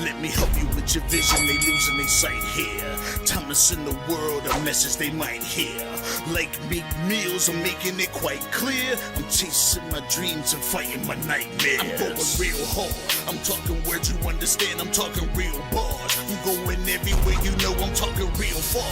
Let me help you with your vision, they losing their sight here. Time to send the world a message they might hear. Like Meek Mills, I'm making it quite clear. I'm chasing my dreams and fighting my nightmares. I'm going real hard, I'm talking words you understand, I'm talking real bars. I'm going everywhere, you know I'm talking real far.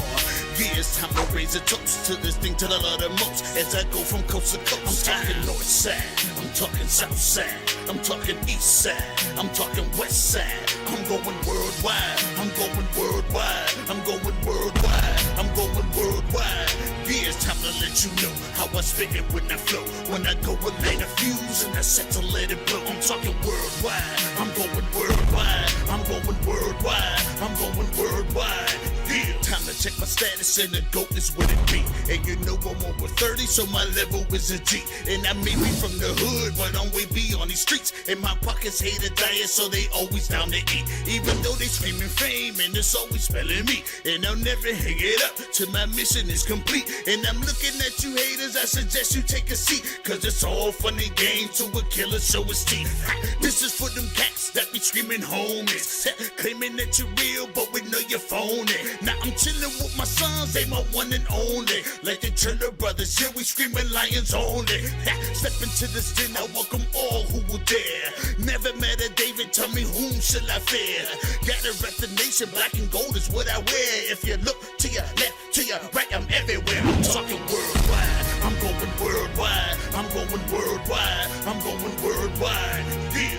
Yeah, it's time to raise a toast to this thing to the love the most. As I go from coast to coast, I'm talking north side, I'm talking south side, I'm talking east side, I'm talking west side. I'm going worldwide, I'm going worldwide, I'm going worldwide, I'm going worldwide. Yeah, it's time to let you know how I spit it when I flow. When I go and light a fuse and I set to let it blow. I'm talking worldwide, I'm going worldwide, I'm going worldwide, I'm going worldwide. Yeah, time to check my status and the GOAT is what it be. And you know I'm over 30, so my level is a G. And I may be from the hood, but I'm way beyond these streets. And my pockets hate a diet, so they always down to eat. Even though they screaming fame, and it's always spelling me. And I'll never hang it up till my mission is complete. And I'm looking at you haters, I suggest you take a seat. Cause it's all fun and games to a killer show his teeth. This is for them cats that be screaming homies. Claiming that you're real, but we know you're phony. Now I'm chillin' with my sons, they my one and only. Like the Turner brothers, yeah, we screaming lions only. Step into this den, I welcome all who will dare. Never met a David, tell me whom shall I fear? Gotta rep the nation, black and gold is what I wear. If you look to your left, to your right, I'm everywhere. I'm talking worldwide, I'm going worldwide, I'm going worldwide, I'm going worldwide. Yeah.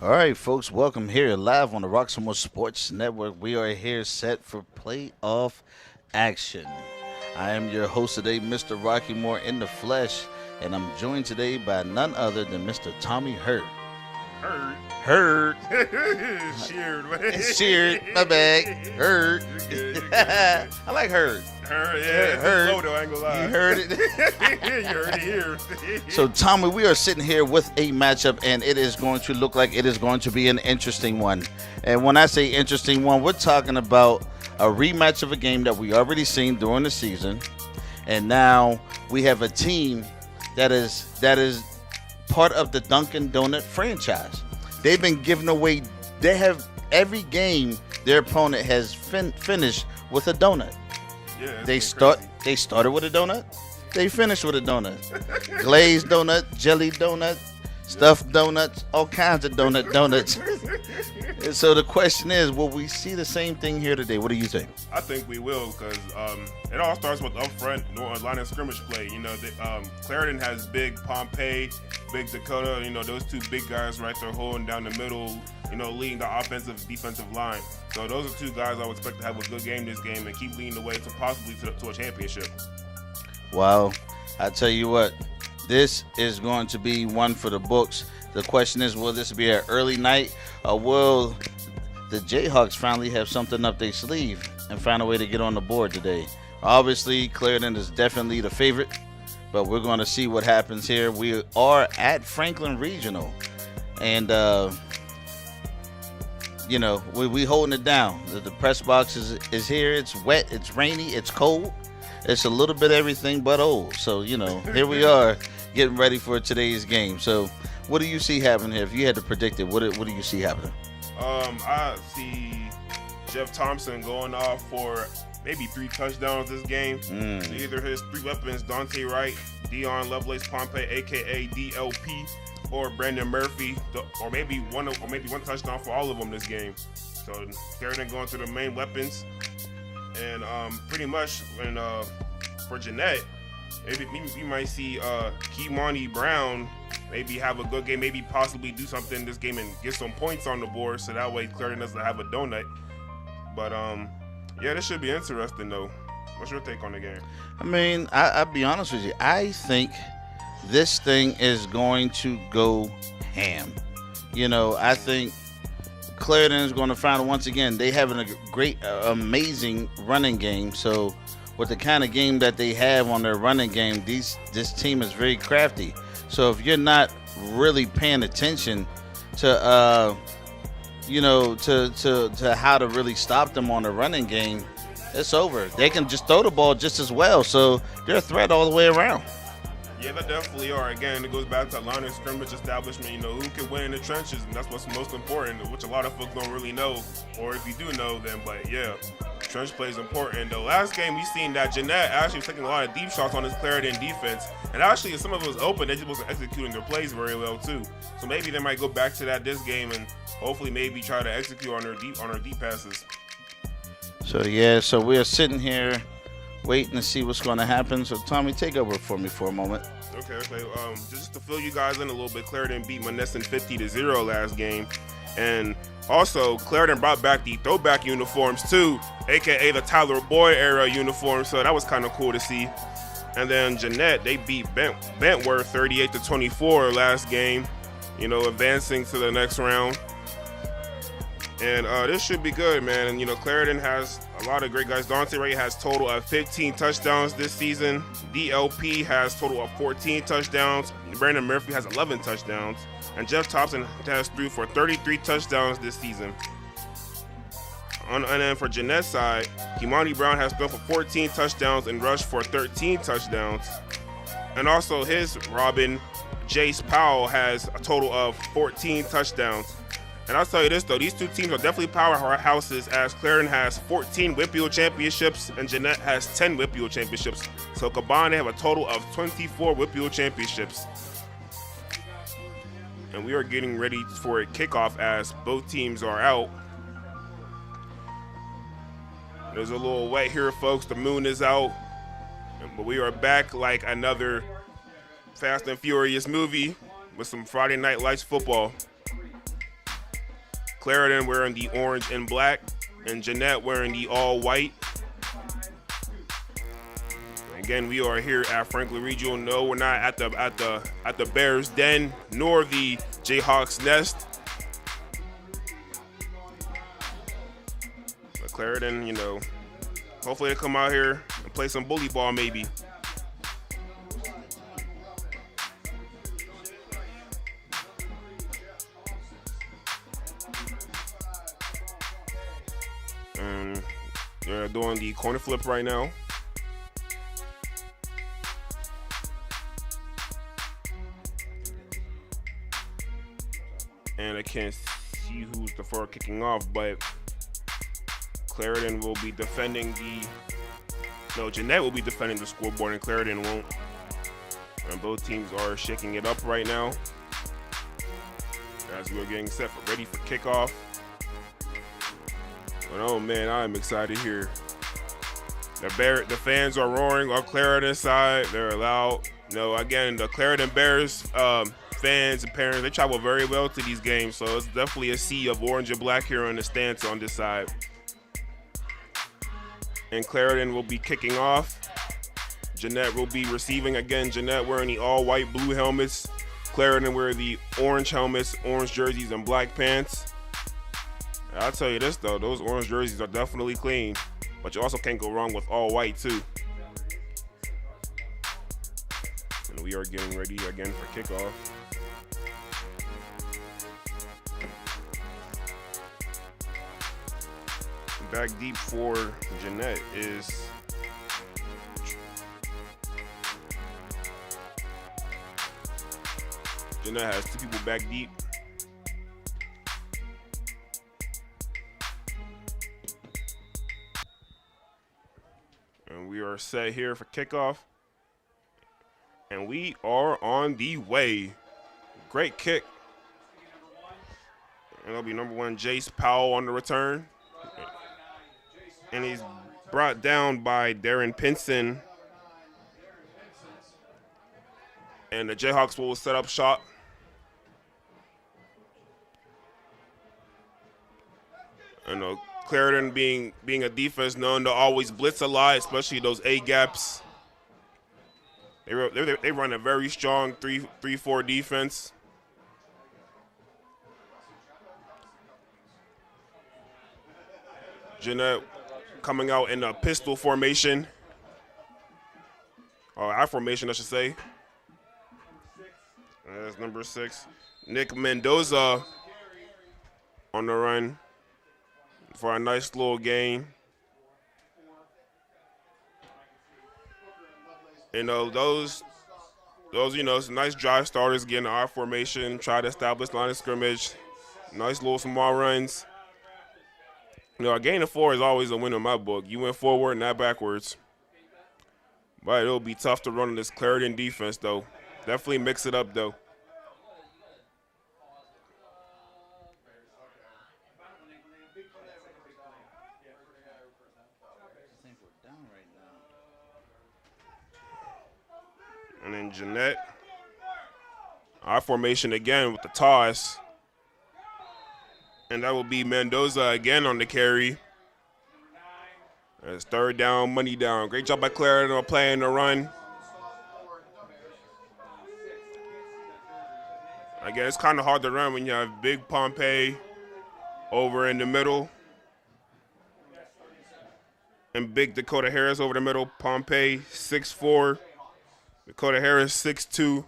All right, folks, welcome here live on the Roxamore Sports Network. We are here set for playoff action. I am your host today, Mr. Rocky Moore in the flesh, and I'm joined today by none other than Mr. Tommy Hurt. Hurt. Sheared, man. Sheared, my bag. Hurt. I like Hurt. Yeah, Heard. Low, though, I ain't gonna lie. You heard it. You heard it here. So, Tommy, we are sitting here with a matchup, and it is going to look like it is going to be an interesting one. And when I say interesting one, we're talking about a rematch of a game that we already seen during the season, and now we have a team that is part of the Dunkin' Donut franchise. They've been giving away. They have every game their opponent has finished with a donut. Yeah, They started with a donut. They finished with a donut. Glazed donut, jelly donut, stuffed donuts, all kinds of donuts. And so the question is, will we see the same thing here today? What do you think? I think we will, because it all starts with up front, line of scrimmage play. You know, Clairton has big Pompey, big Dakota. You know, those two big guys right there holding down the middle, you know, leading the offensive, defensive line. So those are two guys I would expect to have a good game this game and keep leading the way to possibly to a championship. Well, I tell you what, this is going to be one for the books. The question is, will this be an early night, or will the Jayhawks finally have something up their sleeve and find a way to get on the board today? Obviously, Clairton is definitely the favorite, but we're going to see what happens here. We are at Franklin Regional, and you know, we holding it down. The press box is here. It's wet, it's rainy, it's cold. It's a little bit everything but old. So, you know, here we are getting ready for today's game. So, what do you see happening here? If you had to predict it, what do you see happening? I see Jeff Thompson going off for maybe 3 touchdowns this game. Either his 3 weapons, Dante Wright, Dion Lovelace Pompey, a.k.a. DLP, or Brandon Murphy, or maybe one touchdown for all of them this game. So Clairton going to the main weapons, and pretty much for Jeanette, maybe we might see Keimani Brown maybe have a good game, maybe possibly do something this game and get some points on the board, so that way Clairton doesn't have a donut. But yeah, this should be interesting though. What's your take on the game? I mean, I'll be honest with you. I think this thing is going to go ham. You know, I think Clairton is going to find once again they having a great, amazing running game. So with the kind of game that they have on their running game, this team is very crafty. So if you're not really paying attention to to how to really stop them on the running game, it's over. They can just throw the ball just as well. So they're a threat all the way around. Yeah, they definitely are. Again, it goes back to line of scrimmage establishment. Who can win in the trenches, and that's what's most important, which a lot of folks don't really know. Or if you do know, then, but yeah, trench play is important. The last game we seen that Jeanette actually was taking a lot of deep shots on his Clairton defense, and actually some of it was open. They just wasn't executing their plays very well too. So maybe they might go back to that this game and hopefully maybe try to execute on their deep passes. So we're sitting here waiting to see what's going to happen. So Tommy, take over for me for a moment. Okay. Just to fill you guys in a little bit, Clairton beat Monessen 50-0 last game, and also Clairton brought back the throwback uniforms too, aka the Tyler Boyd era uniforms. So that was kind of cool to see. And then Jeanette, they beat Bentworth 38-24 last game, advancing to the next round. And this should be good, man. And, Clairton has a lot of great guys. Dante Ray has total of 15 touchdowns this season. DLP has total of 14 touchdowns. Brandon Murphy has 11 touchdowns. And Jeff Thompson has threw for 33 touchdowns this season. And then for Jeanette's side, Kimani Brown has thrown for 14 touchdowns and rushed for 13 touchdowns. And also his Robin, Jace Powell, has a total of 14 touchdowns. And I'll tell you this, though, these two teams are definitely powerhouses, as Clairton has 14 WPIAL championships and Jeanette has 10 WPIAL championships. So combined, they have a total of 24 WPIAL championships. And we are getting ready for a kickoff as both teams are out. There's a little wet here, folks. The moon is out. But we are back like another Fast and Furious movie with some Friday Night Lights football. Clairton wearing the orange and black, and Jeanette wearing the all white. Again, we are here at Franklin Regional. No, we're not at the Bears Den nor the Jayhawks nest. But Clairton, hopefully they come out here and play some bully ball maybe. They're doing the corner flip right now. And I can't see who's the far kicking off, but Clairton will be defending Jeanette will be defending the scoreboard and Clairton won't. And both teams are shaking it up right now as we're getting ready for kickoff. But oh man, I'm excited here. The fans are roaring on Clairton's side. They're loud. Again, the Clairton Bears fans and parents, they travel very well to these games, so it's definitely a sea of orange and black here on the stands on this side. And Clairton will be kicking off. Jeanette will be receiving. Again, Jeanette wearing the all-white blue helmets. Clairton wearing the orange helmets, orange jerseys, and black pants. I'll tell you this, though, those orange jerseys are definitely clean, but you also can't go wrong with all white, too. And we are getting ready again for kickoff. Back deep for Jeanette is Jeanette has two people back deep. And we are set here for kickoff. And we are on the way. Great kick. And it'll be number 1, Jace Powell on the return. And he's brought down by Darren Pinson. And the Jayhawks will set up shop. And Clairton being a defense known to always blitz a lot, especially those A gaps. They run a very strong 3-4 defense. Jeanette coming out in a pistol formation. Or I formation, I should say. That's number 6. Nick Mendoza on the run for a nice little gain. Those some nice drive starters getting the I formation, try to establish line of scrimmage. Nice little small runs. A gain of 4 is always a win in my book. You went forward, not backwards. But it'll be tough to run on this Clairton defense, though. Definitely mix it up, though. And then Jeanette. I formation again with the toss. And that will be Mendoza again on the carry. It's 3rd down, money down. Great job by Clairton on playing the run. Again, it's kind of hard to run when you have big Pompey over in the middle. And big Dakota Harris over the middle. Pompey 6'4". Dakota Harris 6'2".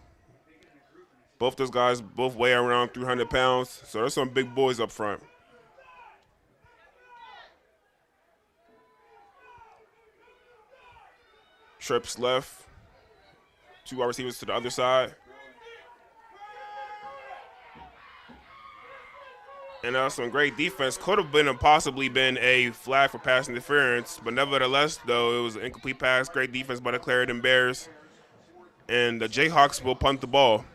Both those guys both weigh around 300 pounds. So there's some big boys up front. Trips left. 2 wide receivers to the other side. And some great defense. Could have possibly been a flag for pass interference. But nevertheless, though, it was an incomplete pass. Great defense by the Clairton Bears. And the Jayhawks will punt the ball.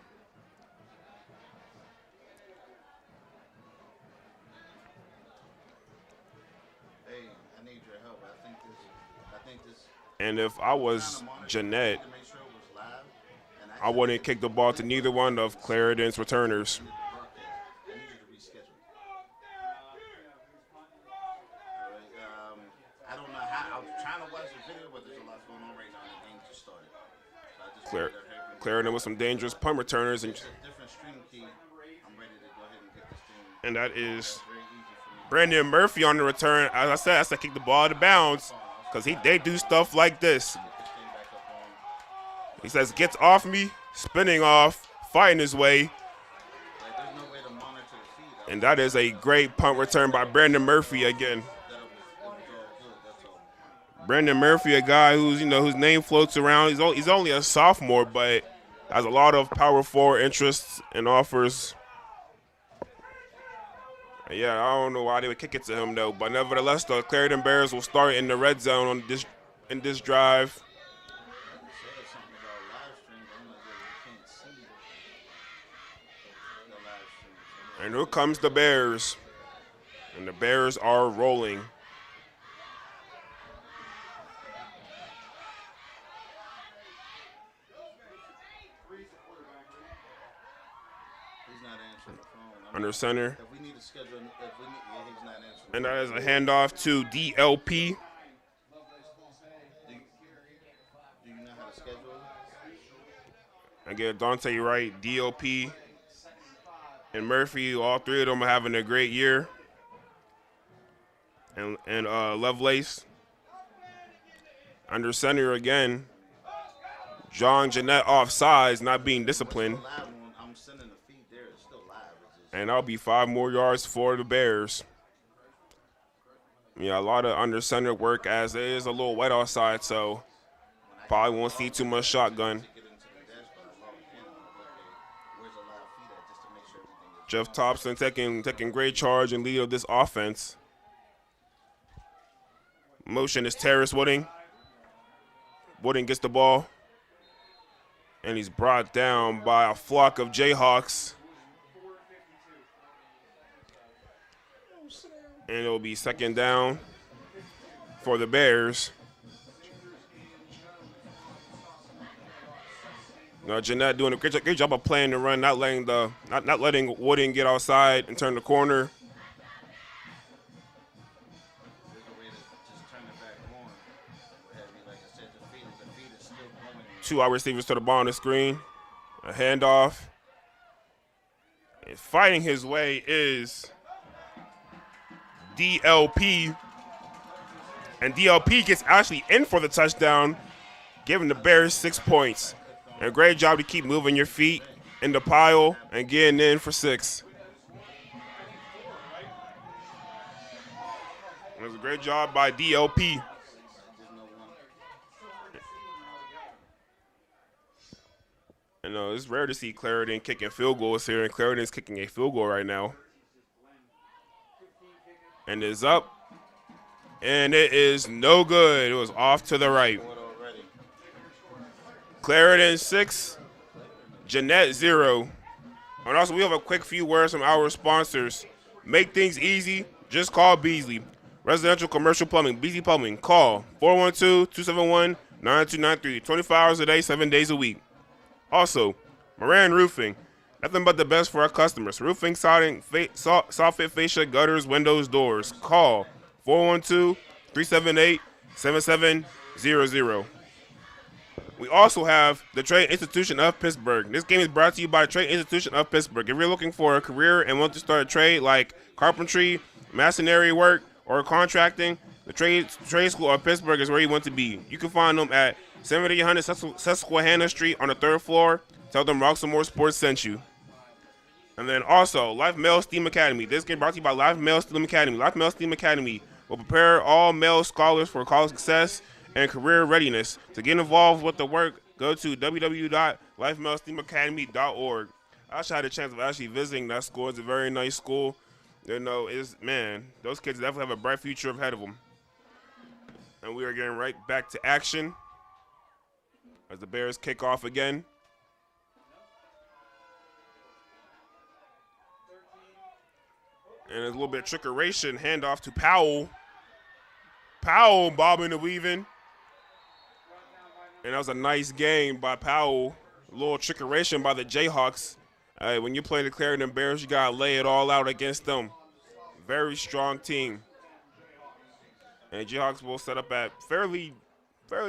And if I was Jeanette, I wouldn't kick the ball to neither one of Clairton's returners. I don't know how. I was trying to watch the video, but there's a lot going on right now. The game just started. Clairton with some dangerous punt returners. And that is Brandon Murphy on the return. As I said, kick the ball out of bounds. Because they do stuff like this. He says, gets off me, spinning off, fighting his way. And that is a great punt return by Brandon Murphy again. Brandon Murphy, a guy whose name floats around. He's only a sophomore, but has a lot of power forward interests and offers. Yeah, I don't know why they would kick it to him, though. But nevertheless, the Clairton Bears will start in the red zone in this drive. And here comes the Bears. And the Bears are rolling. Under center. And that is a handoff to DLP. Do you know how to schedule it? I get Dante Wright, DLP, and Murphy. All 3 of them are having a great year. And Lovelace. Under center again. John Jeanette offsides, not being disciplined. And that'll be 5 more yards for the Bears. Yeah, a lot of under center work as it is a little wet outside, so probably won't see too much shotgun. Jeff Thompson taking great charge and lead of this offense. Motion is Terrace Wooding. Wooding gets the ball. And he's brought down by a flock of Jayhawks. And it'll be 2nd down for the Bears. Now Jeanette doing a great job of playing the run, not letting Wooding get outside and turn the corner. Two wide receivers to the ball on the screen. A handoff. And fighting his way is DLP. And DLP gets actually in for the touchdown, giving the Bears 6 points. And a great job to keep moving your feet in the pile and getting in for 6. It was a great job by DLP. And it's rare to see Clairton kicking field goals here, and Clairton's kicking a field goal right now. And it's up. And it is no good. It was off to the right. Clairton 6, Jeanette 0. And also, we have a quick few words from our sponsors. Make things easy. Just call Beasley. Residential commercial plumbing. Beasley Plumbing. Call 412-271-9293. 24 hours a day, 7 days a week. Also, Moran Roofing. Nothing but the best for our customers. Roofing, siding, soft fit fascia, gutters, windows, doors. Call 412-378-7700. We also have the Trade Institution of Pittsburgh. This game is brought to you by the Trade Institution of Pittsburgh. If you're looking for a career and want to start a trade like carpentry, masonry work, or contracting, the Trade School of Pittsburgh is where you want to be. You can find them at 7800 Susquehanna Street on the 3rd floor. Tell them Roxamore Sports sent you. And then also, Life Male STEAM Academy. This game brought to you by Life Male STEAM Academy. Life Male STEAM Academy will prepare all male scholars for college success and career readiness. To get involved with the work, go to www.lifemalesteamacademy.org. I actually had a chance of actually visiting that school. It's a very nice school. Those kids definitely have a bright future ahead of them. And we are getting right back to action as the Bears kick off again. And there's a little bit of trickeration. Handoff to Powell. Powell bobbing and weaving. And that was a nice game by Powell. A little trickeration by the Jayhawks. When you play the Clairton Bears, you got to lay it all out against them. Very strong team. And Jayhawks will set up at fairly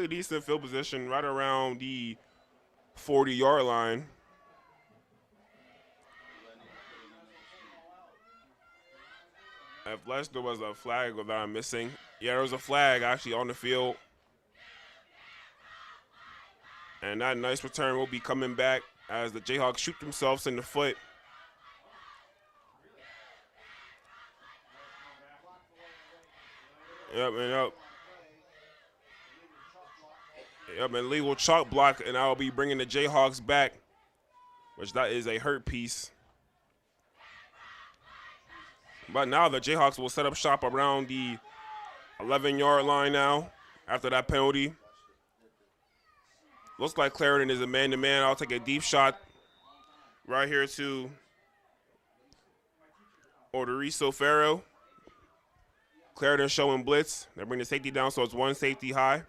decent field position right around the 40-yard line. Unless there was a flag that I'm missing. Yeah, there was a flag actually on the field. And that nice return will be coming back as the Jayhawks shoot themselves in the foot. Yep, and Lee will chalk block, and I will be bringing the Jayhawks back, which that is a hurt piece. But now the Jayhawks will set up shop around the 11-yard line now after that penalty. Looks like Clairton is a man-to-man. I'll take a deep shot right here to Odoriso Farrow. Clairton showing blitz. They bring the safety down, so it's one safety high.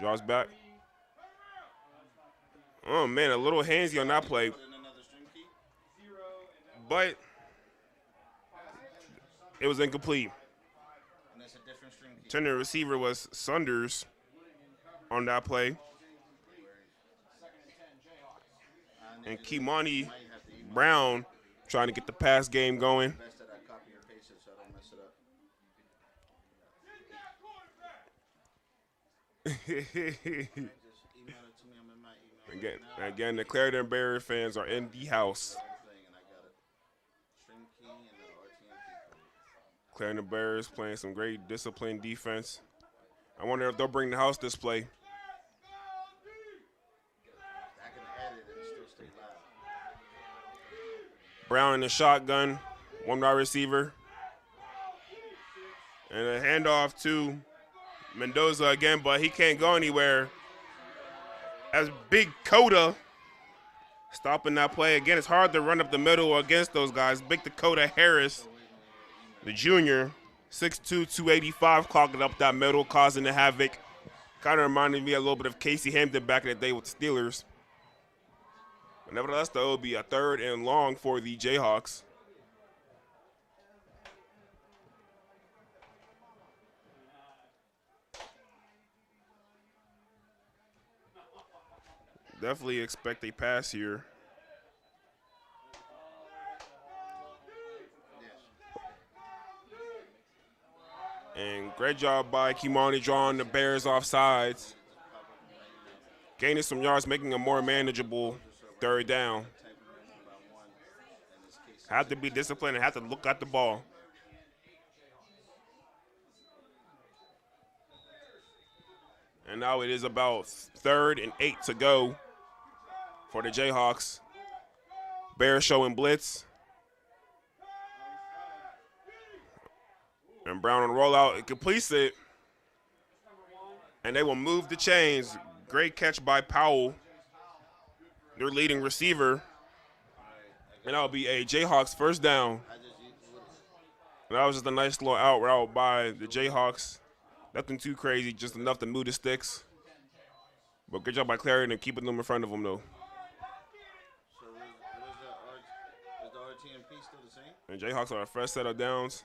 Draws back. Oh, man, a little handsy on that play. But it was incomplete. Turning receiver was Saunders on that play. And Kimani Brown trying to get the pass game going. Again, the Clairton Bears fans are in the house. Clairton Bears playing some great disciplined defense. I wonder if they'll bring the house this play. Brown in the shotgun, one wide receiver. And a handoff to Mendoza again, but he can't go anywhere. As Big Coda stopping that play. Again, it's hard to run up the middle against those guys. Big Dakota Harris, the junior, 6'2", 285, clogging up that middle, causing the havoc. Kind of reminded me a little bit of Casey Hampton back in the day with the Steelers. But nevertheless, though, it will be a 3rd and long for the Jayhawks. Definitely expect a pass here. And great job by Kimani drawing the Bears off sides. Gaining some yards, making a more manageable third down. Have to be disciplined and have to look at the ball. And now it is about 3rd and 8 to go for the Jayhawks. Bears showing blitz. And Brown on the rollout, it completes it. And they will move the chains. Great catch by Powell, their leading receiver. And that'll be a Jayhawks first down. And that was just a nice little out route by the Jayhawks. Nothing too crazy, just enough to move the sticks. But good job by Clairton and keeping them in front of them, though. So is the RTMP still the same? And Jayhawks are the first set of downs.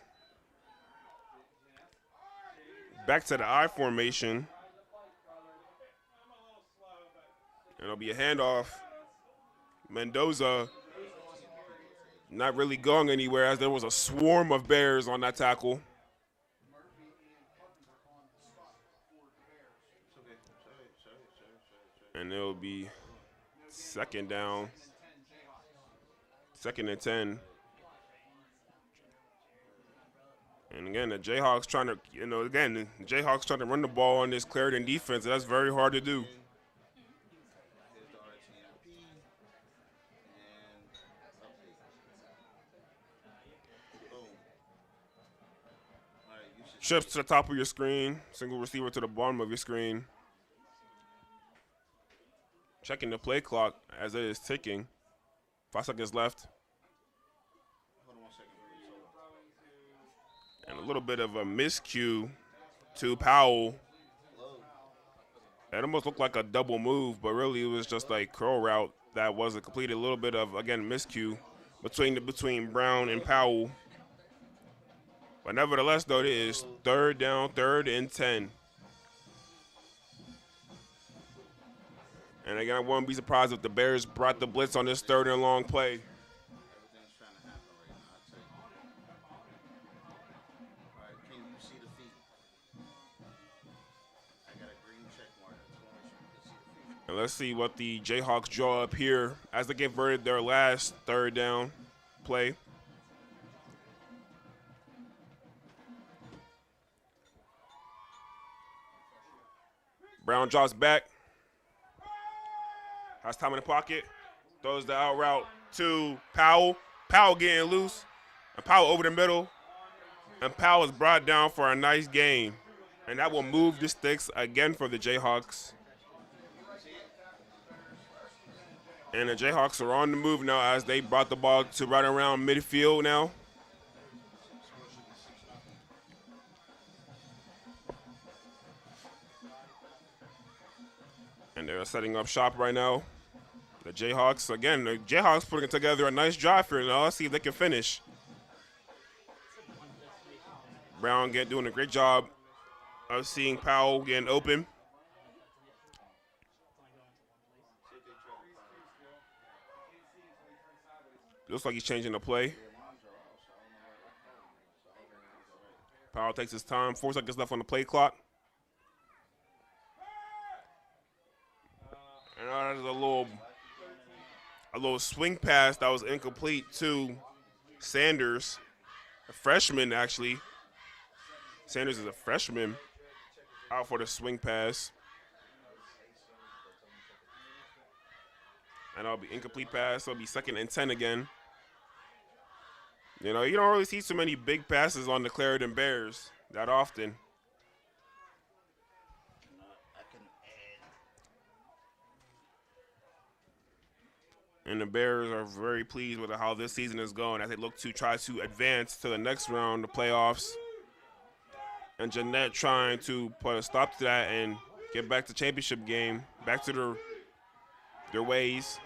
Back to the I formation. And it'll be a handoff. Mendoza not really going anywhere as there was a swarm of Bears on that tackle. And it'll be 2nd down. 2nd and 10. And again, the Jayhawks trying to, the Jayhawks trying to run the ball on this Clairton defense. That's very hard to do. Trips to the top of your screen. Single receiver to the bottom of your screen. Checking the play clock as it is ticking. 5 seconds left. And a little bit of a miscue to Powell. It almost looked like a double move, but really it was just like curl route that wasn't completed. A little bit of, again, miscue between Brown and Powell. But nevertheless, though, it is 3rd down, 3rd and 10. And again, I wouldn't be surprised if the Bears brought the blitz on this 3rd and long play. Everything's trying to happen right now, I'll tell you. All right, can you see the feet? I got a green check mark. That's one issue. You can see the feet. And let's see what the Jayhawks draw up here as they converted their last 3rd down play. Brown drops back. Has time in the pocket. Throws the out route to Powell. Powell getting loose. And Powell over the middle. And Powell is brought down for a nice gain. And that will move the sticks again for the Jayhawks. And the Jayhawks are on the move now as they brought the ball to right around midfield now. And they're setting up shop right now. The Jayhawks, again, the Jayhawks putting together a nice drive here. Now let's see if they can finish. Brown doing a great job of seeing Powell getting open. Looks like he's changing the play. Powell takes his time. 4 seconds left on the play clock. And that is a little swing pass that was incomplete to Sanders, a freshman actually. Sanders is a freshman out for the swing pass. And that'll be incomplete pass. So it'll be 2nd and 10 again. You know, you don't really see so many big passes on the Clairton Bears that often. And the Bears are very pleased with how this season is going as they look to try to advance to the next round, the playoffs. And Jeanette trying to put a stop to that and get back to championship game, back to their ways.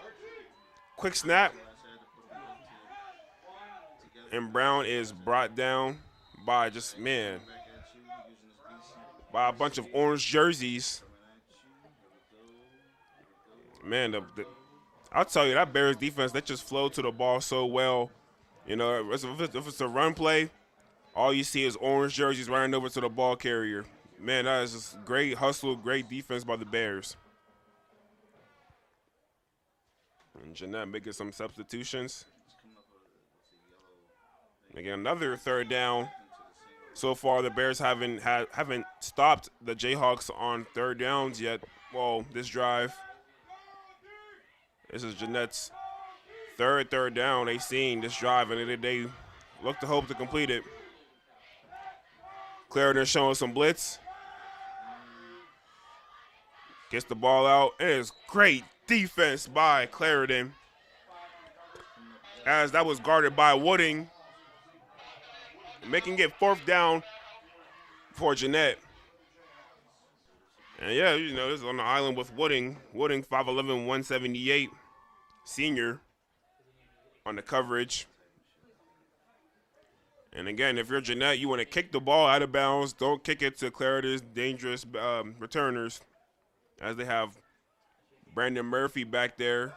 Quick snap. And Brown is brought down by by a bunch of orange jerseys. Man, I'll tell you, that Bears defense, they just flow to the ball so well. You know, if it's a run play All you see is orange jerseys running over to the ball carrier. Man, that is just great hustle, great defense by the Bears. And Jeanette making some substitutions. Again, another third down. So far, the Bears haven't stopped the Jayhawks on third downs yet. Well, this drive. This is Jeanette's third down they seen this drive, and they look to hope to complete it. Clairton showing some blitz. Gets the ball out. It is great defense by Clairton, as that was guarded by Wooding, making it fourth down for Jeanette. And yeah, you know, this is on the island with Wooding. Wooding, 5'11", 178, senior on the coverage. And again, if you're Jeanette, you want to kick the ball out of bounds. Don't kick it to Clairton's dangerous returners, as they have Brandon Murphy back there.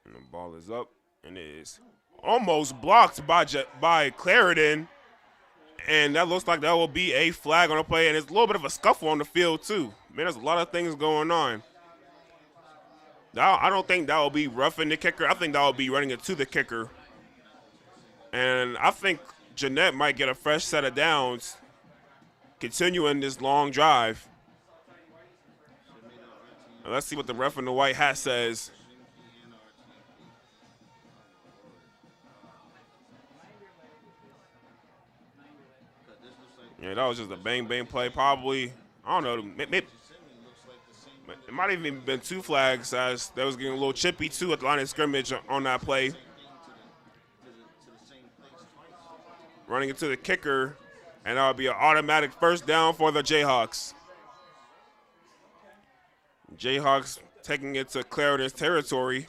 And the ball is up, and it is almost blocked by Clairton. And that looks like that will be a flag on the play, and it's a little bit of a scuffle on the field, too. Man, there's a lot of things going on. Now, I don't think that will be roughing the kicker. I think that will be running it to the kicker. And I think Jeanette might get a fresh set of downs continuing this long drive. Now, let's see what the ref in the white hat says. Yeah, that was just a bang-bang play. Probably, I don't know, maybe, it might have even been two flags, as that was getting a little chippy, too, at the line of scrimmage on that play. Running it to the kicker, and that would be an automatic first down for the Jayhawks. Jayhawks taking it to Clairton's territory,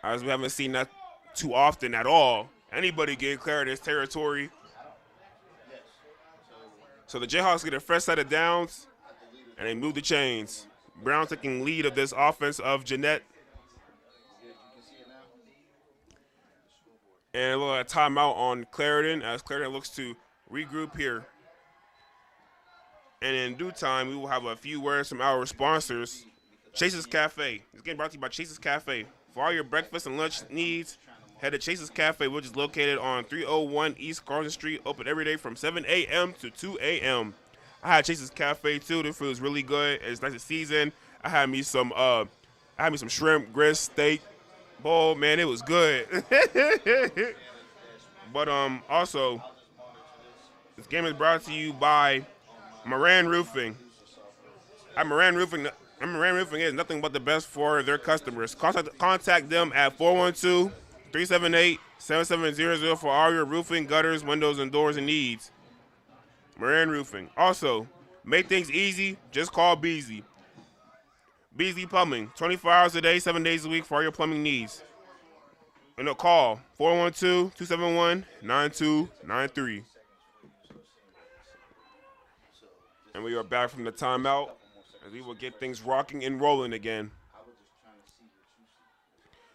as we haven't seen that too often at all. Anybody get Clairton's territory. So the Jayhawks get a fresh set of downs, and they move the chains. Brown taking lead of this offense of Jeanette. And a little timeout on Clairton, as Clairton looks to regroup here. And in due time, we will have a few words from our sponsors. Chase's Cafe. It's getting brought to you by Chase's Cafe. For all your breakfast and lunch needs, head to Chase's Cafe, which is located on 301 East Carson Street, open every day from 7 a.m. to 2 a.m. I had Chase's Cafe too. The food is really good. It's nice to season. I had me some shrimp, grits, steak. Bowl, man, it was good. But also, this game is brought to you by Moran Roofing. At Moran Roofing is nothing but the best for their customers. Contact them at 412-378-7700 for all your roofing, gutters, windows, and doors and needs. Moran Roofing. Also, make things easy, just call Beasley. Beasley Plumbing, 24 hours a day, 7 days a week for all your plumbing needs. And call 412-271-9293. And we are back from the timeout, as we will get things rocking and rolling again.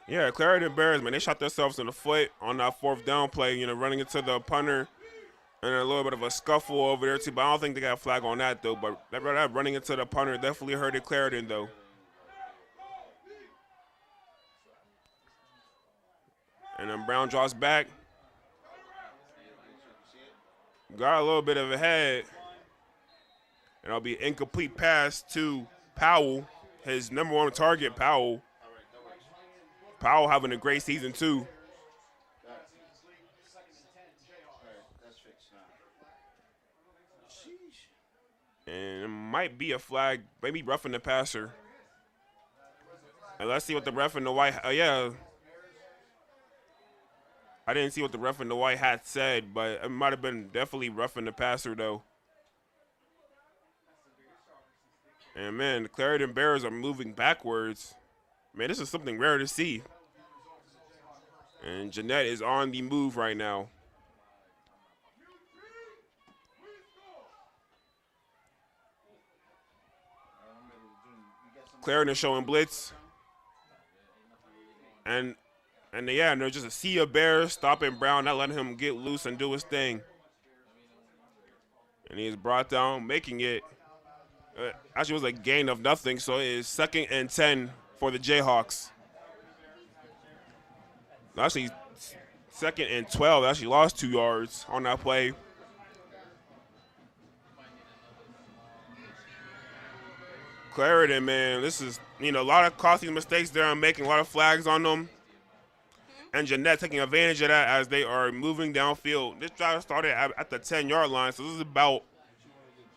Yeah, Clairton Bears, man, they shot themselves in the foot on that fourth down play, you know, running into the punter. And a little bit of a scuffle over there, too. But I don't think they got a flag on that, though. But that running into the punter definitely hurted Clairton, though. And then Brown draws back. Got a little bit of a head. And it'll be an incomplete pass to Powell, his number one target, Powell. Powell having a great season, too. And it might be a flag, maybe roughing the passer. And let's see what the ref in the white I didn't see what the ref in the white hat said, but it might have been definitely roughing the passer, though. And, man, the Clairton Bears are moving backwards. Man, this is something rare to see. And Jeanette is on the move right now. Clairton showing blitz. And there's just a sea of Bears stopping Brown, not letting him get loose and do his thing. And he is brought down, making it. Actually, it was a gain of nothing, so it is 2nd and 10 for the Jayhawks. Actually, 2nd and 12. Actually lost 2 yards on that play. Clairton, man, this is, a lot of costly mistakes there. I'm making a lot of flags on them. And Jeanette taking advantage of that as they are moving downfield. This drive started at the 10-yard line, so this is about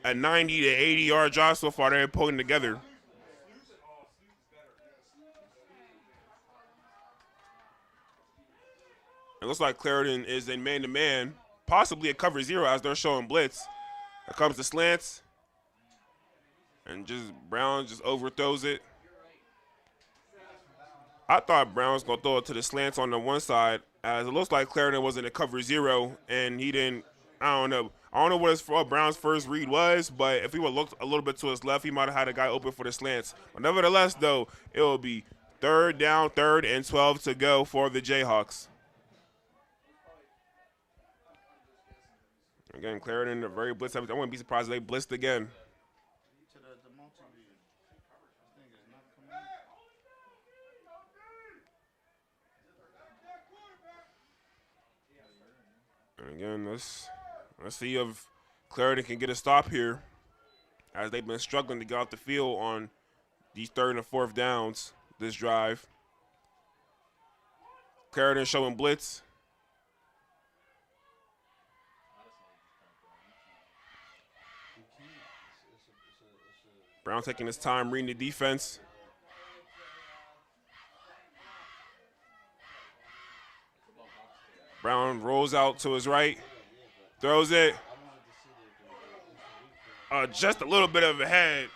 a 90 to 80-yard drive so far they're pulling together. It looks like Clairton is a man-to-man, possibly a cover 0 as they're showing blitz. Here comes the slants. And Brown just overthrows it. I thought Brown was going to throw it to the slants on the one side, as it looks like Clairton was in a cover 0, and he didn't, I don't know what Brown's first read was, but if he would have looked a little bit to his left, he might have had a guy open for the slants. But nevertheless, though, it will be 3rd down, 3rd and 12 to go for the Jayhawks. Again, Clairton, a very blitz. I wouldn't be surprised if they blitzed again. And again, let's see if Clairton can get a stop here, as they've been struggling to get off the field on these 3rd and 4th downs this drive. Clairton showing blitz. Brown taking his time reading the defense. Brown rolls out to his right, throws it. Just a little bit of a head,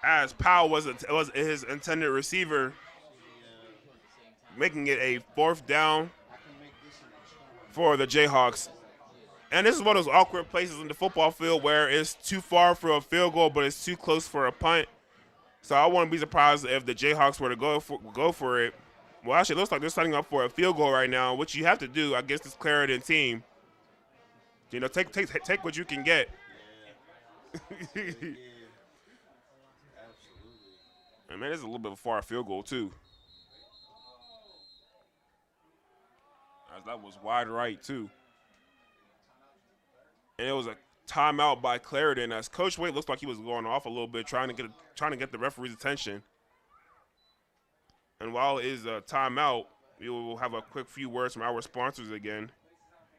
as Powell was his intended receiver, making it a 4th down for the Jayhawks. And this is one of those awkward places in the football field where it's too far for a field goal, but it's too close for a punt. So I wouldn't be surprised if the Jayhawks were to go for it. Well, actually, it looks like they're setting up for a field goal right now, which you have to do against this Clairton team. Take what you can get. Yeah. Absolutely. And man, this is a little bit of a far field goal too. As that was wide right too. And it was a timeout by Clairton, as Coach Wade looks like he was going off a little bit, trying to get the referee's attention. And while it is a timeout, we will have a quick few words from our sponsors again.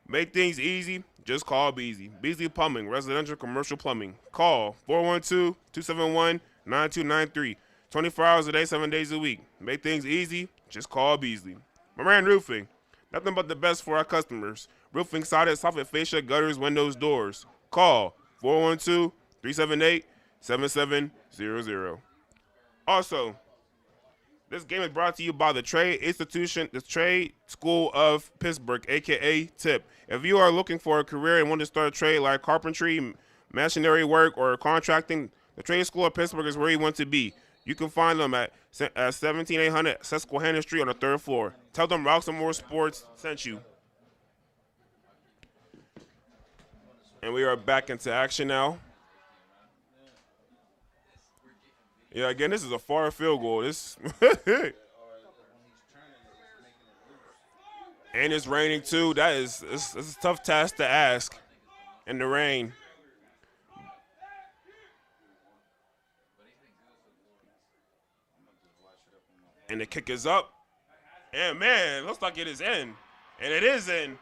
Make things easy, just call Beasley. Beasley Plumbing, residential commercial plumbing. Call 412-271-9293. 24 hours a day, 7 days a week. Make things easy, just call Beasley. Moran Roofing, nothing but the best for our customers. Roofing, sided, soffit, fascia, gutters, windows, doors. Call 412-378-7700. Also, this game is brought to you by the Trade School of Pittsburgh, a.k.a. TIP. If you are looking for a career and want to start a trade like carpentry, masonry work, or contracting, the Trade School of Pittsburgh is where you want to be. You can find them at 17800 Susquehanna Street on the 3rd floor. Tell them Roxamore Sports sent you. And we are back into action now. Yeah, again, this is a far field goal. And it's raining too. It's a tough task to ask in the rain. And the kick is up. And man, it looks like it is in. And it is in,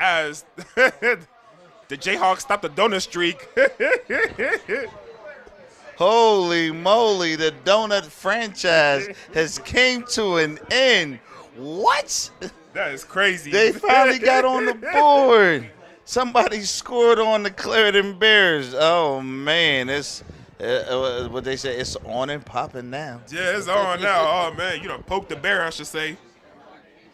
as the Jayhawks stop the donut streak. Holy moly, the donut franchise has came to an end. What? That is crazy. They finally got on the board. Somebody scored on the Clairton Bears. Oh, man. It's what they say, it's on and popping now. Yeah, it's on now. Oh, man, you done poked the bear, I should say.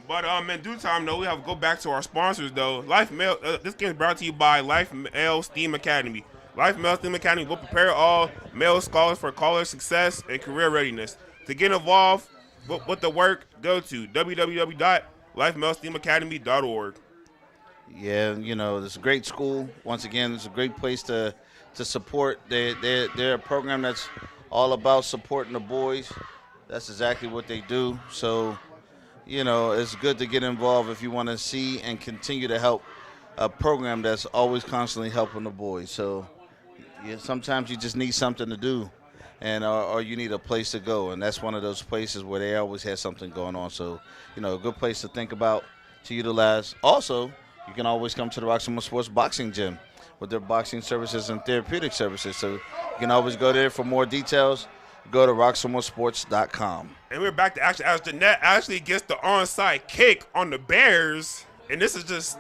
But in due time, though, we have to go back to our sponsors, though. This game is brought to you by Life Mail Steam Academy. Life Male STEM Academy will prepare all male scholars for college success and career readiness. To get involved with the work, go to www.lifemailstemacademy.org. Yeah, it's a great school. Once again, it's a great place to support. They're a program that's all about supporting the boys. That's exactly what they do. So, it's good to get involved if you want to see and continue to help a program that's always constantly helping the boys. So, sometimes you just need something to do, and or you need a place to go, and that's one of those places where they always have something going on. So, a good place to think about, to utilize. Also, you can always come to the Roxamore Sports Boxing Gym with their boxing services and therapeutic services. So you can always go there for more details. Go to roxamoresports.com. And we're back to action as Jeanette actually gets the onside kick on the Bears. And this is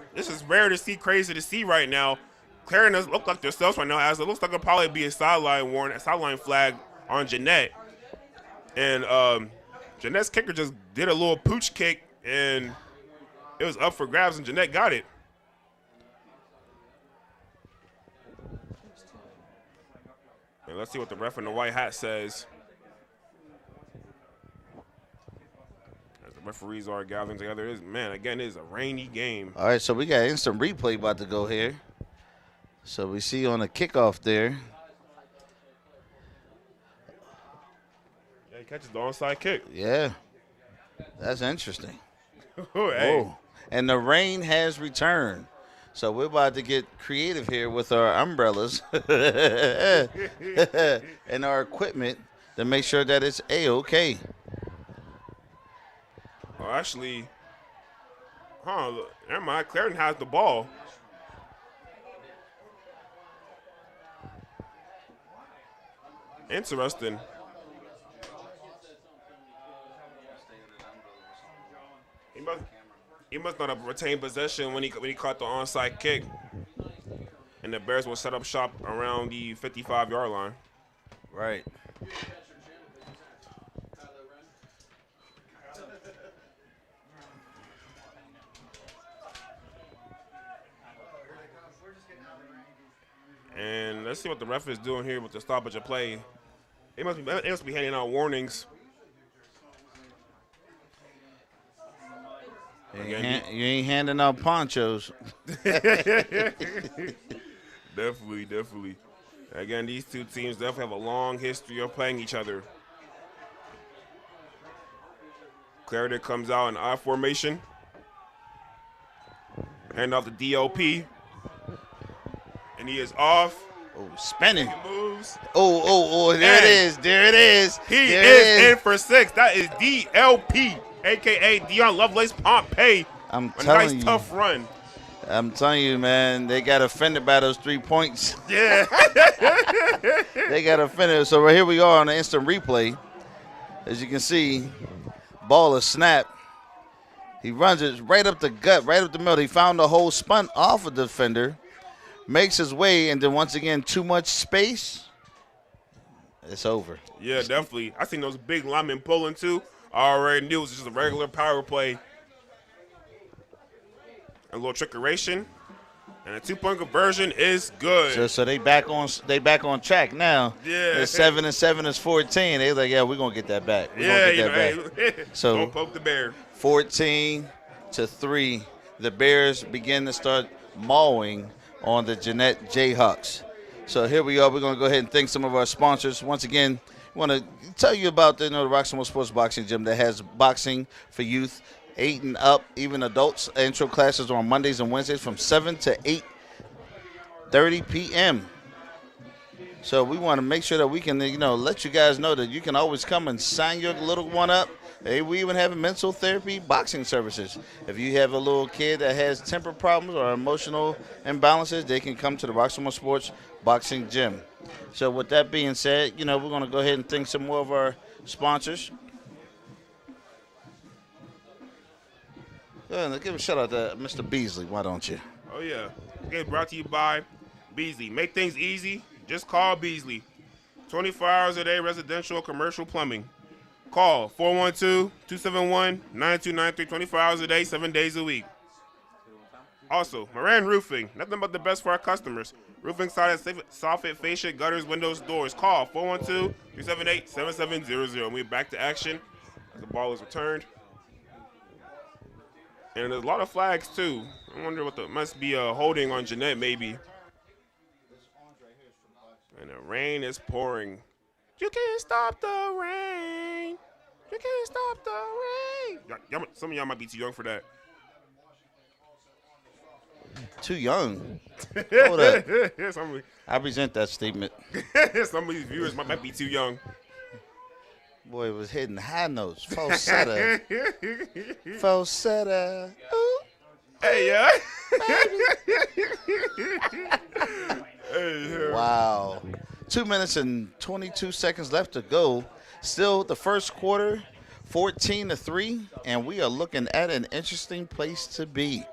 rare to see, crazy to see right now. Clairton doesn't look like themselves right now, as it looks like it'll probably be a sideline flag on Jeanette. And Jeanette's kicker just did a little pooch kick, and it was up for grabs, and Jeanette got it. And let's see what the ref in the white hat says. As the referees are gathering together, it is a rainy game. All right, so we got instant replay about to go here. So we see on the kickoff there. Yeah, he catches the onside kick. Yeah, that's interesting. Hey. Whoa. And the rain has returned. So we're about to get creative here with our umbrellas and our equipment to make sure that it's A-OK. Oh, actually, never mind. Clairton has the ball. Interesting. He must not have retained possession when he caught the onside kick. And the Bears will set up shop around the 55-yard line. Right. And let's see what the ref is doing here with the stoppage of play. They must be handing out warnings. You ain't handing out ponchos. Definitely. Again, these two teams definitely have a long history of playing each other. Clairton comes out in I formation. Hand off the DOP. And he is off. Oh, spinning. He moves. Oh, there it is. He is in for 6. That is DLP. A.K.A. Dion Lovelace Pompey. I'm telling you. Nice, tough run. I'm telling you, man, they got offended by those 3 points. Yeah. They got offended. So right here we are on the instant replay. As you can see, ball is snapped. He runs it right up the gut, right up the middle. He found the hole, spun off a defender, makes his way, and then once again, too much space. It's over. Yeah, definitely. I seen those big linemen pulling, too. I already knew it was just a regular power play. A little trickeration, and a 2-point conversion is good. So they back on track now. Yeah. It's 7-7 is 14. They like, yeah, we're gonna get that back. So don't poke the bear. 14-3. The Bears begin to start mauling on the Jeanette Jayhawks. So here we are. We're gonna go ahead and thank some of our sponsors once again. I want to tell you about the Roxamore Sports Boxing Gym that has boxing for youth, 8 and up, even adults. Intro classes on Mondays and Wednesdays from 7 to 8:30 p.m. So we want to make sure that we can, let you guys know that you can always come and sign your little one up. Hey, we even have mental therapy boxing services. If you have a little kid that has temper problems or emotional imbalances, they can come to the Roxamore Sports Boxing Gym. So with that being said, we're going to go ahead and thank some more of our sponsors. Go ahead, give a shout out to Mr. Beasley, why don't you? Oh, yeah. Okay, brought to you by Beasley. Make things easy. Just call Beasley. 24 hours a day, residential, commercial plumbing. Call 412-271-9293, 24 hours a day, 7 days a week. Also, Moran Roofing, nothing but the best for our customers. Roofing, sided, soffit, fascia, gutters, windows, doors. Call 412-378-7700. We're back to action as the ball is returned. And there's a lot of flags, too. I wonder what must be a holding on Jeanette, maybe. And the rain is pouring. You can't stop the rain. You can't stop the rain. Some of y'all might be too young for that. Too young? Hold up. I resent that statement. Some of these viewers might be too young. Boy, it was hitting high notes. Falsetto. Falsetto. Ooh. Hey, yeah. Wow. 2 minutes and 22 seconds left to go. Still the first quarter, 14-3, and we are looking at an interesting place to be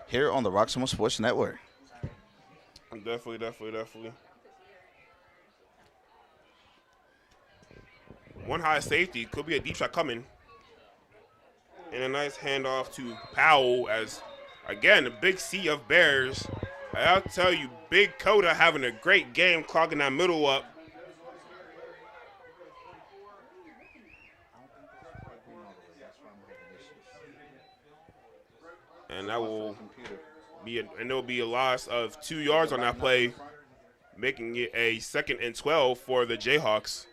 here on the Roxamore Sports Network. Definitely. One high safety. Could be a deep shot coming. And a nice handoff to Powell as, again, a big sea of Bears. I'll tell you, Big Coda having a great game, clogging that middle up. And that will be there'll be a loss of 2 yards on that play, making it a 2nd and 12 for the Jayhawks.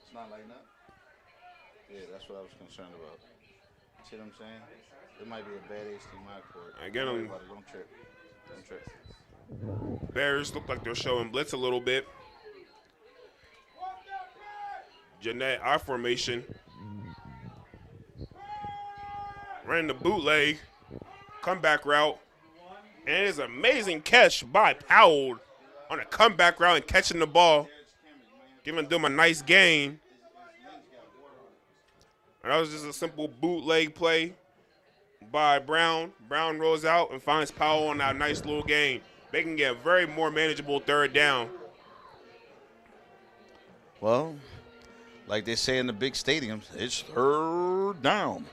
It's not lighting up? Yeah, that's what I was concerned about. See what I'm saying? It might be a bad HDMI cord. Again, Don't trip. Bears look like they're showing blitz a little bit. Jeanette, I formation. Ran the bootleg. Comeback route. And it is an amazing catch by Powell on a comeback route and catching the ball. Giving them a nice gain. And that was just a simple bootleg play by Brown. Brown rolls out and finds Powell on that nice little gain, making it a very more manageable 3rd down. Well, like they say in the big stadiums, it's 3rd down.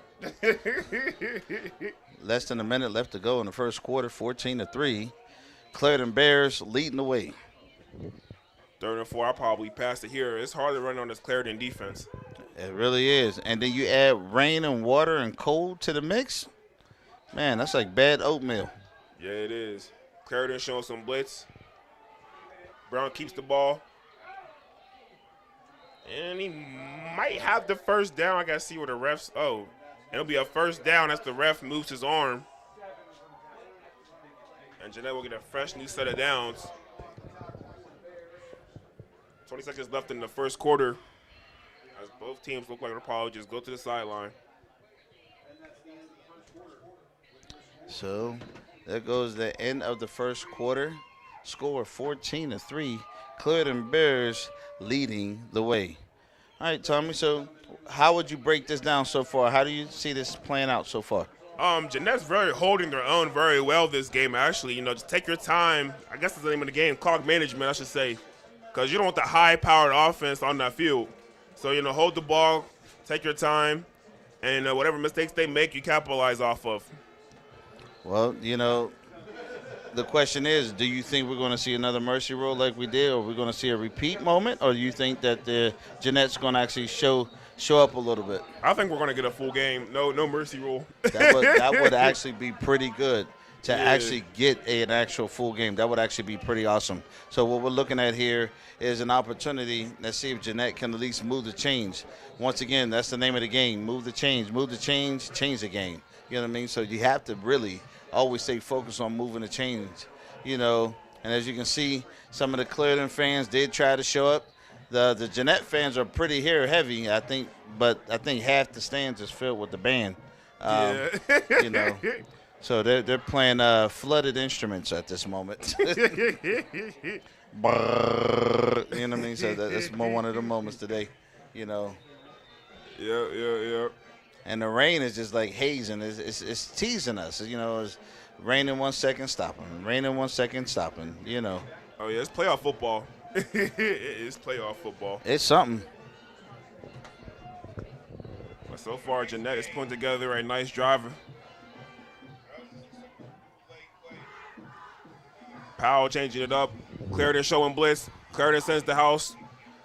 Less than a minute left to go in the first quarter, 14-3. Clairton Bears leading the way. 3rd and 4, I'll probably pass it here. It's hard to run on this Clairton defense. It really is. And then you add rain and water and cold to the mix. Man, that's like bad oatmeal. Yeah, it is. Clairton showing some blitz. Brown keeps the ball. And he might have the 1st down. I got to see where the refs. Oh, it'll be a 1st down as the ref moves his arm. And Jeanette will get a fresh new set of downs. 20 seconds left in the first quarter. As both teams look like they'll probably just go to the sideline. So there goes the end of the first quarter. Score 14-3. Clairton Bears leading the way. All right, Tommy, so how would you break this down so far? How do you see this playing out so far? Jeanette's holding their own very well this game, actually. Just take your time. I guess that's the name of the game, clock management, I should say. Because you don't want the high-powered offense on that field. So, hold the ball, take your time, and whatever mistakes they make, you capitalize off of. Well, the question is, do you think we're going to see another mercy rule like we did, or we're going to see a repeat moment, or do you think that Jeanette's going to actually show up a little bit? I think we're going to get a full game. No mercy rule. That would actually be pretty good to actually get an actual full game. That would actually be pretty awesome. So what we're looking at here is an opportunity. Let's see if Jeanette can at least move the chains. Once again, that's the name of the game. Move the change, change the game. You know what I mean? So you have to really always stay focused on moving the chains, And as you can see, some of the Clairton fans did try to show up. The Jeanette fans are pretty heavy, I think, but I think half the stands is filled with the band. So they're playing flooded instruments at this moment. Brrr, you know what I mean? So that's more one of the moments today, Yeah. And the rain is just like hazing. It's teasing us. It's raining 1 second, stopping. Raining 1 second, stopping. Oh, yeah, it's playoff football. It's playoff football. It's something. So far, Jeanette is putting together a nice drive. Powell changing it up. Clairton showing blitz. Clairton sends the house.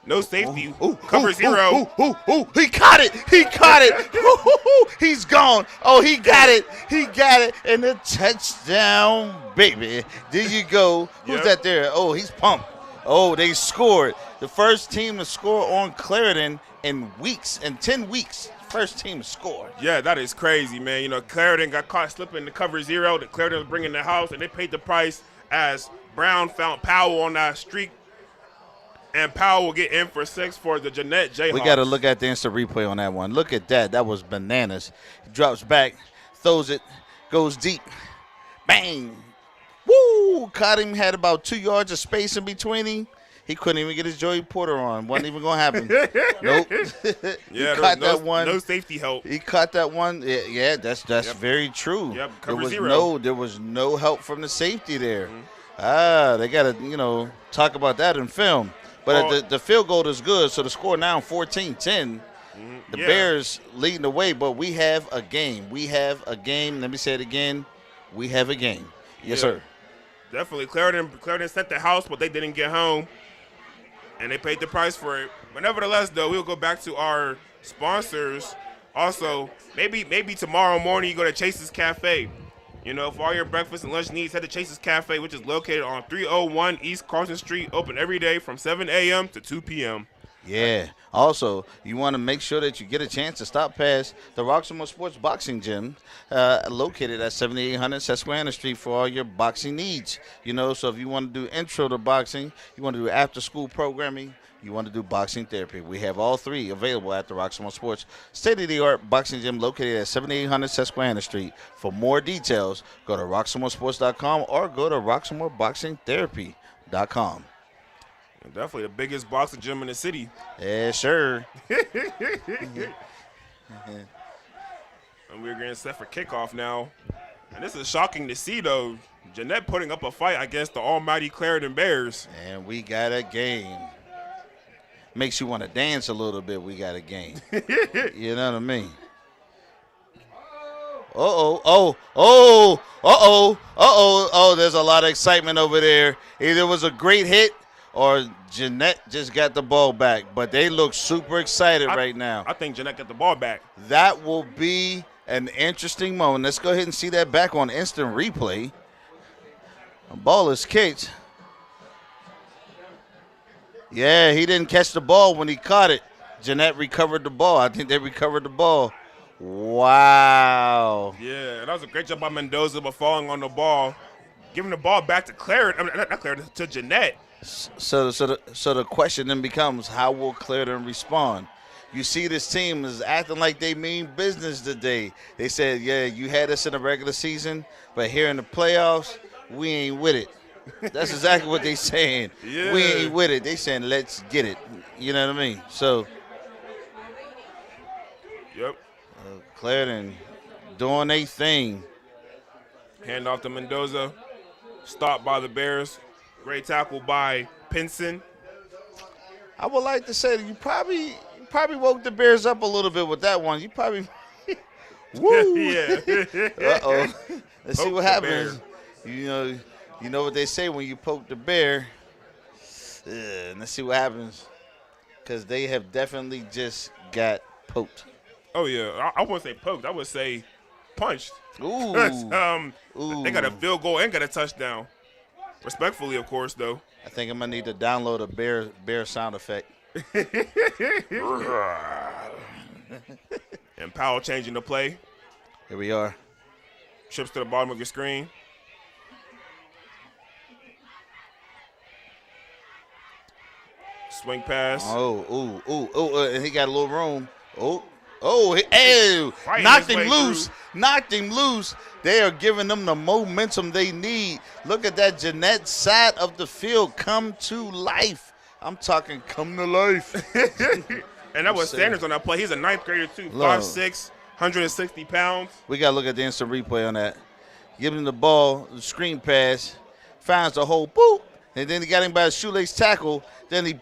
No safety. Cover zero. He caught it. He caught it. He's gone. Oh, he got it. He got it. And the touchdown, baby. There you go. Who's that there? Oh, he's pumped. Oh, they scored. The first team to score on Clairton in 10 weeks. First team to score. Yeah, that is crazy, man. You know, Clairton got caught slipping the cover zero. The Clairton was bringing the house, and they paid the price as Brown found Powell on that streak. And Powell will get in for 6 for the Jeanette Jayhawks. We got to look at the instant replay on that one. Look at that. That was bananas. He drops back, throws it, goes deep. Bang. Woo! Caught him, had about 2 yards of space in between him. He couldn't even get his Joey Porter on. Wasn't even going to happen. Nope. Yeah, he caught that one. No safety help. He caught that one. Yeah, that's very true. Yep, cover zero. There was no help from the safety there. Mm-hmm. They got to, talk about that in film. But the field goal is good, so the score now 14-10. Mm-hmm. The Bears leading the way, but we have a game. We have a game. Let me say it again. We have a game. Yes, sir. Definitely. Clairton sent the house, but they didn't get home. And they paid the price for it. But nevertheless, though, we'll go back to our sponsors. Also, maybe tomorrow morning you go to Chase's Cafe. For all your breakfast and lunch needs, head to Chase's Cafe, which is located on 301 East Carson Street, open every day from 7 a.m. to 2 p.m. Yeah. Also, you want to make sure that you get a chance to stop past the Roxamore Sports Boxing Gym, located at 7800 Susquehanna Street for all your boxing needs. So if you want to do intro to boxing, you want to do after-school programming, you want to do boxing therapy, we have all three available at the Roxamore Sports state-of-the-art boxing gym located at 7800 Susquehanna Street. For more details, go to roxamoresports.com or go to roxamoreBoxingTherapy.com. Definitely the biggest boxing gym in the city. Yeah, sure. And we're getting set for kickoff now. And this is shocking to see, though. Jeanette putting up a fight against the almighty Clairton Bears. And we got a game. Makes you want to dance a little bit. We got a game. You know what I mean? There's a lot of excitement over there. Either it was a great hit or Jeanette just got the ball back. But they look super excited right now. I think Jeanette got the ball back. That will be an interesting moment. Let's go ahead and see that back on instant replay. The ball is kicked. Yeah, he didn't catch the ball when he caught it. Jeanette recovered the ball. I think they recovered the ball. Wow. Yeah, that was a great job by Mendoza, but falling on the ball, giving the ball back to Clairton. Not Clairton, to Jeanette. So the question then becomes, how will Clairton respond? You see this team is acting like they mean business today. They said, yeah, you had us in the regular season, but here in the playoffs, we ain't with it. That's exactly what they saying. Yeah. We ain't with it. They saying, let's get it. You know what I mean? So, yep. Clairton doing a thing. Hand off to Mendoza. Stopped by the Bears. Great tackle by Pinson. I would like to say that you probably woke the Bears up a little bit with that one. You probably woo. Yeah. Uh-oh. Let's see Poke what the happens. You know what they say when you poke the bear. Let's see what happens. Because they have definitely just got poked. Oh, yeah. I wouldn't say poked. I would say punched. Ooh. They got a field goal and got a touchdown. Respectfully, of course, though. I think I'm going to need to download a bear sound effect. And Powell changing the play. Here we are. Trips to the bottom of your screen. Swing pass. And he got a little room. Knocked him loose. They are giving them the momentum they need. Look at that Jeanette side of the field come to life. I'm talking come to life. And that was Sanders on that play. He's a ninth grader, too. 5'6", 160 pounds. We got to look at the instant replay on that. Give him the ball, the screen pass, finds the hole, boop, and then he got him by a shoelace tackle. Then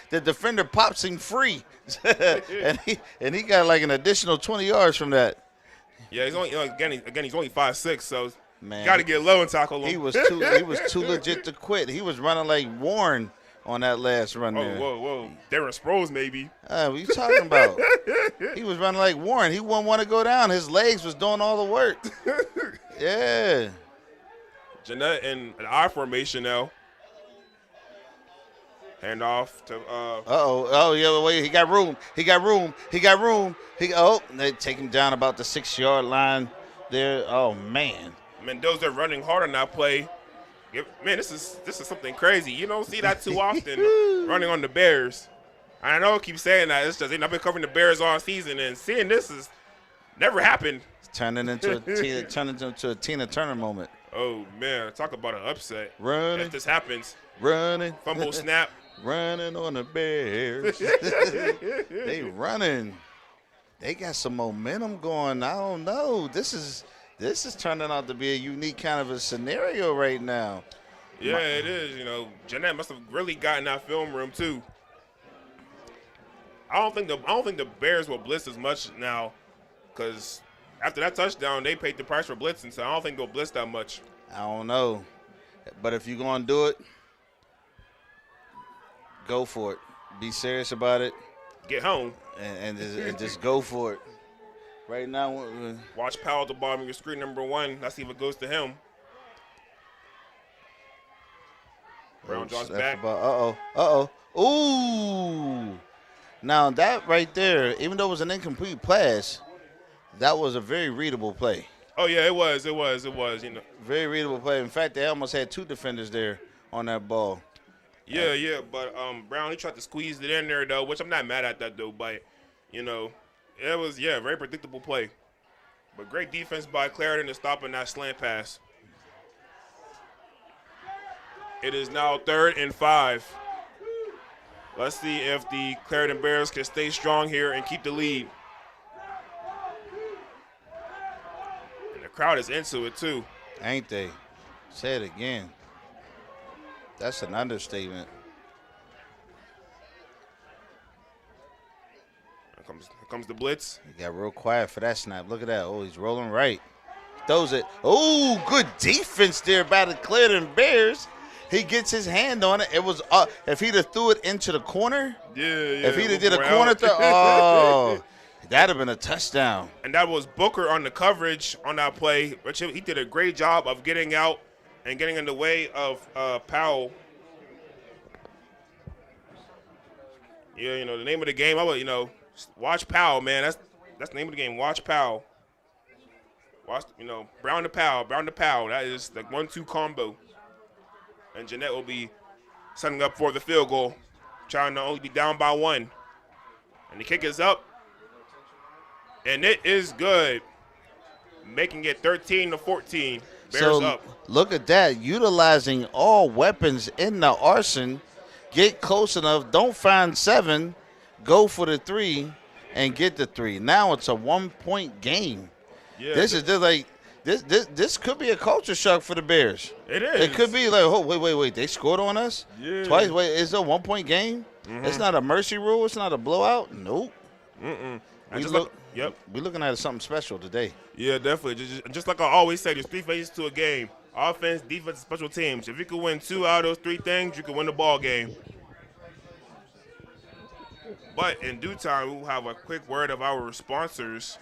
the defender pops him free, and he got like an additional 20 yards from that. Yeah, he's only he's only 5'6", so Man, got to get low and tackle him. He was too legit to quit. He was running like Warren on that last run there. Whoa. Darren Sproles, maybe. What are you talking about? He was running like Warren. He wouldn't want to go down. His legs was doing all the work. Yeah. Jeanette in an I formation now. Hand off to Oh, yeah, wait. He got room. They take him down about the 6-yard line there. Oh, man. Mendoza running hard on that play. Man, this is something crazy. You don't see that too often running on the Bears. I know I keep saying that. It's just I've been covering the Bears all season, and seeing this has never happened. It's turning into a Tina Turner moment. Oh, man. Talk about an upset. Running. If this happens. Running. Fumble snap. Running on the Bears. They running. They got some momentum going. I don't know. This is turning out to be a unique kind of a scenario right now. Yeah, it is. You know, Jeanette must have really gotten that film room too. I don't think the Bears will blitz as much now, because after that touchdown, they paid the price for blitzing. So I don't think they'll blitz that much. I don't know, but if you're gonna do it, go for it. Be serious about it. Get home and just go for it. Right now, watch Powell at the bottom of your screen, number 1. Let's see if it goes to him. Brown draws back. Ooh. Now that right there, even though it was an incomplete pass, that was a very readable play. Oh yeah, it was. You know, very readable play. In fact, they almost had 2 defenders there on that ball. Yeah, but Brown, he tried to squeeze it in there though, which I'm not mad at that though. But you know, it was very predictable play. But great defense by Clairton to stopping that slant pass. It is now 3rd and 5. Let's see if the Clairton Bears can stay strong here and keep the lead. And the crowd is into it too. Ain't they? Say it again. That's an understatement. Here comes the blitz. He got real quiet for that snap. Look at that. Oh, he's rolling right. Throws it. Oh, good defense there by the Clairton Bears. He gets his hand on it. It was if he'd have threw it into the corner. Yeah. If he'd have did a corner throw, that'd have been a touchdown. And that was Booker on the coverage on that play. He did a great job of getting out and getting in the way of Powell. Yeah, you know, the name of the game, watch Powell, man. That's the name of the game, watch Powell. Watch, Brown to Powell. That is the 1-2 combo. And Jeanette will be setting up for the field goal, trying to only be down by 1. And the kick is up. And it is good, making it 13-14. Bears up. Look at that, utilizing all weapons in the arsenal. Get close enough, don't find 7, go for the 3, and get the 3. Now it's a 1-point game. Yeah, this is just like this could be a culture shock for the Bears. It is. It could be like, oh, wait, they scored on us? Yeah. Twice? Wait, it's a 1-point game? Mm-hmm. It's not a mercy rule? It's not a blowout? Nope. Mm-mm. We're looking at something special today. Yeah, definitely. Just like I always say, there's 3 phases to a game. Offense, defense, special teams. If you can win 2 out of those 3 things, you can win the ball game. But in due time, we'll have a quick word of our sponsors.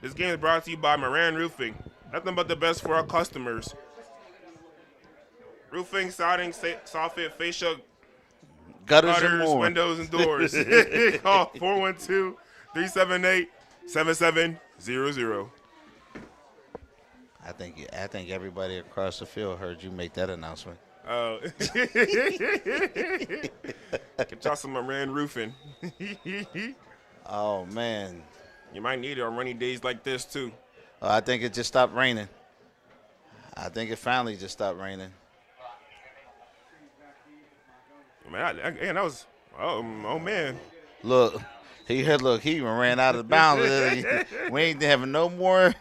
This game is brought to you by Moran Roofing. Nothing but the best for our customers. Roofing, siding, soffit, fascia, gutters and more. Windows, and doors. Call 412-378-7700. I think everybody across the field heard you make that announcement. Oh. Get y'all some Moran Roofing. Oh, man. You might need it on rainy days like this, too. I think it just stopped raining. I think it finally just stopped raining. Man, that was, oh man. Look, he even ran out of bounds. We ain't having no more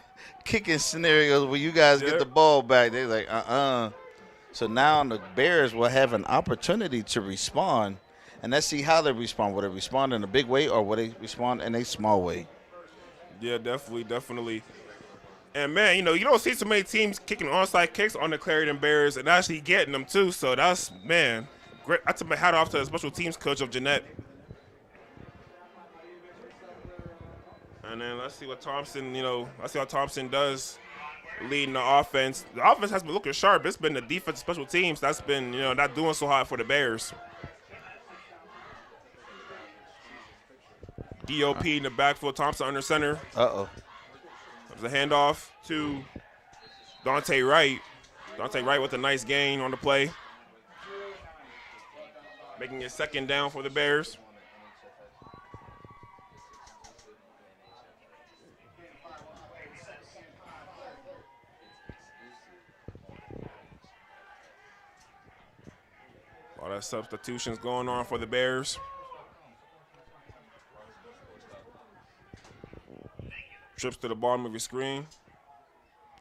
kicking scenarios where you guys get the ball back. They're like, So now the Bears will have an opportunity to respond, and let's see how they respond. Will they respond in a big way or will they respond in a small way? Yeah, definitely. And, man, you don't see so many teams kicking onside kicks on the Clairton Bears and actually getting them, too. So that's, man, great. I took my hat off to the special teams coach of Jeanette. And then let's see what Thompson, let's see how Thompson does leading the offense. The offense has been looking sharp. It's been the defense special teams that's been, not doing so hot for the Bears. DOP in the backfield, Thompson under center. Uh-oh. There's a handoff to Dante Wright. Dante Wright with a nice gain on the play. Making it second down for the Bears. A lot of substitutions going on for the Bears. Trips to the bottom of your screen.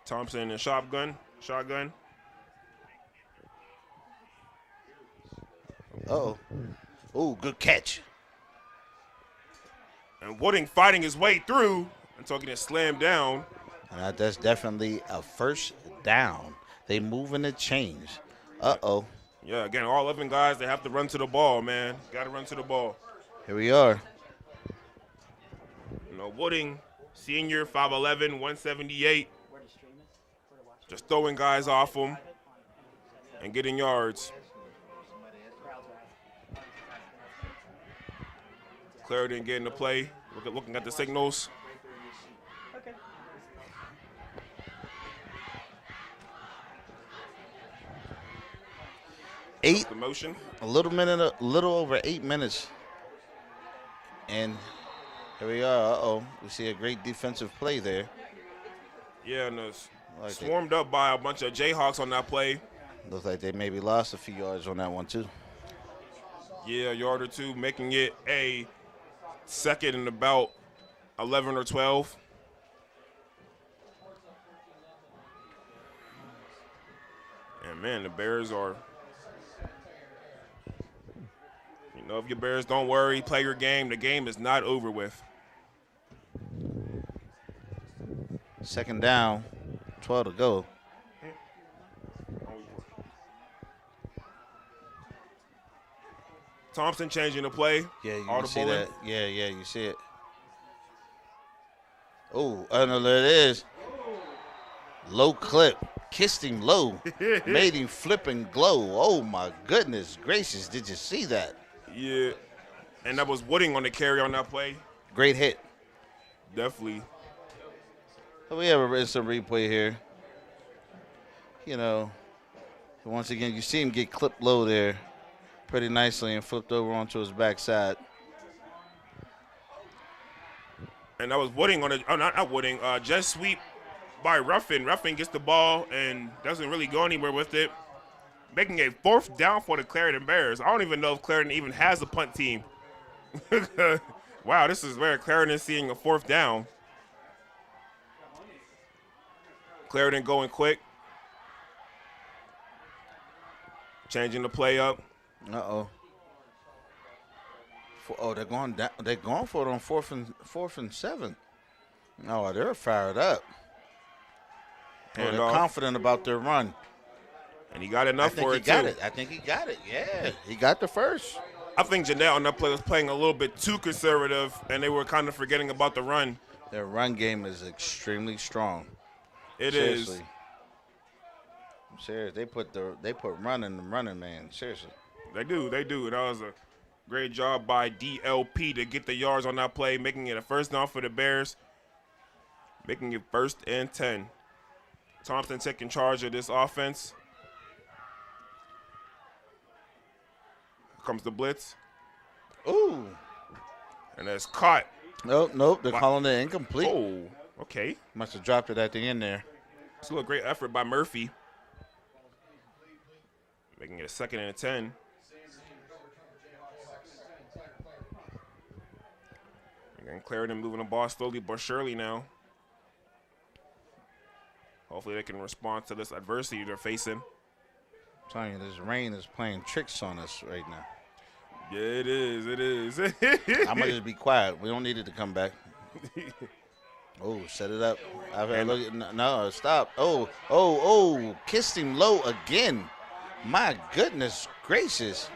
Thompson and shotgun. Uh-oh. Ooh, good catch. And Wooding fighting his way through until getting slammed down. That's definitely a first down. They moving the change. Uh-oh. Yeah, again, all 11 guys, they have to run to the ball, man. Got to run to the ball. Here we are. Wooding, senior, 5'11", 178. Just throwing guys off him and getting yards. Clairton getting the play, looking at the signals. The motion. A little over 8 minutes. And here we are. Uh-oh. We see a great defensive play there. Yeah, and swarmed up by a bunch of Jayhawks on that play. Looks like they maybe lost a few yards on that one, too. Yeah, a yard or two, making it a second and about 11 or 12. And, man, the Bears are, if your Bears don't worry, play your game. The game is not over with. Second down, 12 to go. Thompson changing the play. Yeah, you can see that. Yeah, you see it. Oh, no, there it is. Low clip. Kissed him low. Made him flip and glow. Oh, my goodness gracious. Did you see that? Yeah. And that was Wooding on the carry on that play. Great hit. Definitely. So we have a instant replay here. Once again, you see him get clipped low there pretty nicely and flipped over onto his backside. And that was Wooding on the, not Wooding, jet sweep by Ruffin. Ruffin gets the ball and doesn't really go anywhere with it, making a fourth down for the Clairton Bears. I don't even know if Clairton even has a punt team. Wow, this is where Clairton is seeing a fourth down. Clairton going quick. Changing the play up. Uh-oh. They're going down. They're going for it on fourth and 7. Oh, they're fired up. They're confident about their run. And he got enough for it, too. I think he got it. Yeah, he got the first. I think Jeanette on that play was playing a little bit too conservative, and they were kind of forgetting about the run. Their run game is extremely strong. Seriously. I'm serious. They put run in the running man. Seriously. They do. And that was a great job by DLP to get the yards on that play, making it a first down for the Bears, making it 1st and 10. Thompson taking charge of this offense. Here comes the blitz. Ooh. And that's caught. Nope. They're calling it incomplete. Oh, okay. Must have dropped it at the end there. Still a great effort by Murphy. Making it a 2nd and 10. Again, Clairton moving the ball slowly but surely now. Hopefully they can respond to this adversity they're facing. telling you, this rain is playing tricks on us right now. Yeah, it is. It is. I'm going to just be quiet. We don't need it to come back. Oh, set it up. No, stop. Oh, kissed him low again. My goodness gracious.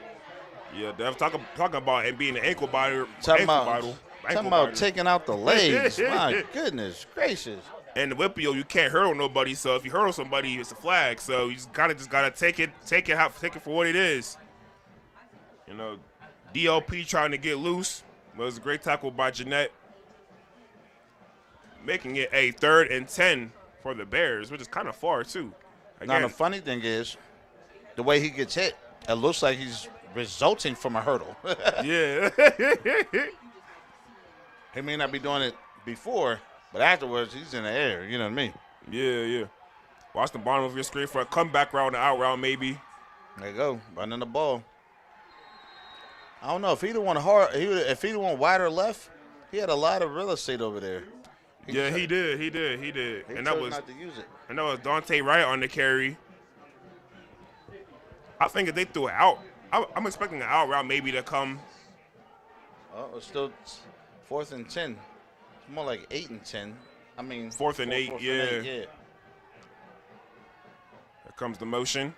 Yeah, Dev, talking about it being an ankle biter. Talking about taking out the legs. My goodness gracious. And the whippio, you can't hurdle nobody. So if you hurdle somebody, it's a flag. So you just gotta take it for what it is. You know, DLP trying to get loose. It was a great tackle by Jeanette, making it a 3rd and 10 for the Bears, which is kind of far too. Again, now the funny thing is, the way he gets hit, it looks like he's resulting from a hurdle. Yeah. He may not be doing it before, but afterwards, he's in the air. You know what I mean? Yeah. Watch the bottom of your screen for a comeback route, an out route, maybe. There you go, running the ball. I don't know if he'd have went wide or left. He had a lot of real estate over there. He did. He And chose not to use it. And that was Dante Wright on the carry. I think if they threw it out, I'm expecting an out route maybe to come. Oh, it's still 4th and 10. It's more like 8 and 10. I mean, 4th and 8, yeah. Here comes the motion.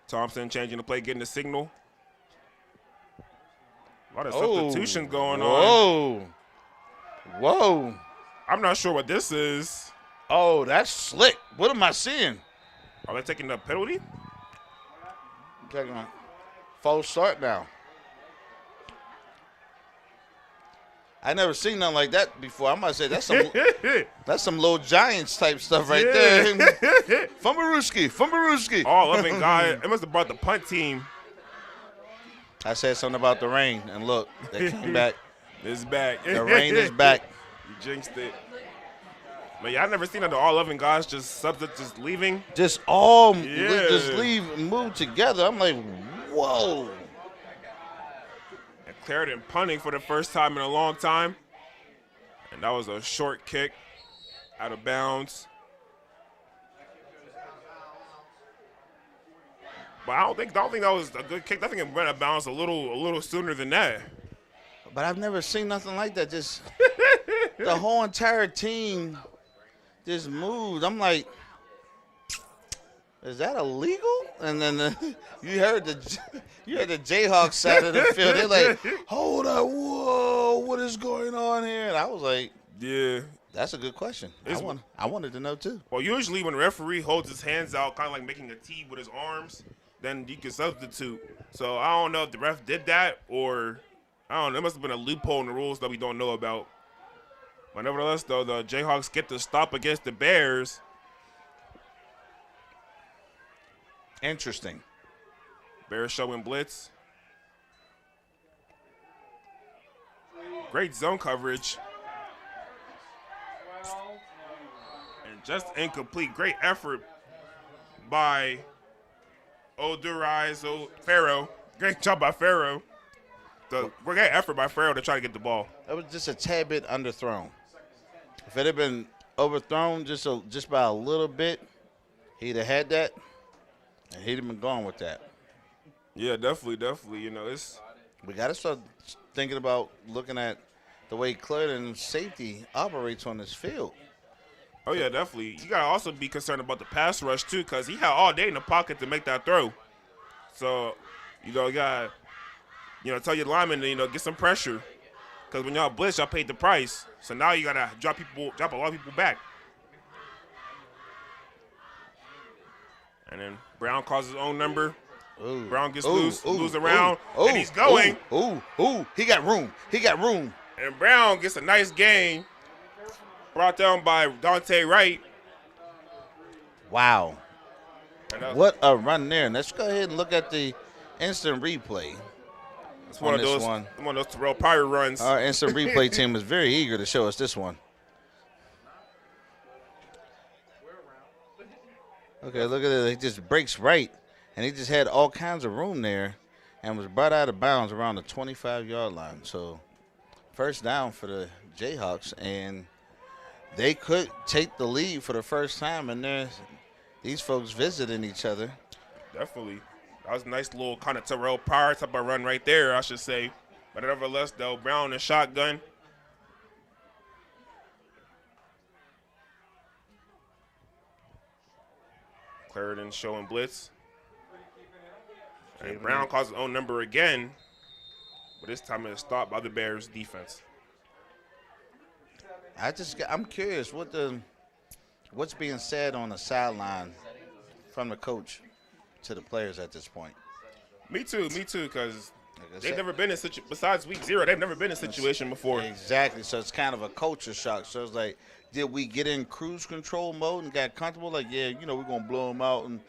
Thompson changing the play, getting the signal. A lot of substitution going on. Whoa. I'm not sure what this is. Oh, that's slick. What am I seeing? Are they taking the penalty? Taking a false start now. I never seen nothing like that before. I might say that's some little Giants type stuff right there. Fumbarooski. Oh, loving God. It must have brought the punt team. I said something about the rain, and look, they came back. It's back. The rain is back. You jinxed it. But yeah, I've never seen all 11 guys just leaving. Just leave and move together. I'm like, whoa. And Clairton punting for the first time in a long time. And that was a short kick out of bounds. But I don't think that was a good kick. I think it went out of bounds a little sooner than that. But I've never seen nothing like that. Just the whole entire team just moved. I'm like, is that illegal? And then you heard the Jayhawks side of the field. They're like, hold up, whoa, what is going on here? And I was like, yeah, that's a good question. I wanted to know too. Well, usually when the referee holds his hands out, kind of like making a T with his arms, then you can substitute. So I don't know if the ref did that or I don't know. It must have been a loophole in the rules that we don't know about. But nevertheless, though, the Jayhawks get the stop against the Bears. Interesting. Bears showing blitz. Great zone coverage. And just incomplete. Great effort by Farrow. Great job by Farrow. Great effort by Farrow to try to get the ball. That was just a tad bit underthrown. If it had been overthrown just by a little bit, he'd have had that, and he'd have been gone with that. Yeah, definitely. You know, we got to start thinking about looking at the way Clairton safety operates on this field. Oh, yeah, definitely. You got to also be concerned about the pass rush, too, because he had all day in the pocket to make that throw. So, you got to, tell your linemen to, get some pressure. Because when y'all blitz, y'all paid the price. So now you got to drop a lot of people back. And then Brown calls his own number. Ooh. Brown gets loose, moves around, and he's going. He got room. And Brown gets a nice gain. Brought down by Dante Wright. Wow. What a run there. And let's go ahead and look at the instant replay. It's one of those Terrell Pryor runs. Our instant replay team was very eager to show us this one. Okay, look at it. He just breaks right, and he just had all kinds of room there and was brought out of bounds around the 25-yard line. So first down for the Jayhawks, and they could take the lead for the first time in their These folks visiting each other. Definitely. That was a nice little kind of Terrell Pryor type of run right there, I should say. But nevertheless, though, Brown and shotgun. Clairton showing blitz. And Brown calls his own number again. But this time it's stopped by the Bears defense. I'm curious what's being said on the sideline from the coach to the players at this point. Me too, because they've never been in besides week 0, they've never been in a situation before. Exactly. So it's kind of a culture shock. So it's like, did we get in cruise control mode and got comfortable? Like, yeah, we're going to blow them out and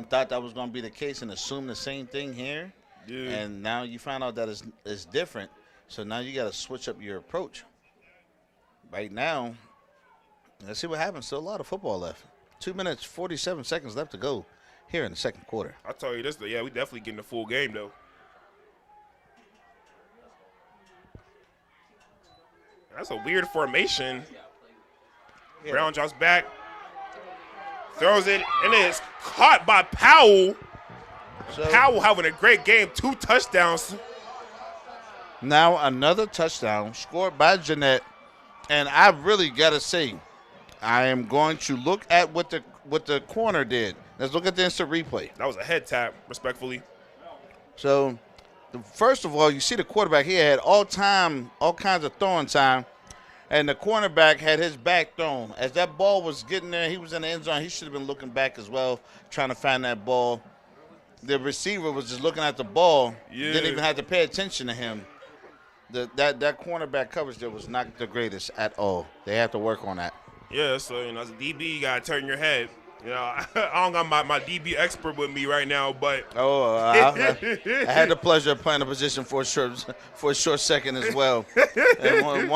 thought that was going to be the case and assume the same thing here? Yeah. And now you find out that it's different. So now you got to switch up your approach. Right now, let's see what happens. Still a lot of football left. 2 minutes, 47 seconds left to go here in the second quarter. I'll tell you this, though. Yeah, we definitely getting the full game, though. That's a weird formation. Yeah. Brown drops back, throws it, and it's caught by Powell. So, Powell having a great game, 2 touchdowns. Now another touchdown scored by Jeanette. And I really got to say, I am going to look at what the corner did. Let's look at the instant replay. That was a head tap, respectfully. So, first of all, you see the quarterback here had all kinds of throwing time, and the cornerback had his back thrown. As that ball was getting there, he was in the end zone. He should have been looking back as well, trying to find that ball. The receiver was just looking at the ball, didn't even have to pay attention to him. That cornerback coverage there was not the greatest at all. They have to work on that. Yeah, so, as a DB, you got to turn your head. I don't got my DB expert with me right now, but. I had the pleasure of playing the position for a short second as well. And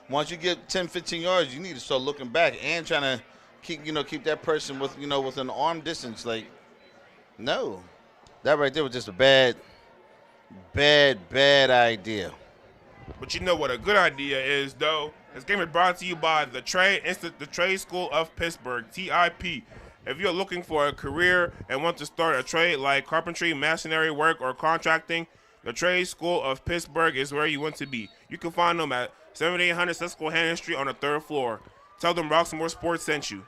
once you get 10, 15 yards, you need to start looking back and trying to keep that person with an arm distance. Like, no. That right there was just a bad idea. But you know what a good idea is, though? This game is brought to you by the Trade School of Pittsburgh, TIP. If you're looking for a career and want to start a trade like carpentry, masonry work, or contracting, the Trade School of Pittsburgh is where you want to be. You can find them at 7800 Susquehanna Street on the 3rd floor. Tell them Roxamore Sports sent you.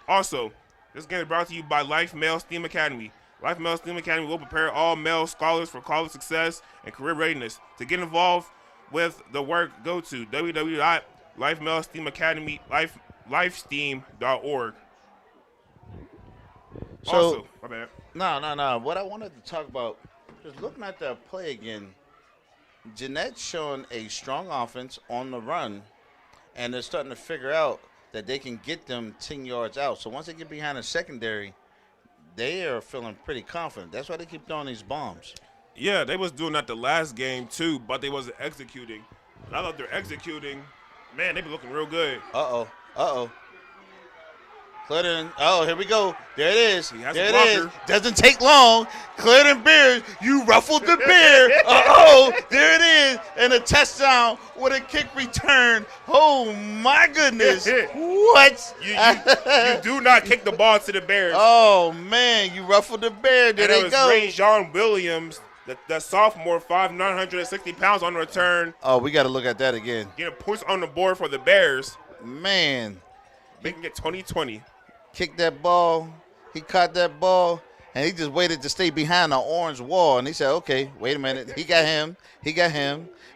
Also, this game is brought to you by Life Male STEAM Academy. Life Male STEAM Academy will prepare all male scholars for college success and career readiness. To get involved with the work, go to www.lifesteam.org. So, also, my bad. No. What I wanted to talk about, just looking at the play again, Jeanette's showing a strong offense on the run, and they're starting to figure out that they can get them 10 yards out. So once they get behind the secondary, they are feeling pretty confident. That's why they keep throwing these bombs. Yeah, they was doing that the last game too, but they wasn't executing. And I thought they're executing. Man, they be looking real good. Uh-oh. Clairton, here we go. There it is. He has there a it blocker. is. Doesn't take long. Clairton Bears, you ruffled the bear. There it is. And a touchdown with a kick return. Oh, my goodness. What? You do not kick the ball to the Bears. Oh, man, you ruffled the bear. There they go. Ray John Williams, the sophomore, 5'9", 160 pounds on return. Oh, we got to look at that again. Getting points on the board for the Bears. Man. Making it 20-20. Kicked that ball. He caught that ball, and he just waited to stay behind the orange wall. And he said, "Okay, wait a minute. He got him.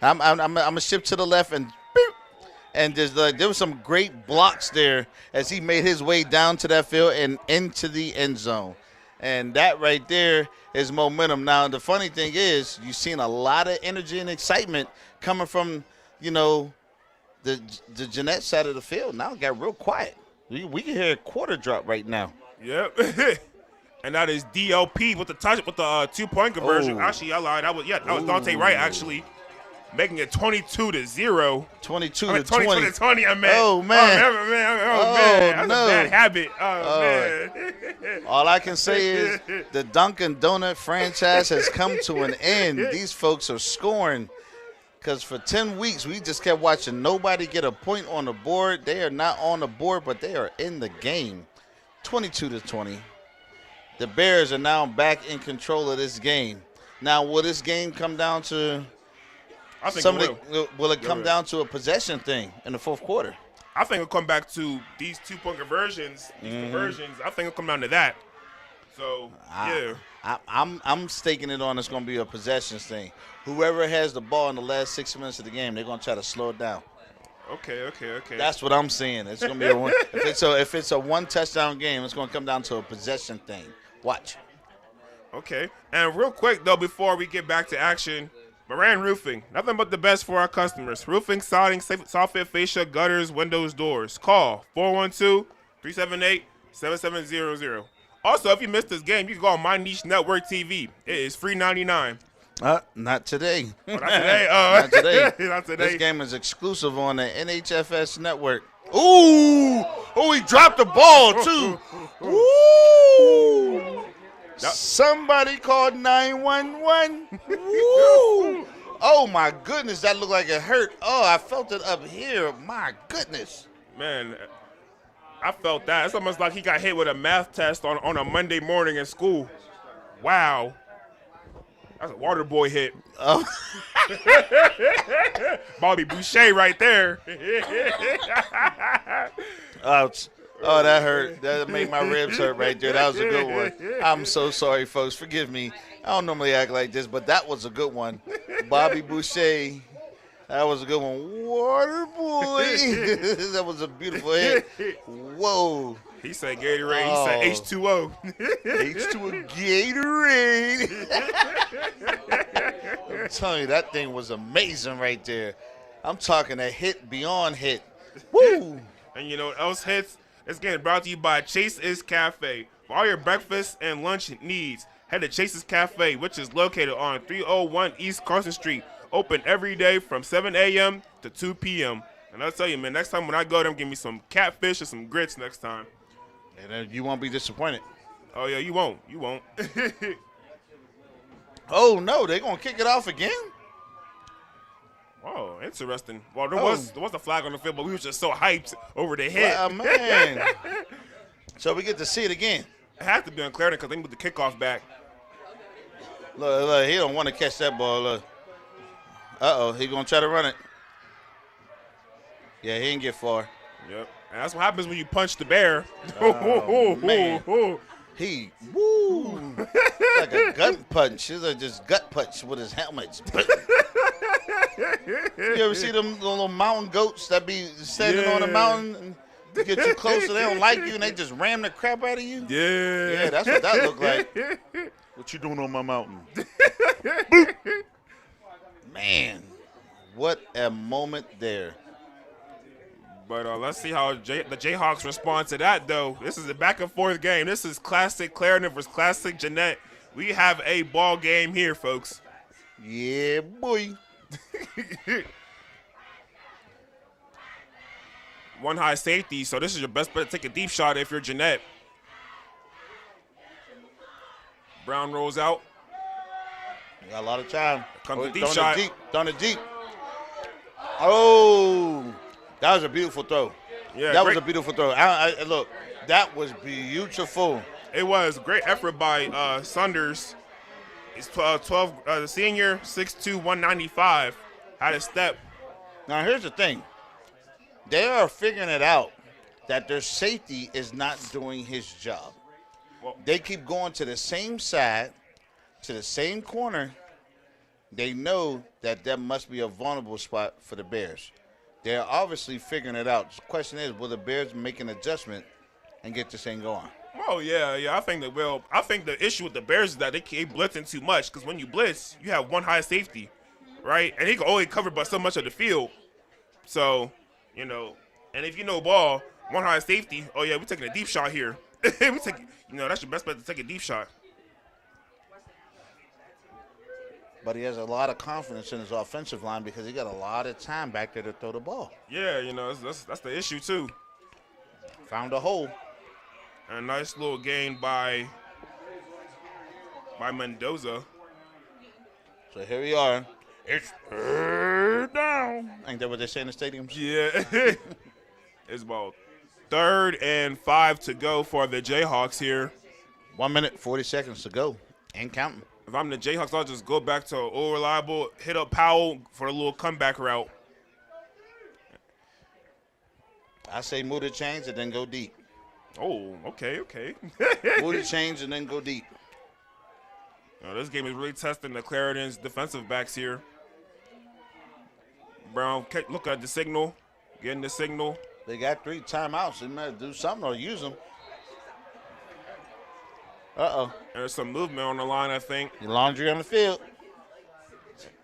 I'm gonna shift to the left and beep." And there was some great blocks there as he made his way down to that field and into the end zone. And that right there is momentum. Now the funny thing is, you've seen a lot of energy and excitement coming from the Jeanette side of the field. Now it got real quiet. We can hear a quarter drop right now. Yep. And that is DLP with the 2-point conversion. Oh. Actually, I lied. That was Dante Wright actually making it 22-0. 22 to 20. 20. I mean. Oh, man. Man. That's no. a bad habit. Man. All I can say is the Dunkin' Donut franchise has come to an end. These folks are scoring. Because for 10 weeks, we just kept watching nobody get a point on the board. They are not on the board, but they are in the game. 22-20. The Bears are now back in control of this game. Now, will this game come down to I think it will it come down to a possession thing in the fourth quarter? I think it'll come back to these 2-point conversions. I think it'll come down to that. So, yeah. I'm staking it on it's going to be a possessions thing. Whoever has the ball in the last 6 minutes of the game, they're going to try to slow it down. Okay. That's what I'm saying. It's going to be if it's a one touchdown game, it's going to come down to a possession thing. Watch. Okay. And real quick, though, before we get back to action, Moran Roofing. Nothing but the best for our customers. Roofing, siding, soffit, fascia, gutters, windows, doors. Call 412-378-7700. Also, if you missed this game, you can go on My Niche Network TV. It is free $99. Not today. Oh, not today. Not today. Not today. This game is exclusive on the NHFS network. Ooh! Oh, he dropped the ball, too. Ooh! Somebody called 911. Woo! Oh, my goodness. That looked like it hurt. Oh, I felt it up here. My goodness. Man, I felt that. It's almost like he got hit with a math test on a Monday morning in school. Wow. That's a water boy hit. Oh. Bobby Boucher right there. Ouch. Oh, that hurt. That made my ribs hurt right there. That was a good one. I'm so sorry, folks. Forgive me. I don't normally act like this, but that was a good one. Bobby Boucher. That was a good one. Water boy. That was a beautiful hit. Whoa. He said Gatorade. He said H2O. H2O Gatorade. I'm telling you, that thing was amazing right there. I'm talking a hit beyond hit. Woo. And you know what else hits? It's getting brought to you by Chase's Cafe. For all your breakfast and lunch needs, head to Chase's Cafe, which is located on 301 East Carson Street. Open every day from 7 a.m. to 2 p.m. And I'll tell you, man, next time when I go there, I'm give me some catfish or some grits next time. And then you won't be disappointed. Oh, yeah, you won't. You won't. Oh, no, they're going to kick it off again? Oh, interesting. Well, there was a flag on the field, but we were just so hyped over the hit. Well, man. So we get to see it again. It had to be on Clairton because they moved the kickoff back. Look, he don't want to catch that ball. Look. Uh-oh, he going to try to run it. Yeah, he didn't get far. Yep. And that's what happens when you punch the bear. Oh, man. He, woo. Like a gut punch. He's like just gut punch with his helmet. You ever see them little mountain goats that be standing on a mountain and you get too close and they don't like you and they just ram the crap out of you? Yeah. Yeah, that's what that looked like. What you doing on my mountain? Man, what a moment there. But let's see how the Jayhawks respond to that, though. This is a back-and-forth game. This is classic Clairton versus classic Jeanette. We have a ball game here, folks. Yeah, boy. One high safety, so this is your best bet to take a deep shot if you're Jeanette. Brown rolls out. You got a lot of time. Comes the deep shot. Done it deep. Oh, that was a beautiful throw. Yeah, that was a beautiful throw. Look, that was beautiful. It was a great effort by Saunders. He's 12, the senior, 6'2", 195. Had a step. Now, here's the thing. They are figuring it out that their safety is not doing his job. Well, they keep going to the same side, to the same corner. They know that that must be a vulnerable spot for the Bears. They're obviously figuring it out. The question is, will the Bears make an adjustment and get this thing going? Oh, yeah, I think they will. I think the issue with the Bears is that they keep blitzing too much because when you blitz, you have one high safety, right? And he can only cover by so much of the field. So, you know, and if you know ball, one high safety, oh, yeah, we're taking a deep shot here. That's your best bet to take a deep shot. But he has a lot of confidence in his offensive line because he got a lot of time back there to throw the ball. Yeah, that's the issue, too. Found a hole. And a nice little gain by Mendoza. So here we are. It's third down. Ain't that what they say in the stadiums? Yeah. It's about 3rd and 5 to go for the Jayhawks here. 1 minute, 40 seconds to go and counting. If I'm the Jayhawks, I'll just go back to old reliable, hit up Powell for a little comeback route. I say move the chains and then go deep. Oh, okay. Move the chains and then go deep. This game is really testing the Clairton's defensive backs here. Brown, look at the signal, getting the signal. They got 3 timeouts. They might do something or use them. Uh-oh. There's some movement on the line, I think. Laundry on the field.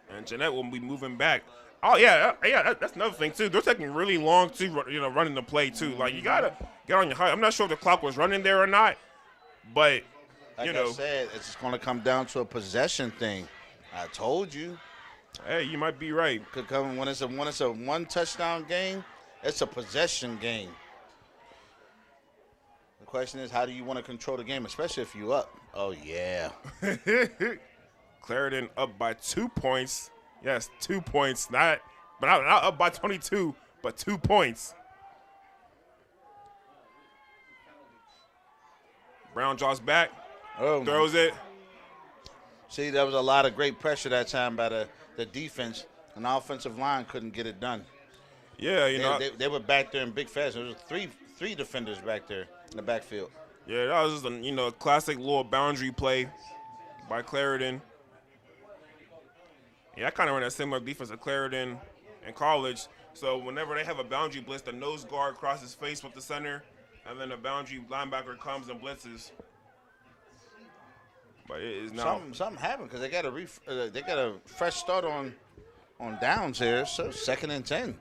And Jeanette will be moving back. Oh, yeah, that's another thing, too. They're taking really long, too, running the play, too. Like, you got to get on your high. I'm not sure if the clock was running there or not, but, Like I said, it's just going to come down to a possession thing. I told you. Hey, you might be right. Could come when it's a one touchdown game, it's a possession game. The question is, how do you want to control the game, especially if you up? Oh, yeah. Clairton up by 2 points. Yes, 2 points. Not up by 22, but 2 points. Brown draws back, throws it. See, there was a lot of great pressure that time by the defense, and the offensive line couldn't get it done. Yeah, They were back there in big fashion. There was three defenders back there in the backfield. Yeah, that was just a classic little boundary play by Clairton. Yeah, I kind of run that similar defense at Clairton in college. So whenever they have a boundary blitz, the nose guard crosses face with the center, and then the boundary linebacker comes and blitzes. But it is now Something happened because they got a fresh start on downs here. So 2nd and 10.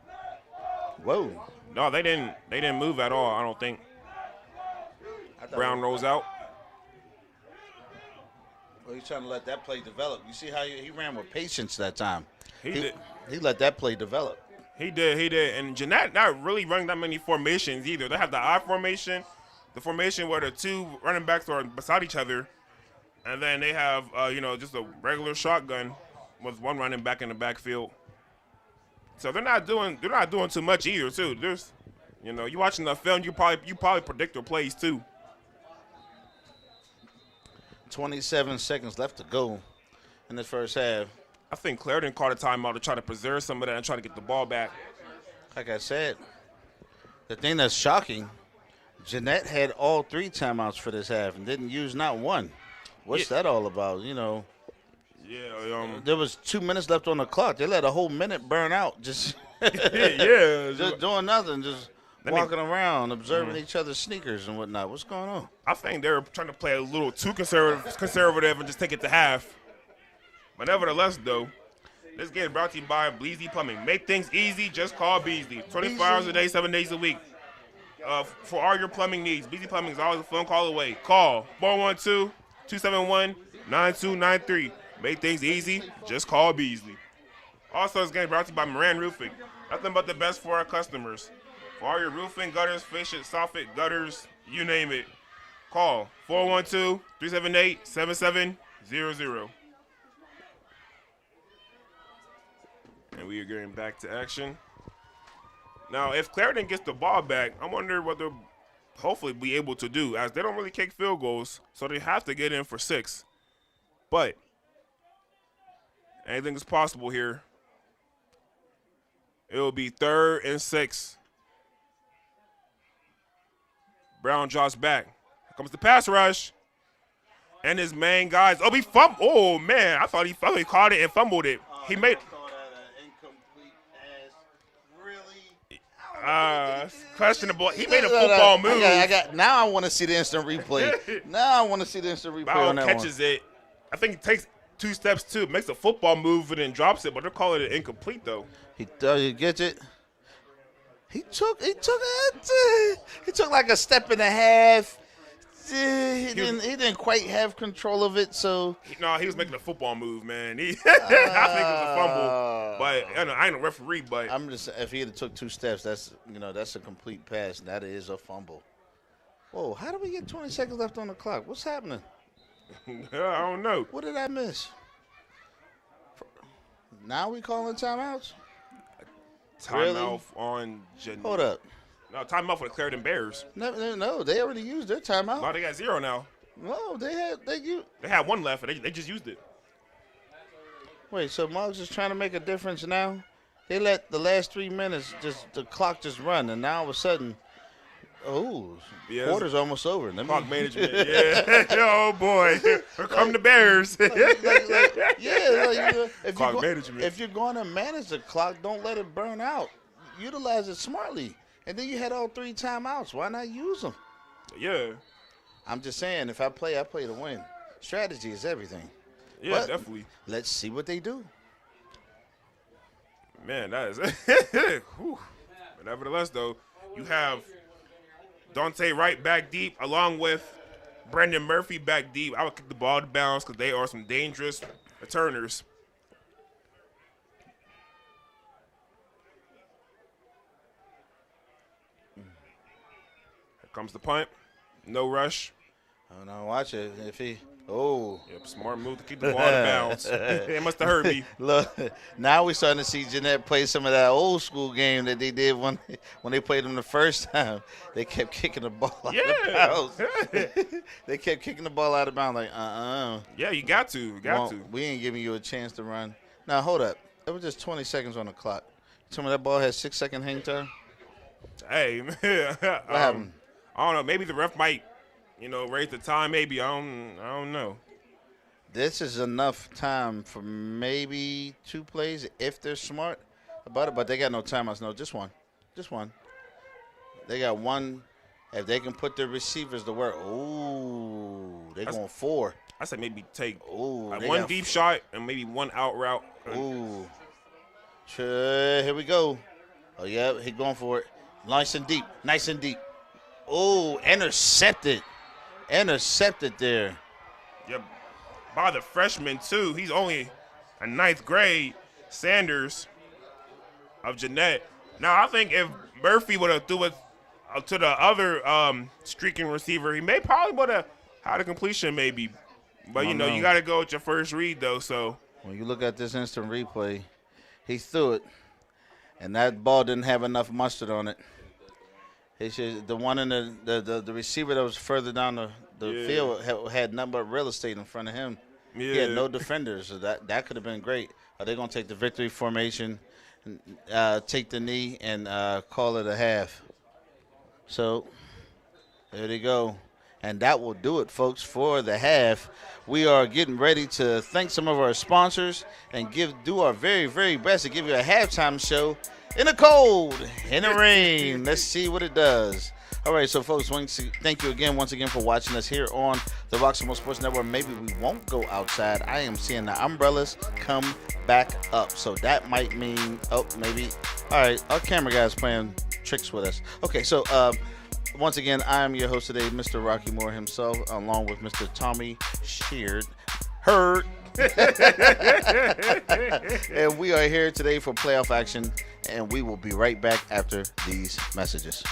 Whoa. No, they didn't move at all, I don't think. Brown rolls out. Well, he's trying to let that play develop. You see how he ran with patience that time. He let that play develop. He did. And Jeanette not really running that many formations either. They have the I formation, the formation where the 2 running backs are beside each other, and then they have just a regular shotgun with 1 running back in the backfield. So they're not doing too much either too. There's you watching the film, you probably predict their plays too. 27 seconds left to go in the first half. I think Clairton caught a timeout to try to preserve some of that and try to get the ball back. Like I said, the thing that's shocking, Jeanette had all 3 timeouts for this half and didn't use not one. What's that all about? Yeah. There was 2 minutes left on the clock. They let a whole minute burn out just just doing nothing, just walking around, observing each other's sneakers and whatnot. What's going on? I think they're trying to play a little too conservative and just take it to half. But nevertheless, though, this game is brought to you by Beasley Plumbing. Make things easy, just call Beasley. 24 hours a day, 7 days a week. For all your plumbing needs, Beasley Plumbing is always a phone call away. Call 412-271-9293. Make things easy, just call Beasley. Also, this game is brought to you by Moran Roofing. Nothing but the best for our customers. For all your roofing, gutters, fascia, soffit, gutters, you name it. Call 412-378-7700. And we are getting back to action. Now, if Clairton gets the ball back, I wonder what they'll hopefully be able to do, as they don't really kick field goals, so they have to get in for 6. But anything is possible here. It will be 3rd and 6. Brown draws back. Here comes the pass rush. And his main guys. Oh, he fumbled. Oh, man. I thought he caught it and fumbled it. He made. Questionable. He made a football move. Now I want to see the instant replay. Brown catches it. I think he takes 2 steps too. Makes a football move and then drops it, but they're calling it incomplete though. He gets it. He took like a step and a half. He didn't quite have control of it, so he was making a football move, man. I think it was a fumble, but I ain't a referee. But I'm just, if he had took 2 steps, that's a complete pass. That is a fumble. Whoa, how do we get 20 seconds left on the clock? What's happening? I don't know. What did I miss? Now we calling timeouts? Timeout on Jeanette. Hold up. No, timeout for the Clairton Bears. No, they already used their timeout. No, they got 0 now. No, they had one left, and they just used it. Wait, so Muggs is trying to make a difference now? They let the last 3 minutes the clock just run, and now all of a sudden, quarter's almost over. Clock management, yeah. Oh boy, here come the Bears. Clock management. If you're going to manage the clock, don't let it burn out. Utilize it smartly, and then you had all 3 timeouts. Why not use them? Yeah. I'm just saying, if I play to win. Strategy is everything. Yeah, but definitely. Let's see what they do. Man, that is whew. But nevertheless, though, you have Dante Wright back deep along with Brandon Murphy back deep. I would kick the ball to bounds because they are some dangerous returners. Here comes the punt. No rush. Oh, no, watch it. If he Yep, smart move to keep the ball out of bounds. It must have hurt me. Look, now we're starting to see Jeanette play some of that old school game that they did when they played them the first time. They kept kicking the ball out of bounds. They kept kicking the ball out of bounds like, Yeah, you got to. You got to. We ain't giving you a chance to run. Now, hold up. It was just 20 seconds on the clock. Tell me that ball had 6-second hang time? Hey, man. What happened? I don't know. Maybe the ref might, raise the time. Maybe. I don't know. This is enough time for maybe 2 plays if they're smart about it, but they got no timeouts. No, just one. Just one. They got one. If they can put their receivers to work. They're going 4. I said maybe take one deep shot and maybe one out route. Here we go. Oh, yeah, he's going for it. Nice and deep. Nice and deep. Intercepted. Intercepted there. Yep. By the freshman, too. He's only a 9th grade. Sanders of Jeanette. Now, I think if Murphy would have threw it to the other streaking receiver, he probably would have had a completion maybe. But, you got to go with your first read, though. So when you look at this instant replay, he threw it, and that ball didn't have enough mustard on it. The one in the receiver that was further down the field had nothing but real estate in front of him. Yeah. He had no defenders, so that could have been great. Are they going to take the victory formation, take the knee, and call it a half? So there they go. And that will do it, folks, for the half. We are getting ready to thank some of our sponsors and do our very, very best to give you a halftime show in the cold, in the rain. Let's see what it does. All right, so, folks, thank you again, once again, for watching us here on the Roxamore Sports Network. Maybe we won't go outside. I am seeing the umbrellas come back up. So that might mean, maybe. All right, our camera guy's playing tricks with us. Okay, so, once again, I am your host today, Mr. Rocky Moore himself, along with Mr. Tommy Hurd. And we are here today for playoff action, and we will be right back after these messages.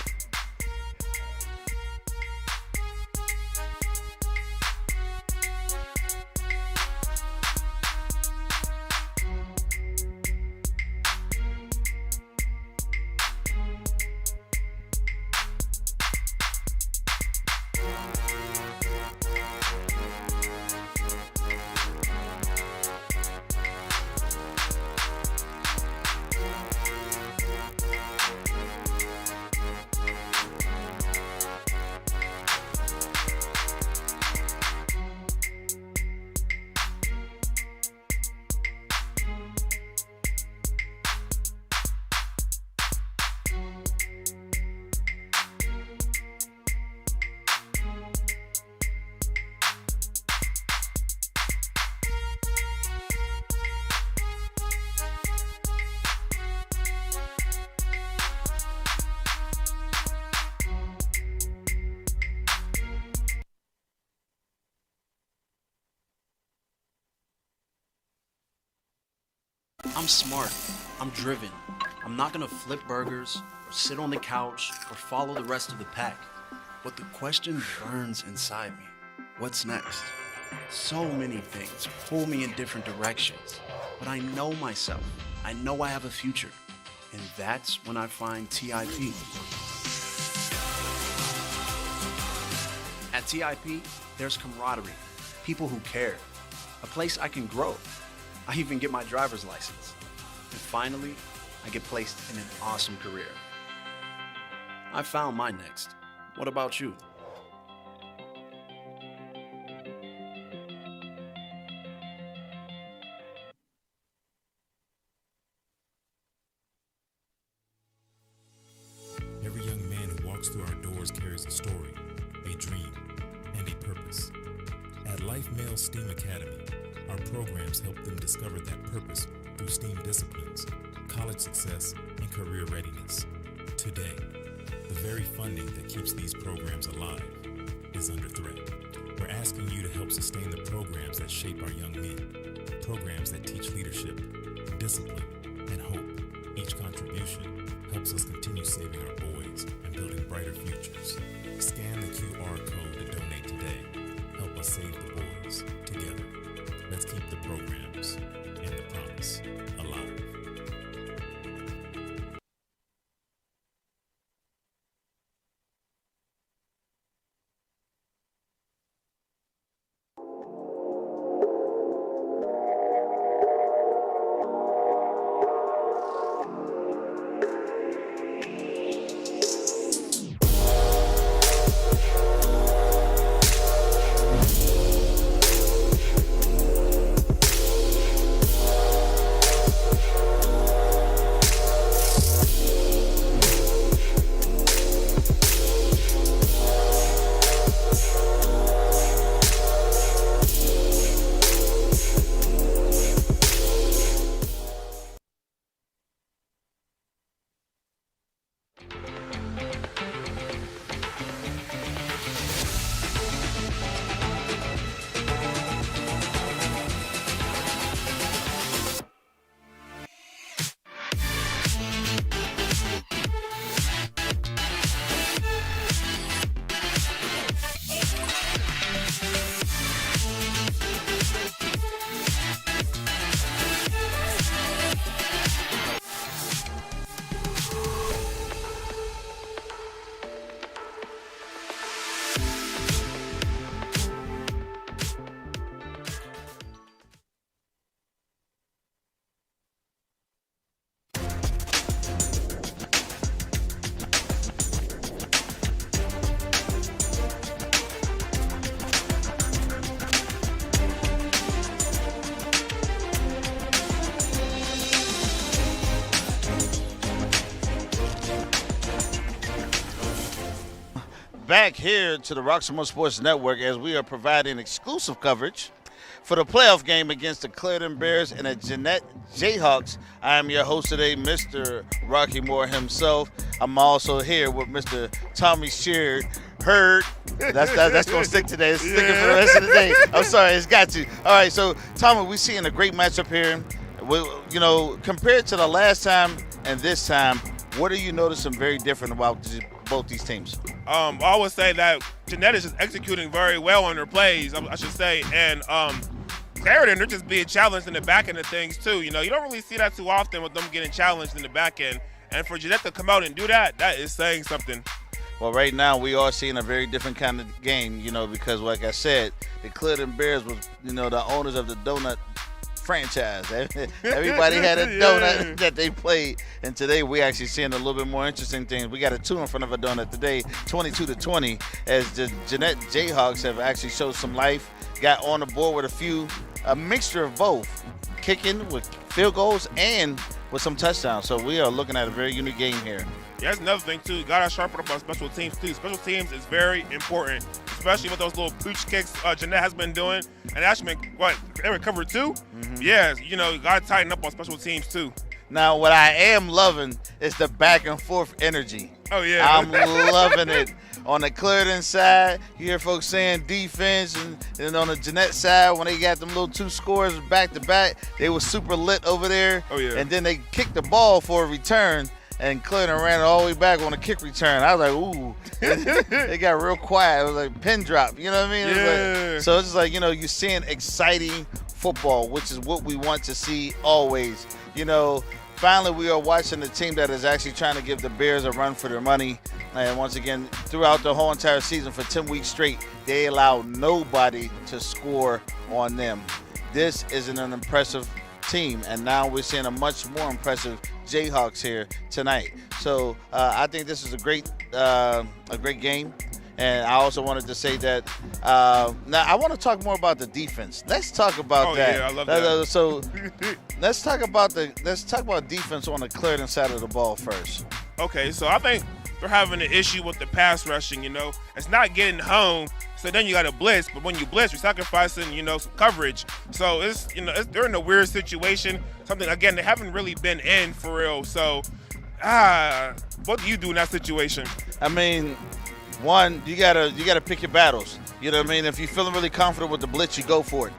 I'm smart. I'm driven. I'm not gonna flip burgers or sit on the couch or follow the rest of the pack. But the question burns inside me. What's next? So many things pull me in different directions. But I know myself. I know I have a future. And that's when I find TIP. At TIP, There's camaraderie, people who care, a place I can grow. I even get my driver's license. And finally, I get placed in an awesome career. I found my next. What about you? Every young man who walks through our doors carries a story, a dream, and a purpose. At Life Male STEAM Academy, our programs help them discover that purpose through STEAM disciplines, college success, and career readiness. Today, the very funding that keeps these programs alive is under threat. We're asking you to help sustain the programs that shape our young men, programs that teach leadership, discipline, and hope. Each contribution helps us continue saving our boys and building brighter futures. Scan the QR code to donate today. Help us save the boys together. Let's keep the programs and the promise alive. Back here to the Roxamore Sports Network as we are providing exclusive coverage for the playoff game against the Clairton Bears and the Jeanette Jayhawks. I am your host today, Mr. Rocky Moore himself. I'm also here with Mr. Tommy Sheard. Heard. That's going to stick today. It's sticking for the rest of the day. I'm sorry, it's got to. All right, so, Tommy, we're seeing a great matchup here. Compared to the last time and this time, what are you noticing very different about both these teams? I always say that Jeanette is just executing very well on her plays, I should say, and Clairton, they're just being challenged in the back end of things too. You don't really see that too often with them getting challenged in the back end, and for Jeanette to come out and do that, that is saying something. Well, right now we are seeing a very different kind of game, because like I said, the Clairton Bears was, the owners of the donut franchise. Everybody had a donut that they played, and today we actually seeing a little bit more interesting things. We got a 2 in front of a donut today, 22-20, as the Jeanette Jayhawks have actually showed some life, got on the board with a mixture of both, kicking with field goals and with some touchdowns. So we are looking at a very unique game here. Yeah, that's another thing too. Got to sharpen up on special teams too. Special teams is very important, especially with those little pooch kicks Jeanette has been doing. And actually been, they recovered too? Mm-hmm. Yeah, got to tighten up on special teams too. Now, what I am loving is the back and forth energy. Oh, yeah. I'm loving it. On the Clairton side, you hear folks saying defense, and on the Jeanette side, when they got them little 2 scores back to back, they were super lit over there. Oh, yeah. And then they kicked the ball for a return, and Clairton ran it all the way back on a kick return. I was like, ooh. They got real quiet. It was like pin drop. You know what I mean? Yeah. So it's just like, you're seeing exciting football, which is what we want to see always. Finally, we are watching a team that is actually trying to give the Bears a run for their money. And once again, throughout the whole entire season for 10 weeks straight, they allowed nobody to score on them. This is an impressive team, and now we're seeing a much more impressive Jayhawks here tonight. So I think this is a great game. And I also wanted to say that now I want to talk more about the defense. Let's talk about that. Yeah, I love that. So let's talk about defense on the Clairton side of the ball first. Okay, so I think they're having an issue with the pass rushing. It's not getting home. So then you got to blitz, but when you blitz, you're sacrificing, some coverage. So they're in a weird situation. Something again they haven't really been in for real. So, what do you do in that situation? I mean, one, you gotta pick your battles. You know what I mean? If you're feeling really confident with the blitz, you go for it.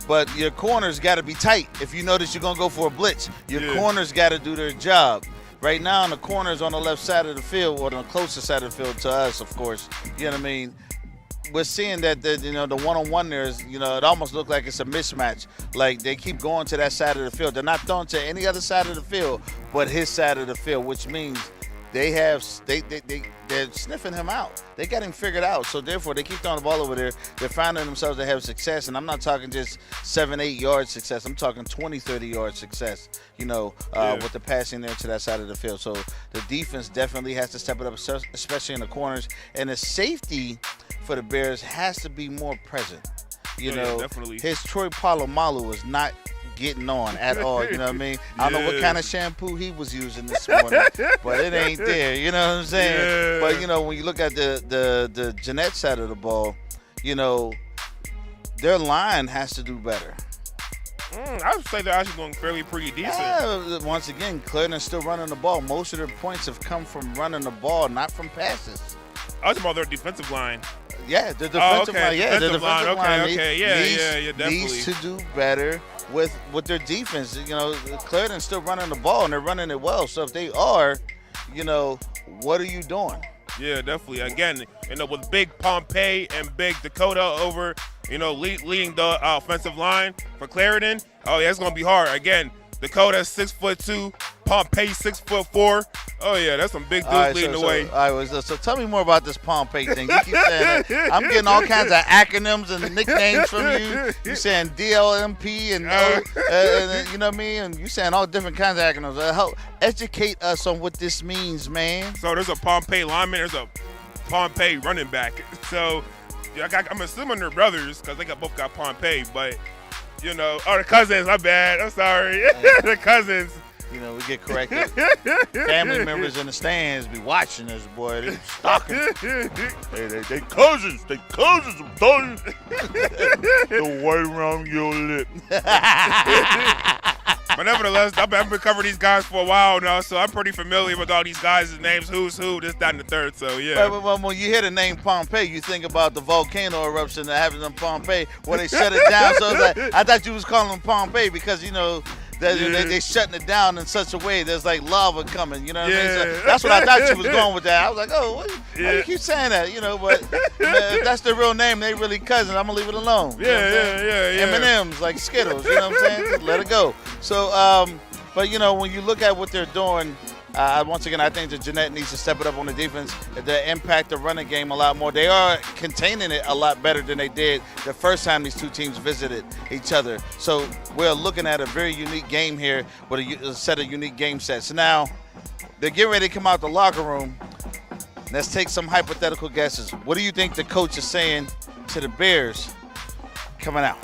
But your corners got to be tight. If you know that you're gonna go for a blitz, your corners got to do their job. Right now, the corners on the left side of the field, or the closest side of the field to us, of course. You know what I mean? We're seeing that the one-on-one there is, it almost looks like it's a mismatch. Like they keep going to that side of the field. They're not throwing to any other side of the field but his side of the field, which means they're sniffing him out. They got him figured out. So therefore, they keep throwing the ball over there. They're finding themselves to have success. And I'm not talking just 7-8 yard success. I'm talking 20-30 yard success, with the passing there to that side of the field. So the defense definitely has to step it up, especially in the corners. And the safety for the Bears has to be more present. Definitely. His Troy Polamalu is not getting on at all, you know what I mean? I don't know what kind of shampoo he was using this morning, but it ain't there, you know what I'm saying? Yeah. But, when you look at the Jeanette side of the ball, their line has to do better. I would say they're actually doing pretty decent. Once again, Clairton's still running the ball. Most of their points have come from running the ball, not from passes. I was talking about their defensive line. Yeah, the defensive line. Yeah, the defensive line. Okay. Yeah, definitely. Needs to do better with their defense. Clairton's still running the ball, and they're running it well. So if they are, what are you doing? Yeah, definitely. Again, with big Pompey and big Dakota over, leading the offensive line for Clairton. Oh, yeah, it's going to be hard. Again, Dakota 6'2", Pompey 6'4". Oh yeah, that's some big dudes leading the way. All right, so tell me more about this Pompey thing. You keep saying that. I'm getting all kinds of acronyms and nicknames from you. You saying DLMP and you know what I mean, and you saying all different kinds of acronyms. Help educate us on what this means, man. So there's a Pompey lineman, there's a Pompey running back. So I'm assuming they're brothers because they both got Pompey, but. The cousins, my bad. I'm sorry. The cousins. We get corrected. Family members in the stands be watching us, boy. They stalking. They cousins. They cousins, I'm telling you. The white around your lip. But nevertheless, I've been covering these guys for a while now, so I'm pretty familiar with all these guys' names, who's who, this, that, and the third. So, yeah. But when you hear the name Pompey, you think about the volcano eruption that happened in Pompeii where they shut it down. So it's like, I thought you was calling them Pompey because, they shutting it down in such a way there's like lava coming, you know what I mean? So that's what I thought you was going with that. I was like, why do you keep saying that? But if that's their real name, they really cousins. I'm gonna leave it alone. Yeah. M&M's like Skittles, you know what I'm saying? Just let it go. So, but when you look at what they're doing, once again, I think that Jeanette needs to step it up on the defense to impact the running game a lot more. They are containing it a lot better than they did the first time these two teams visited each other. So we're looking at a very unique game here with a set of unique game sets. Now, they're getting ready to come out the locker room. Let's take some hypothetical guesses. What do you think the coach is saying to the Bears coming out?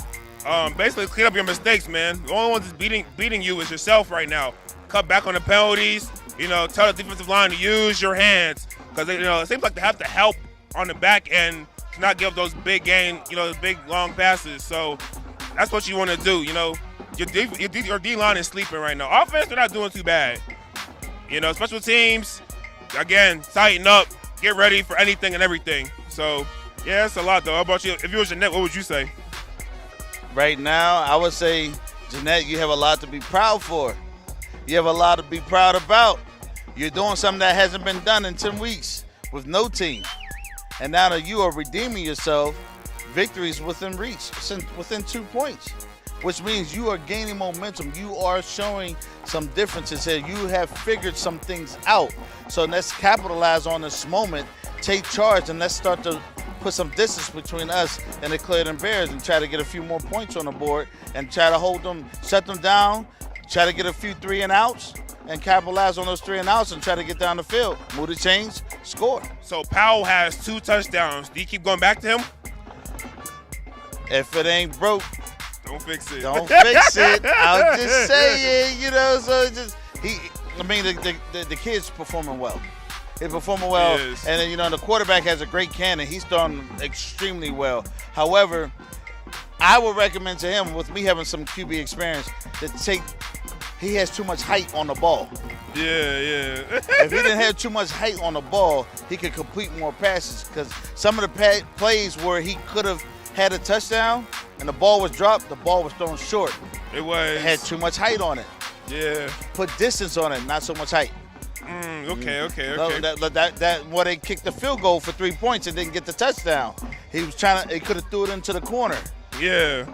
Basically, clean up your mistakes, man. The only one that's beating you is yourself right now. Cut back on the penalties. Tell the defensive line to use your hands because it seems like they have to help on the back end to not give up those big big long passes. So that's what you want to do. Your D-line is sleeping right now. Offense, they're not doing too bad. Special teams, again, tighten up, get ready for anything and everything. So yeah, that's a lot though. How about you? If you was Jeanette, what would you say? Right now, I would say, Jeanette, you have a lot to be proud for. You have a lot to be proud about. You're doing something that hasn't been done in 10 weeks with no team. And now that you are redeeming yourself, victories within reach, within 2 points. which means you are gaining momentum. You are showing some differences here. You have figured some things out. So let's capitalize on this moment, take charge, and let's start to put some distance between us and the Clairton Bears and try to get a few more points on the board and try to hold them, shut them down, try to get a few 3-and-outs and capitalize on those 3-and-outs and try to get down the field. Move the chains, score. So Powell has 2 touchdowns. Do you keep going back to him? If it ain't broke, don't fix it. don't fix it. I'll just say it, so it's just the kid's performing well. He's performing well, Yes. and then, the quarterback has a great cannon. He's throwing extremely well. However, I would recommend to him, with me having some QB experience, he has too much height on the ball. Yeah. If he didn't have too much height on the ball, he could complete more passes, because some of the plays where he could have had a touchdown and the ball was dropped, the ball was thrown short. It was. It had too much height on it. Yeah. Put distance on it, not so much height. Okay. That where they kicked the field goal for 3 points and didn't get the touchdown. He could have threw it into the corner. Yeah.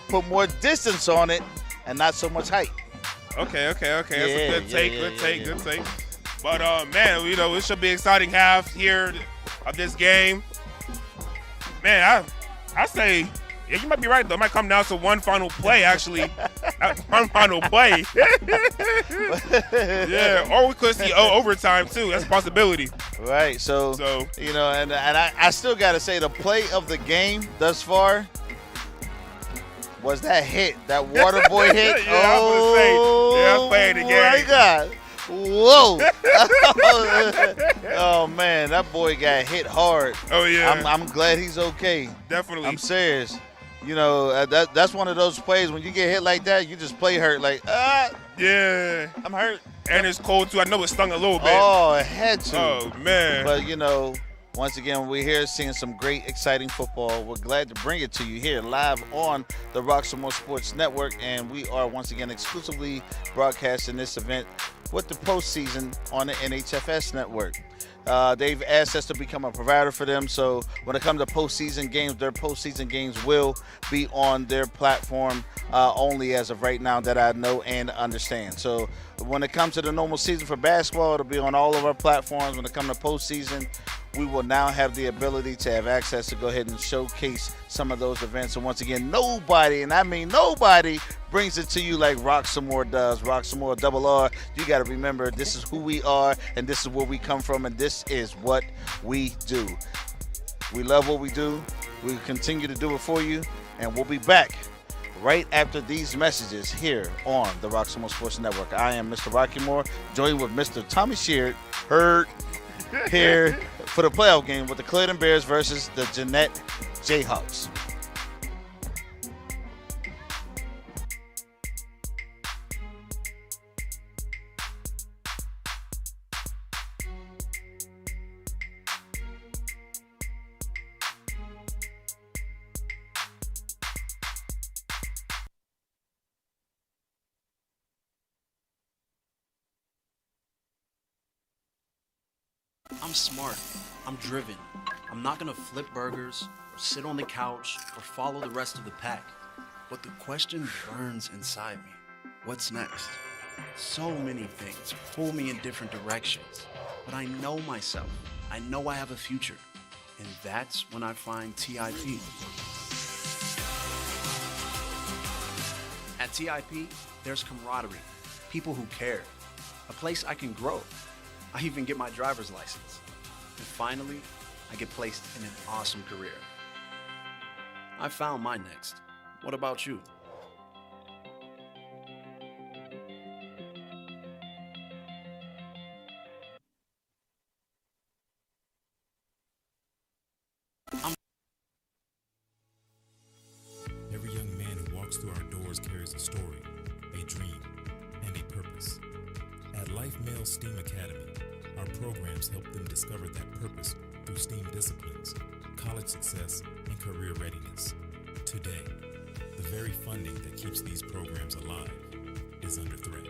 Put more distance on it and not so much height. Okay. That's a good take. Good take. But man, it should be an exciting half here of this game. Man, I say, yeah, you might be right though. It might come down to one final play, actually. One final play. Yeah, or we could see overtime too. That's a possibility. Right. So and I still got to say the play of the game thus far was that hit, that water boy hit. Yeah, I played the game. My God. Whoa. Oh man, that boy got hit hard. Oh yeah. I'm glad he's okay. Definitely. I'm serious. That's one of those plays when you get hit like that, you just play hurt like, yeah. I'm hurt. And it's cold too. I know it stung a little bit. Oh, it had to. Oh man. But once again, we're here seeing some great, exciting football. We're glad to bring it to you here live on the Roxamore Sports Network, and we are once again exclusively broadcasting this event with the postseason on the NHFS network. They've asked us to become a provider for them, so when it comes to postseason games, their postseason games will be on their platform only as of right now that I know and understand. So when it comes to the normal season for basketball, it'll be on all of our platforms. When it comes to postseason, we will now have the ability to have access to go ahead and showcase some of those events. And once again, nobody, and I mean nobody, brings it to you like Roxamore does. Roxamore Double R. You got to remember, this is who we are, and this is where we come from, and this is what we do. We love what we do. We continue to do it for you, and we'll be back right after these messages here on the Roxamore Sports Network. I am Mr. Rockymore, joined with Mr. Tommy Sheard, here for the playoff game with the Clairton Bears versus the Jeanette Jayhawks. I'm smart. I'm driven. I'm not gonna flip burgers or sit on the couch or follow the rest of the pack. But the question burns inside me. What's next? So many things pull me in different directions. But I know myself. I know I have a future. And that's when I find TIP. At TIP, there's camaraderie, people who care, a place I can grow. I even get my driver's license. And finally, I get placed in an awesome career. I found my next. What about you? Every young man who walks through our doors carries a story, a dream, and a purpose. At Life Male STEAM Academy, our programs help them discover that purpose through STEAM disciplines, college success, and career readiness. Today, the very funding that keeps these programs alive is under threat.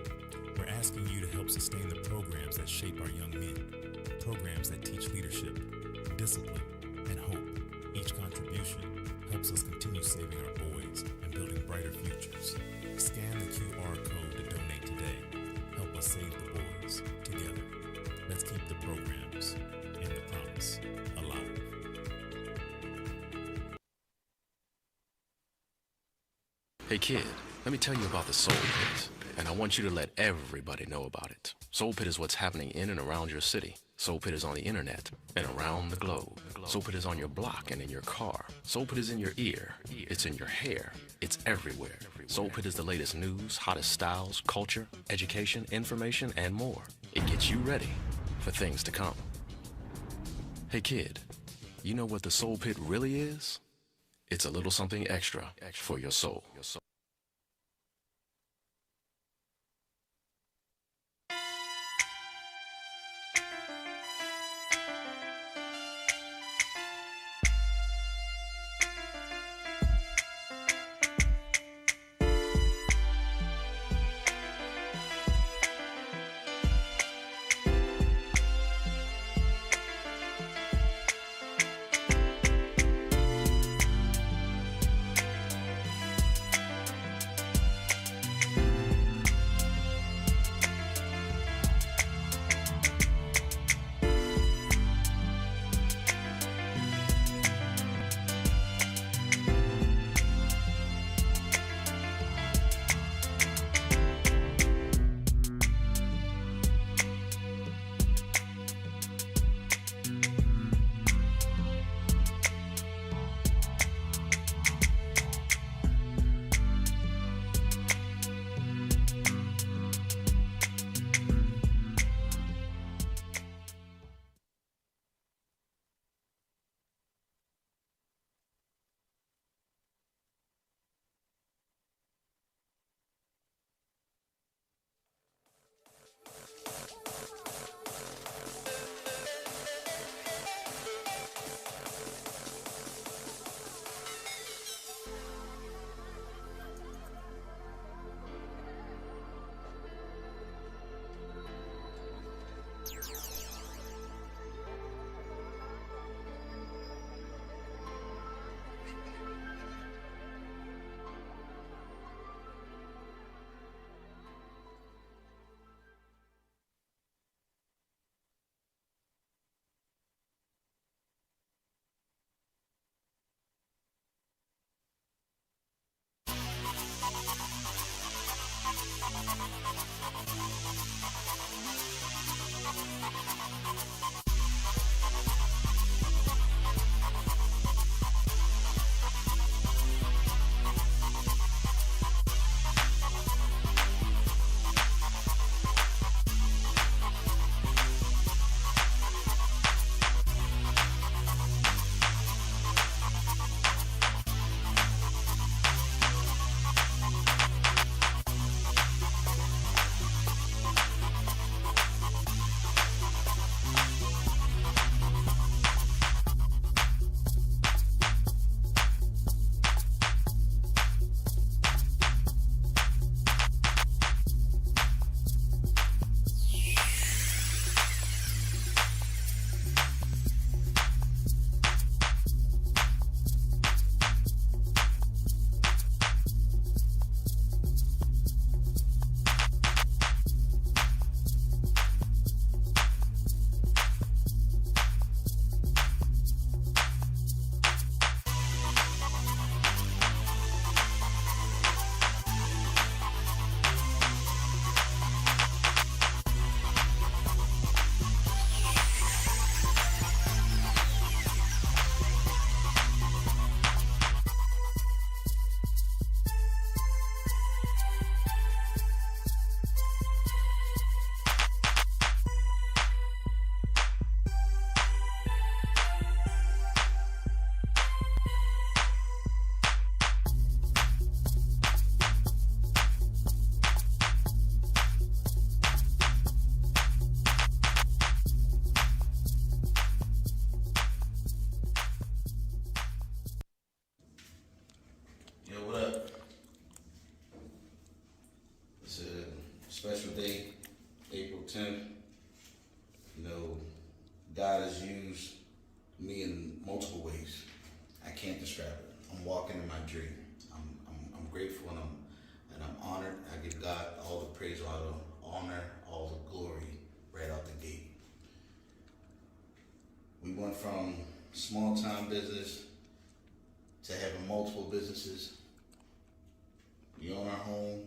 We're asking you to help sustain the programs that shape our young men, programs that teach leadership, discipline, and hope. Each contribution helps us continue saving our boys stories and building brighter futures. Scan the QR code to donate today. Help us save the boys together. Let's keep the programs and the promise alive. Hey kid, let me tell you about the Soul Pit, and I want you to let everybody know about it. Soul Pit is what's happening in and around your city. Soul Pit is on the internet and around the globe. Soul Pit is on your block and in your car. Soul Pit is in your ear. It's in your hair. It's everywhere. Soul Pit is the latest news, hottest styles, culture, education, information, and more. It gets you ready for things to come. Hey kid, you know what the Soul Pit really is? It's a little something extra for your soul. special day, April 10th. You know, God has used me in multiple ways. I can't describe it. I'm walking in my dream. I'm give God all the praise, all the honor, all the glory right out the gate. We went from small time business to having multiple businesses. We own our home.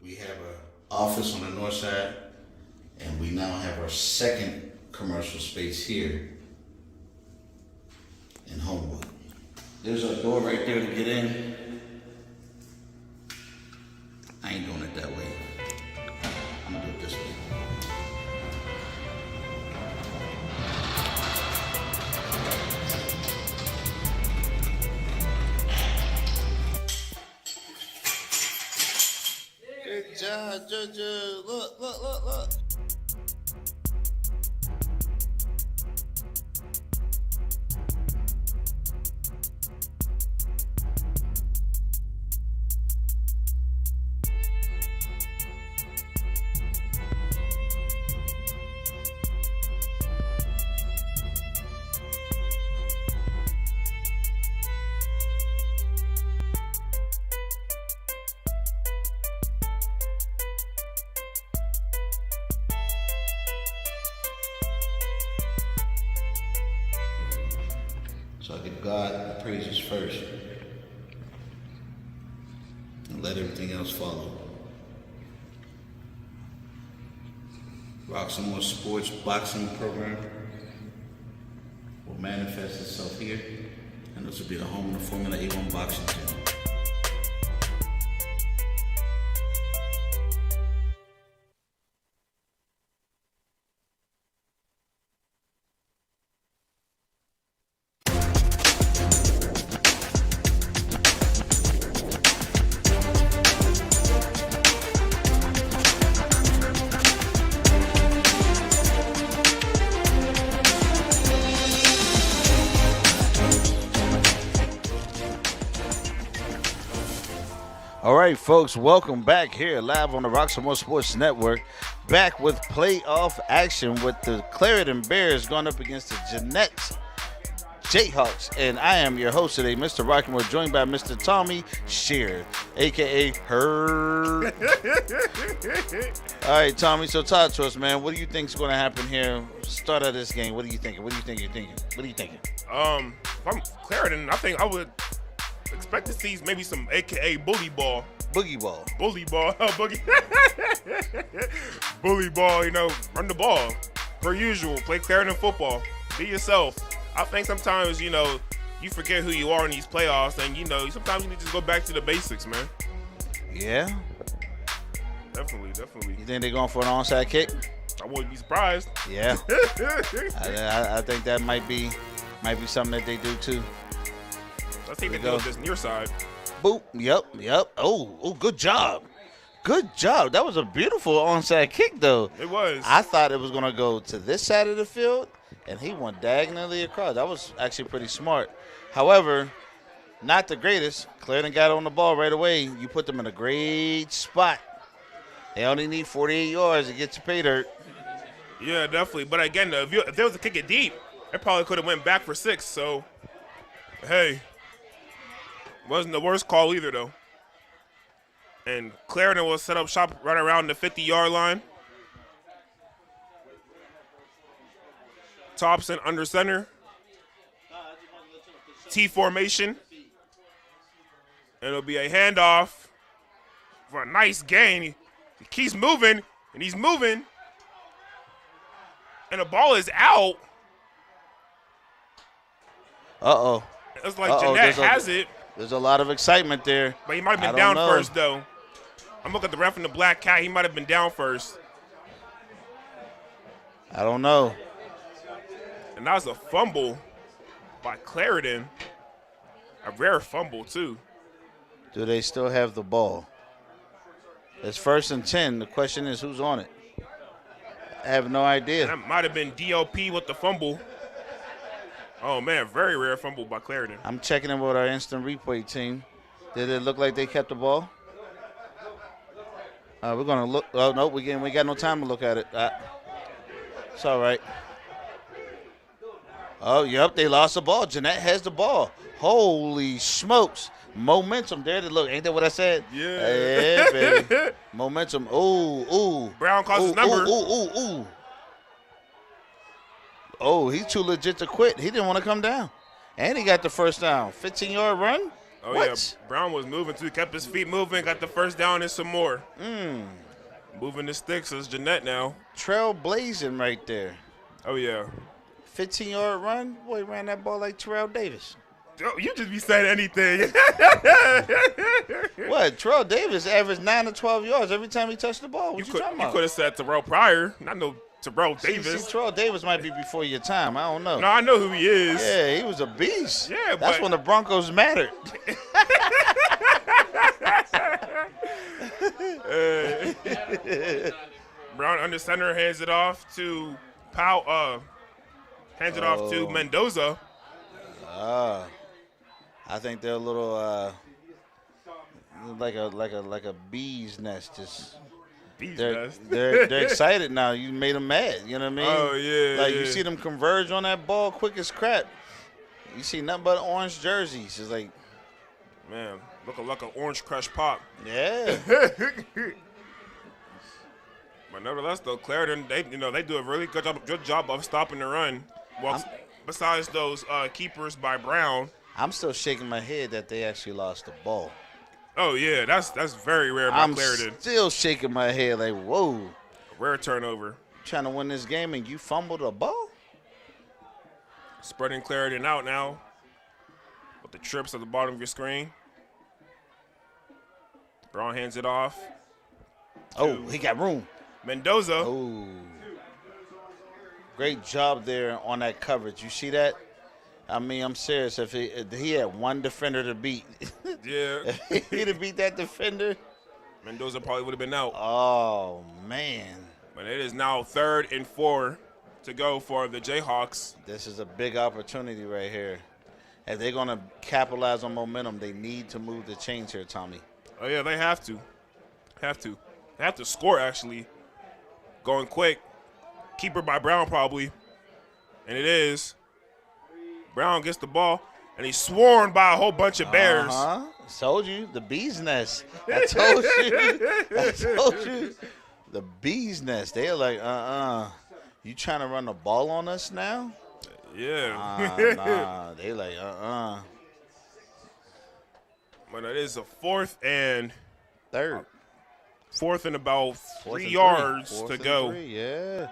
We have an office on the north side, and we now have our second commercial space here in Homewood. There's a door right there to get in. I ain't doing it that way. I'm gonna do it this way. Good job, Jojo. Look, look, look, look. So I give God the praises first and let everything else follow. Roxamore Sports boxing program will manifest itself here, and this will be the home of the Formula A1 boxing team. All right, folks, welcome back here live on the Roxamore Sports Network. Back with playoff action with the Clairton Bears going up against the Jeanette Jayhawks. And I am your host today, Mr. Rockmore, joined by Mr. Tommy Sheard, a.k.a. Her. All right, Tommy, so talk to us, man. What do you think is going to happen here? Start of this game. What are you thinking? What are you thinking? If I'm Clairton, I think I would expect to see maybe some AKA bully ball. Boogie ball. Bully ball. Boogie. Bully ball, run the ball. Per usual, play Clairton football. Be yourself. I think sometimes, you forget who you are in these playoffs, and, sometimes you need to just go back to the basics, man. Yeah? Definitely. You think they're going for an onside kick? I wouldn't be surprised. Yeah. I think that might be something that they do, too. Let's see if they go this near side. Boop. Yep. Oh, good job. Good job. That was a beautiful onside kick, though. It was. I thought it was going to go to this side of the field, and he went diagonally across. That was actually pretty smart. However, not the greatest. Clairton got on the ball right away. You put them in a great spot. They only need 48 yards to get to pay dirt. Yeah, definitely. But again, if there was a kick it deep, it probably could have went back for 6. So, hey. Wasn't the worst call either, though. And Clairton will set up shop right around the 50-yard line. Thompson under center. T formation. And it'll be a handoff for a nice gain. He keeps moving, and he's moving. And the ball is out. Uh-oh. It's like Jeanette has it. There's a lot of excitement there. But he might have been down first, though. I'm looking at the ref in the black cat. He might have been down first. I don't know. And that was a fumble by Clairton. A rare fumble, too. Do they still have the ball? It's 1st and 10. The question is, who's on it? I have no idea. And that might have been DLP with the fumble. Oh, man, very rare fumble by Clairton. I'm checking in with our instant replay team. Did it look like they kept the ball? We're going to look. Oh, no, we got no time to look at it. It's all right. Oh, yep, they lost the ball. Jeanette has the ball. Holy smokes. Momentum. There to look. Ain't that what I said? Yeah. Yeah, baby. Momentum. Ooh. Brown calls his number. Ooh. Oh, he's too legit to quit. He didn't want to come down. And he got the first down. 15-yard run? Oh, what? yeah. Brown was moving, too. Kept his feet moving. Got the first down and some more. Moving the sticks is Jeanette now. Trailblazing right there. Oh, yeah. 15-yard run? Boy, ran that ball like Terrell Davis. Oh, you just be saying anything. What? Terrell Davis averaged 9 to 12 yards every time he touched the ball. What you talking You about? could have said Terrell Pryor. Not no Terrell Davis. See, Terrell Davis might be before your time. I don't know. No, I know who he is. Yeah, he was a beast. Yeah, That's but when the Broncos mattered. Brown under center hands it off to Mendoza. I think they're a little like a bee's nest. Just Bees they're, nest. they're excited now. You made them mad. You know what I mean? Oh, yeah. Like yeah. you see them converge on that ball quick as crap. You see nothing but orange jerseys. It's like, Man, looking like an Orange Crush pop. yeah. But nevertheless, though, Clairton, they do a really good job of stopping the run. Well, besides those keepers by Brown. I'm still shaking my head that they actually lost the ball. Oh yeah, that's very rare by Clairton. I'm still shaking my head like, whoa. Rare turnover. Trying to win this game and you fumbled a ball? Spreading Clairton out now with the trips at the bottom of your screen. Brown hands it off. Oh, he got room. Mendoza. Oh. Great job there on that coverage. You see that? I mean, I'm serious. If he had one defender to beat, Yeah. if he'd have beat that defender. Mendoza probably would have been out. Oh, man. But it is now 3rd and 4 to go for the Jayhawks. This is a big opportunity right here. If they're going to capitalize on momentum, they need to move the chains here, Tommy. Oh, yeah, they have to. They have to score, actually. Going quick. Keeper by Brown, probably. And it is. Brown gets the ball, and he's swarmed by a whole bunch of Bears. Told you. The bee's nest. I told you. The bee's nest. They're like, You trying to run the ball on us now? Yeah. Nah. They like, But it is a 4th and Third. 4th and about Fourth 3 and yards Fourth to and go. 3, yeah.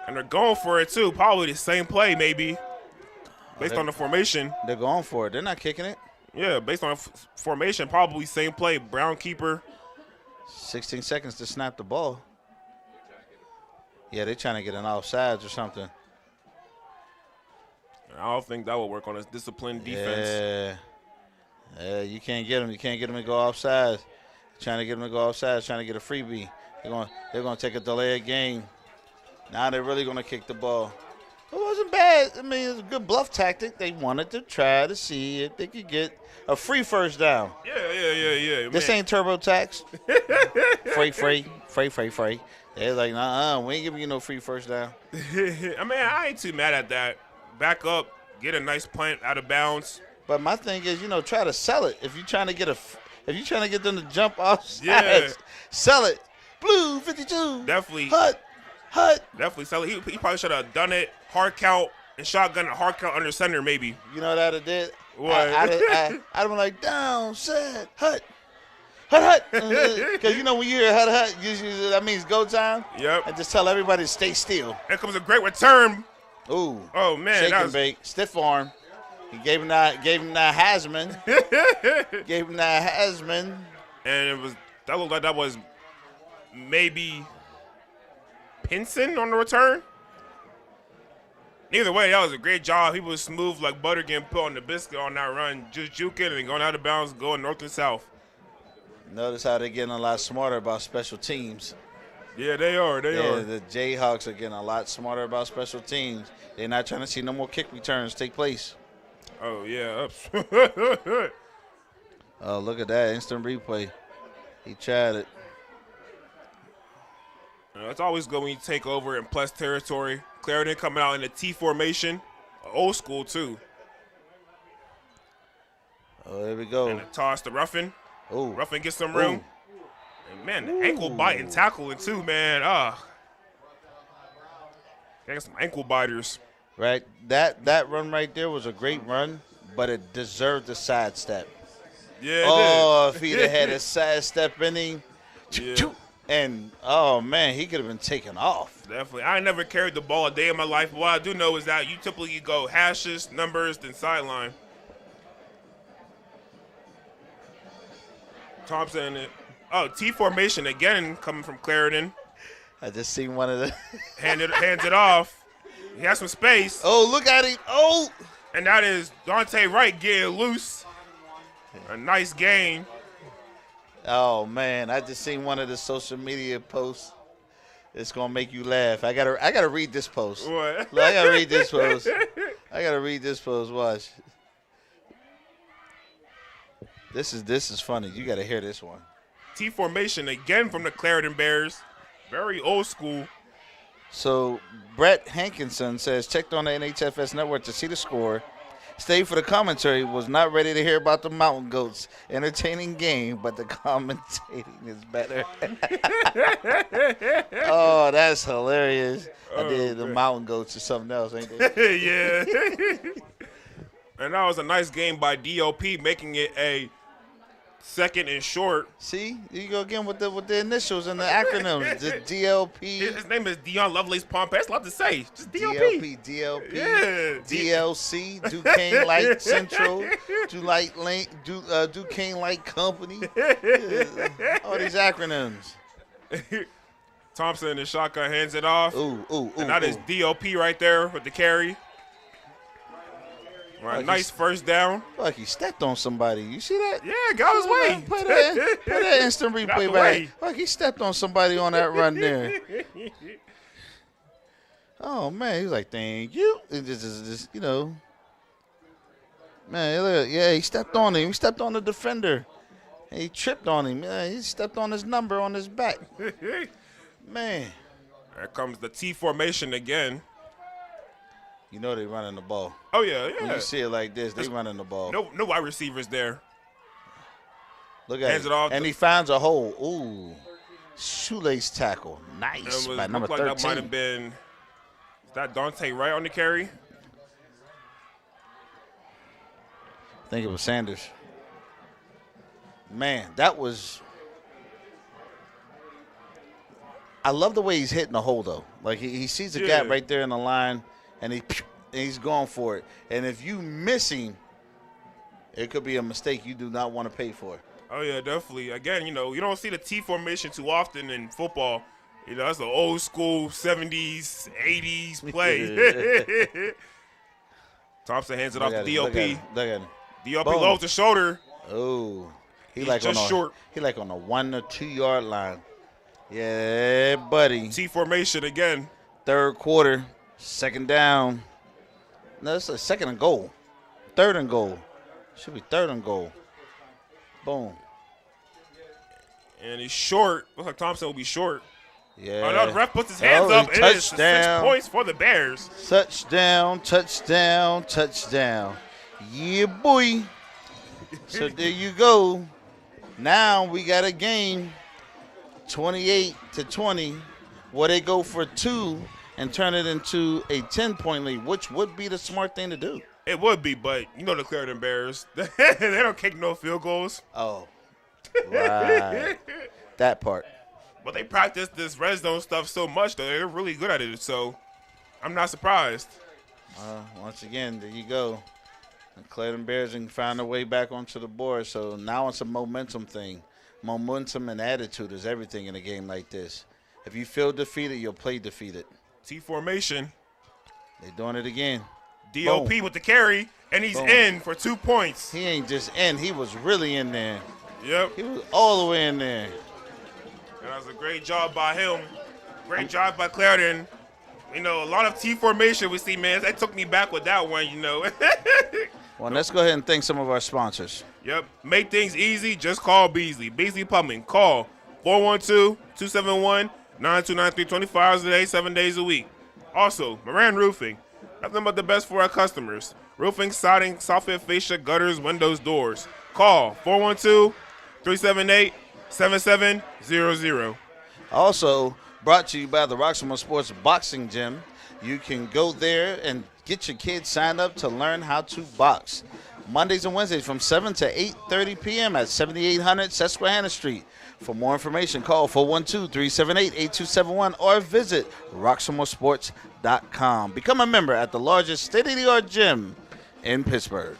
And they're going for it, too. Probably the same play, maybe, based on the formation. They're going for it. They're not kicking it. Yeah, based on formation, probably same play. Brown keeper. 16 seconds to snap the ball. Yeah, they're trying to get an offsides or something. I don't think that will work on a disciplined defense. Yeah, you can't get them. You can't get them to go offsides. Trying to get them to go offsides, trying to get a freebie. They're going to take a delay of game. Now they're really going to kick the ball. It wasn't bad. I mean, it was a good bluff tactic. They wanted to try to see if they could get a free first down. Yeah. This ain't TurboTax. Free. They're like, we ain't giving you no free first down. I mean, I ain't too mad at that. Back up, get a nice punt out of bounds. But my thing is, try to sell it. If you're trying to get them to jump off sides, Yeah. sell it. Blue 52. Definitely. Hut. Definitely sell it. He probably should have done it. Hard count and shotgun a hard count under center, maybe. You know what I'd have did? What? I'd have been like, down, set, hut. Because when you hear hut, usually that means go time. Yep. And just tell everybody to stay still. Here comes a great return. Ooh. Oh, man. Shake That and was, bake. Stiff arm. He gave him that Hasman. and that looked like that was maybe Pinson on the return. Either way, that was a great job. He was smooth like butter getting put on the biscuit on that run. Just juking and going out of bounds, going north and south. Notice how they're getting a lot smarter about special teams. Yeah, they are. They are. The Jayhawks are getting a lot smarter about special teams. They're not trying to see no more kick returns take place. Oh, yeah. Oh, look at that. Instant replay. He tried it. It's always good when you take over in plus territory. Clairton coming out in the T formation. Old school, too. Oh, there we go. And a toss to Ruffin. Oh, Ruffin gets some room. And man, the ankle biting tackling too, man. Got some ankle biters. right. That run right there was a great run, but it deserved a sidestep. Yeah. Oh, if he'd have had a sidestep in him, Yeah. and oh man, he could have been taken off. Definitely. I never carried the ball a day in my life, but what I do know is that you typically go hashes, numbers, then sideline. Thompson. T formation again coming from Clairton. I just seen one of the. Hands it off. He has some space. Oh, look at him! Oh, And that is Dante Wright getting loose. A nice gain. oh man! I just seen one of the social media posts. It's gonna make you laugh. I gotta read this post. What? Look, I gotta read this post. Watch. This is funny. You gotta hear this one. T formation again from the Clairton Bears. Very old school. So Brett Hankinson says, checked on the NHFS network to see the score. Stayed for the commentary. Was not ready to hear about the Mountain Goats. Entertaining game, but the commentating is better. Oh, that's hilarious. I did the Mountain Goats or something else, ain't they? Yeah. And that was a nice game by DOP, making it a second and short. See, you go again with the initials and the acronyms. The DLP. His name is Dion Lovelace Pompey. That's a lot to say. Just DOP. DLP. Yeah. DLC. Duquesne Light Central. Duquesne Light Company. All these acronyms. Thompson in the shotgun hands it off. Ooh. And that is DOP right there with the carry. Right, Like nice first down. Like he stepped on somebody. You see that? Yeah, got his way. Put that instant Got the replay way. back. Like he stepped on somebody on that run there. Oh man, he was like, "Thank you." It just you know, man. Look, yeah, he stepped on him. He stepped on the defender. And he tripped on him. Yeah, he stepped on his number on his back. Man, There comes the T formation again. you know they running the ball. Oh, yeah. When you see it like this, they running the ball. No wide receivers there. Look at Hands it. it off And to- he finds a hole. Ooh, shoelace tackle. Nice It by number looked like 13. that might have been. Is that Dante Wright on the carry? I think it was Sanders. Man, that was. I love the way he's hitting the hole, though. Like, he sees a gap Yeah. right there in the line, and he's going for it. And if you miss him, it could be a mistake you do not want to pay for. Oh, yeah, definitely. Again, you don't see the T formation too often in football. That's an old school 70s, 80s play. Thompson hands it off to DOP. Look at him. DOP Boom. lowers the shoulder. Oh, He's just short. He like on a 1 or 2 yard line. Yeah, buddy. T formation again. Third quarter, second down. No, it's a second and goal. Third and goal. Should be third and goal. Boom. And he's short. Looks like Thompson will be short. Yeah. Oh, no, the ref puts his hands up. It is 6 points for the Bears. Touchdown, touchdown, touchdown. Yeah, boy. So there you go. Now we got a game, 28-20, where they go for 2 and turn it into a 10-point lead, which would be the smart thing to do. It would be, but the Clairton Bears. They don't kick no field goals. Oh, right. That part. But they practice this red zone stuff so much that they're really good at it. So I'm not surprised. Once again, there you go. The Clairton Bears can find their way back onto the board. So now it's a momentum thing. Momentum and attitude is everything in a game like this. If you feel defeated, you'll play defeated. T formation. They're doing it again. DOP Boom. with the carry, and he's Boom. in for 2 points. He ain't just in. He was really in there. Yep. He was all the way in there. And that was a great job by him. Great job by Clairton. A lot of T formation we see, man. That took me back with that one, Well, let's go ahead and thank some of our sponsors. Yep. Make things easy. Just call Beasley. Beasley Plumbing. Call 412-271-9293. 24 hours a day, 7 days a week. Also, Moran Roofing. Nothing but the best for our customers. Roofing, siding, soffit, fascia, gutters, windows, doors. Call 412-378-7700. Also brought to you by the Roxamore Sports Boxing Gym. You can go there and get your kids signed up to learn how to box. Mondays and Wednesdays from 7 to 8:30 p.m. at 7800 Susquehanna Street. For more information, call 412-378-8271 or visit roxamoresports.com. Become a member at the largest state-of-the-art gym in Pittsburgh.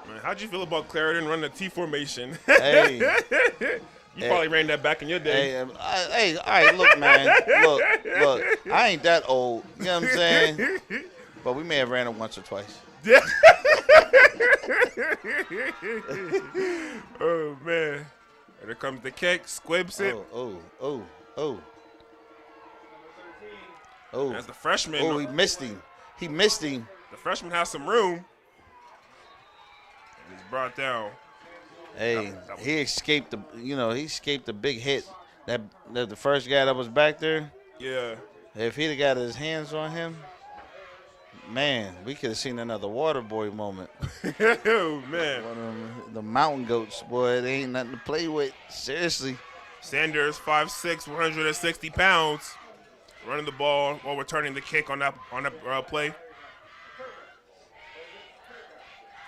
Man, how'd you feel about Clairton running the T formation? Hey. You probably ran that back in your day. Hey, all right, look, man. Look. I ain't that old. You know what I'm saying? But we may have ran it once or twice. Oh, man. And here comes the kick. Squibs it. Oh. As the freshman. Oh, he missed him. The freshman has some room. He's brought down. Hey, he escaped the big hit. That the first guy that was back there. Yeah. If he'd have got his hands on him, man, we could have seen another water boy moment. Oh, man. One of them, the mountain goats, boy, they ain't nothing to play with. Seriously. Sanders, 5'6", 160 pounds, running the ball while returning the kick on that play.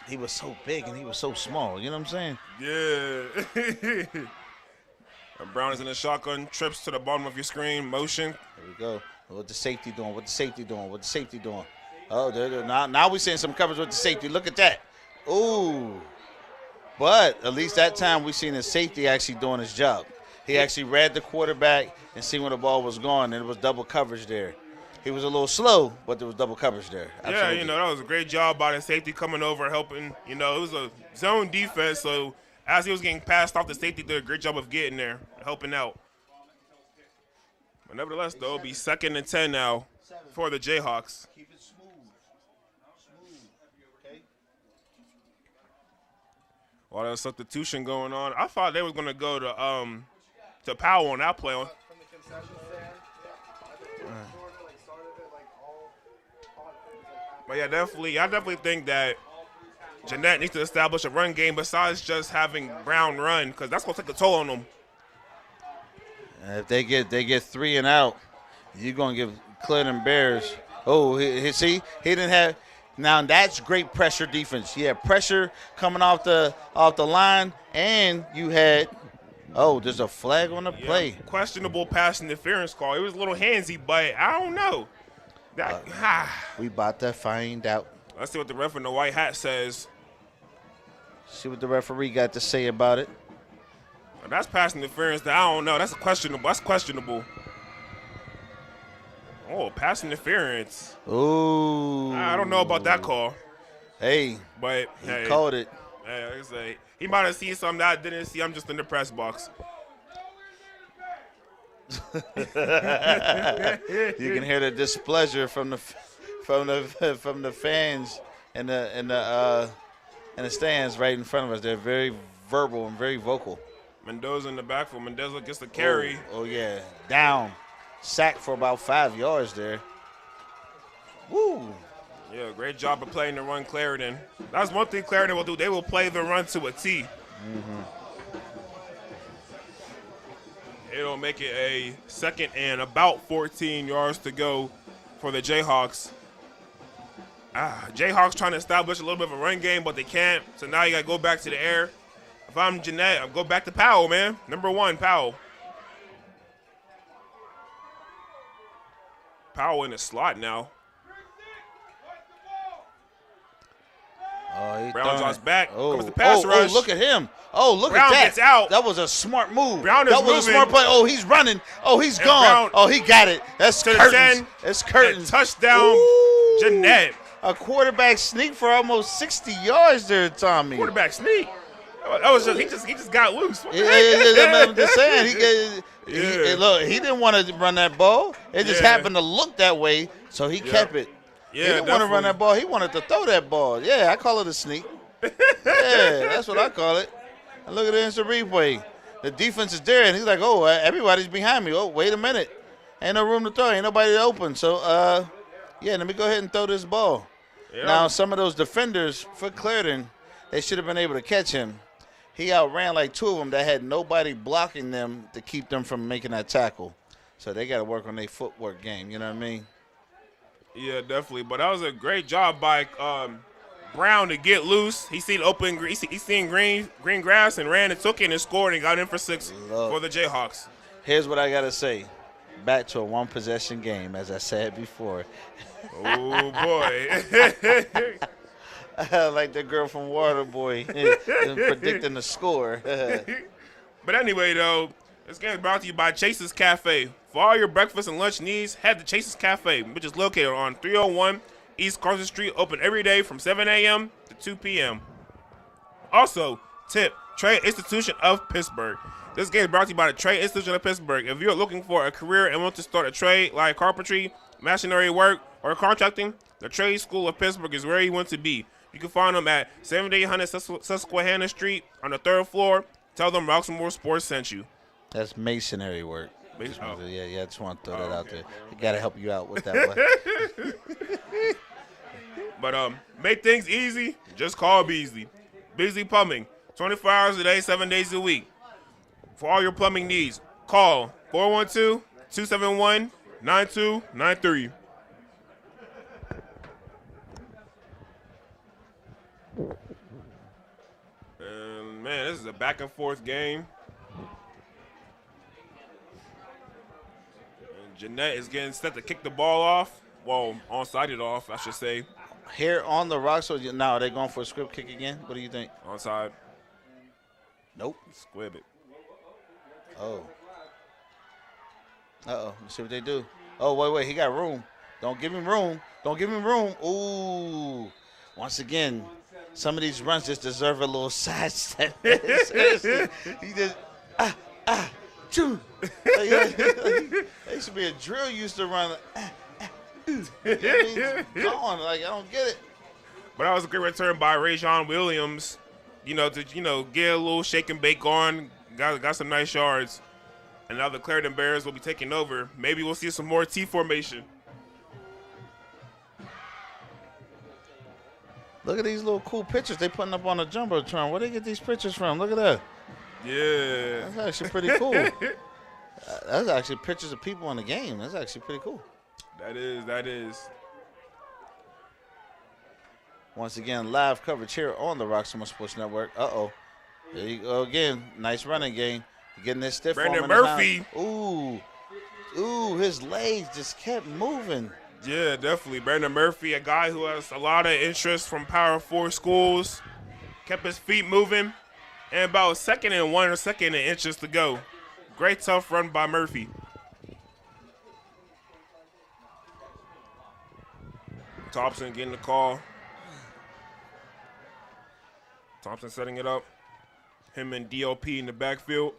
He was so big and he was so small. You know what I'm saying? Yeah. And Brown is in the shotgun, trips to the bottom of your screen, motion. Here we go. What the safety doing? Oh, now we're seeing some coverage with the safety. Look at that. Ooh. But at least that time we seen the safety actually doing his job. He actually read the quarterback and seen where the ball was going, and it was double coverage there. He was a little slow, but there was double coverage there. Absolutely. Yeah, that was a great job by the safety coming over, helping. It was a zone defense, so as he was getting passed off, the safety did a great job of getting there, helping out. But nevertheless, though, it'll be 2nd and 10 now for the Jayhawks. Keep it smooth. Okay. While there's substitution going on, I thought they were going to go to Powell on that play. But yeah, I definitely think that Jeanette needs to establish a run game besides just having Brown run, because that's going to take a toll on them. If they get 3 and out, you're going to give Clairton Bears. Oh, he didn't have. Now that's great pressure defense. Yeah, pressure coming off the line, and you had. Oh, there's a flag on the play. Questionable pass interference call. It was a little handsy, but I don't know. We about to find out. Let's see what the ref in the white hat says. See what the referee got to say about it. That's pass interference. I don't know. That's questionable. Oh, pass interference. Ooh. I don't know about that call. Hey, but he called it. Hey, like I say, he might have seen something that I didn't see. I'm just in the press box. You can hear the displeasure from the fans in the stands right in front of us. They're very verbal and very vocal. Mendoza in the backfield. Mendoza gets the carry. Oh yeah, down, sacked for about 5 yards there. Woo. Yeah, great job of playing the run, Clairton. That's one thing Clairton will do. They will play the run to a T. Mm-hmm. It'll make it a 2nd and about 14 yards to go for the Jayhawks. Jayhawks trying to establish a little bit of a run game, but they can't. So now you got to go back to the air. If I'm Jeanette, I'll go back to Powell, man. Number 1, Powell. Powell in the slot now. Brown draws back. Comes the pass rush. Oh, look at him. Oh, look Brown at that. Gets out. That was a smart move. Brown is that was moving. A smart play. Oh, he's running. Oh, he's And gone. Brown Oh, he got it. That's to the curtains. 10. That's curtains. Touchdown, Ooh. Jeanette. A quarterback sneak for almost 60 yards there, Tommy. Quarterback sneak. That was just he just got loose. I'm just saying. He didn't want to run that ball. It just happened to look that way, so he kept it. Yeah, he didn't want to run that ball. He wanted to throw that ball. Yeah, I call it a sneak. Yeah, that's what I call it. And look at the instant replay. The defense is there, and he's like, oh, everybody's behind me. Oh, wait a minute. Ain't no room to throw. Ain't nobody open. So, Yeah, let me go ahead and throw this ball. Yeah. Now, some of those defenders for Clairton, they should have been able to catch him. He outran like two of them that had nobody blocking them to keep them from making that tackle. So they got to work on their footwork game. You know what I mean? Yeah, definitely. But that was a great job by Brown to get loose. He seen open, he seen green grass and ran and took it and scored and got in for 6 for the Jayhawks. Here's what I got to say. Back to a one-possession game, as I said before. Oh, boy. Like the girl from Waterboy predicting the score. But anyway, though, this game is brought to you by Chase's Cafe. For all your breakfast and lunch needs, head to Chase's Cafe, which is located on 301 East Carson Street, open every day from 7 a.m. to 2 p.m. Also, tip, Trade Institution of Pittsburgh. This game is brought to you by the Trade Institution of Pittsburgh. If you're looking for a career and want to start a trade like carpentry, masonry work, or contracting, the Trade School of Pittsburgh is where you want to be. You can find them at 7800 Susquehanna Street on the 3rd floor. Tell them Roxamore Sports sent you. That's masonry work. Oh. Yeah, I just want to throw that out there. I got to help you out with that one. But make things easy, just call Beasley. Beasley Plumbing, 24 hours a day, 7 days a week. For all your plumbing needs, call 412-271-9293. And man, this is a back and forth game. And Jeanette is getting set to kick the ball off. Well, onside it off, I should say. Here on the Rocks, so now are they going for a script kick again? What do you think? Onside. Nope. Squib it. Oh. Uh-oh. Let's see what they do. Oh, wait. He got room. Don't give him room. Ooh. Once again, some of these runs just deserve a little sidestep. Seriously. He just, choo. They should be a drill used to run. You know what I mean? Gone. Like, I don't get it. But that was a great return by Rajon Williams. To get a little shake and bake on. Got some nice yards. And now the Clairton Bears will be taking over. Maybe we'll see some more T formation. Look at these little cool pictures they putting up on the Jumbotron. Where they get these pictures from? Look at that. Yeah. That's actually pretty cool. That's actually pictures of people in the game. That's actually pretty cool. That is. Once again, live coverage here on the Roxamore Sports Network. Uh-oh. There you go again. Nice running game. Getting this stiff arm Brandon in the Murphy. hand. Ooh, his legs just kept moving. Yeah, definitely. Brandon Murphy, a guy who has a lot of interest from Power 4 schools. Kept his feet moving. And about 2nd and 1 or 2nd and inches to go. Great tough run by Murphy. Thompson getting the call. Thompson setting it up. Him and DOP in the backfield.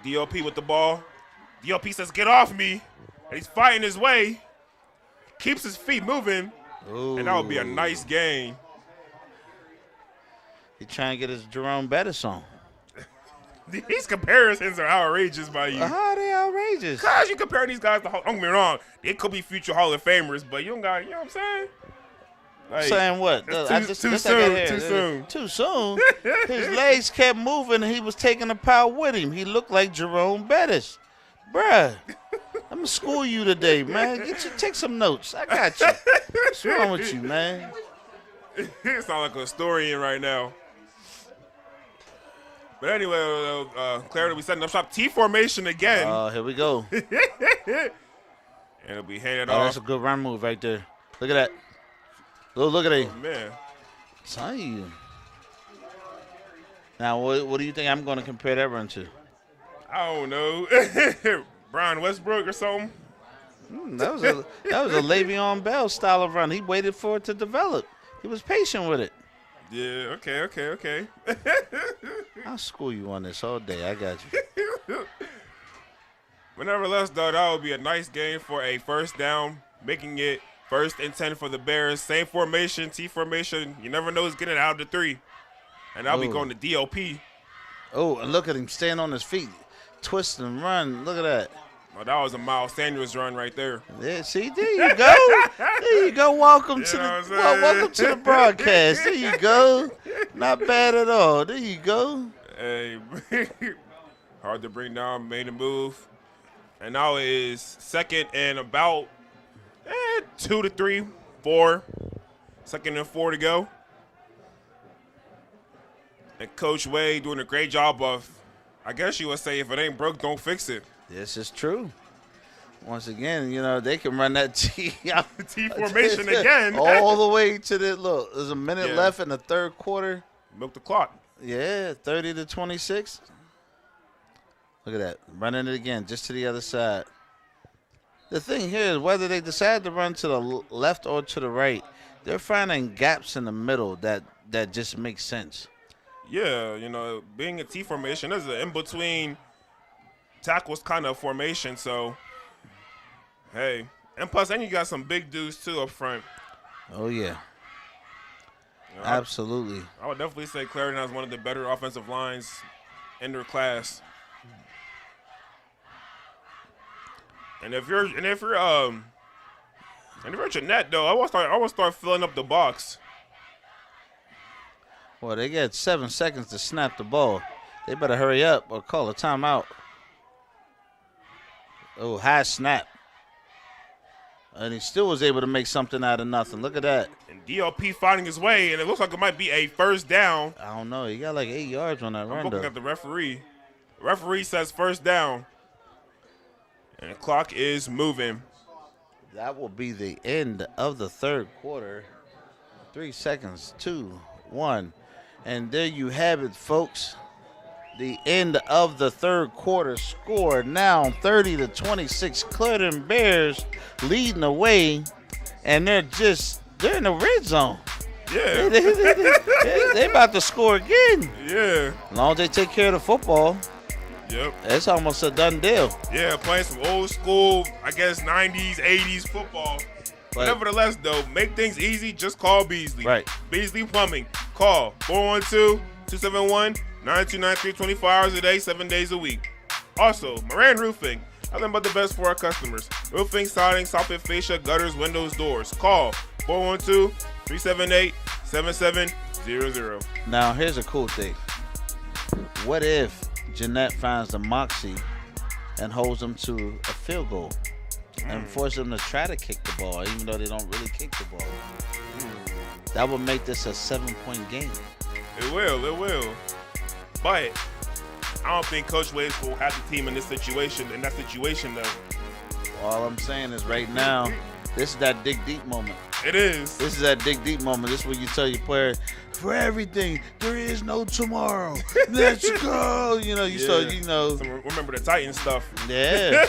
DOP with the ball. DOP says, get off me. And he's fighting his way. Keeps his feet moving. Ooh. And that would be a nice game. He's trying to get his Jerome Bettis on. These comparisons are outrageous by you. How are they outrageous? Because you compare these guys to, don't get me wrong, they could be future Hall of Famers, but you don't got, you know what I'm saying? Like, saying what? Too soon. Too soon? His legs kept moving and he was taking the power with him. He looked like Jerome Bettis. Bruh, I'm going to school you today, man. Take some notes. I got you. What's wrong with you, man? You sound like a historian right now. But anyway, Clairton will be setting up shop. T formation again. Oh, here we go. And it'll be handed Oh, off. that's a good run move right there. Look at that. Look at it. Oh, man. Tell you. Now, what do you think I'm going to compare that run to? I don't know. Brian Westbrook or something. That was a Le'Veon Bell style of run. He waited for it to develop. He was patient with it. Yeah, okay. I'll school you on this all day. I got you. But nevertheless, though, that would be a nice game for a first down, making it 1st and 10 for the Bears. Same formation, T formation. You never know who's getting it out of the 3. And I'll be going to DOP. Oh, and look at him staying on his feet. Twist and run. Look at that. Oh, that was a Miles Sanders run right there. Yeah, see, there you go. There you go. Welcome to welcome to the broadcast. There you go. Not bad at all. There you go. Hey, hard to bring down, made a move. And now it is second and about 2 to 3, 4. Second and 4 to go. And Coach Wade doing a great job of, I guess you would say, if it ain't broke, don't fix it. This is true. Once again, they can run that T formation again. all the way to the look. There's a minute left in the third quarter. Milk the clock. Yeah, 30 to 26. Look at that. Running it again, just to the other side. The thing here is whether they decide to run to the left or to the right, they're finding gaps in the middle that just make sense. Yeah, being a T formation is an in-between tackles kind of formation, so, hey. And plus, then you got some big dudes, too, up front. Oh, yeah. Absolutely. I would definitely say Clairton has one of the better offensive lines in their class. And if you're Jeanette, though, I want to start filling up the box. Well, they got 7 seconds to snap the ball. They better hurry up or call a timeout. Oh, high snap. And he still was able to make something out of nothing. Look at that. And DLP finding his way, and it looks like it might be a first down. I don't know. He got like 8 yards on that run, I'm looking at the referee. The referee says first down. And the clock is moving. That will be the end of the third quarter. 3 seconds, 2, 1. And there you have it, folks. The end of the third quarter. Score now 30 to 26. Clairton Bears leading the way, and they're in the red zone. Yeah. They about to score again. Yeah. As long as they take care of the football. Yep. It's almost a done deal. Yeah, playing some old school, I guess, 90s, 80s football. But nevertheless, though, make things easy, just call Beasley. Right. Beasley Plumbing. Call 412-271-9293, 24 hours a day, 7 days a week. Also, Moran Roofing. Nothing about the best for our customers. Roofing, siding, soffit, fascia, gutters, windows, doors. Call 412-378-7700. Now, here's a cool thing. What if Jeanette finds the moxie and holds them to a field goal and force them to try to kick the ball, even though they don't really kick the ball? That would make this a 7-point game. It will. But I don't think Coach Wade will have the team in that situation, though. All I'm saying is right now, this is that dig deep moment. It is. This is that dig deep moment. This is where you tell your player, for everything, there is no tomorrow. Let's go. So remember the Titan stuff. Yeah.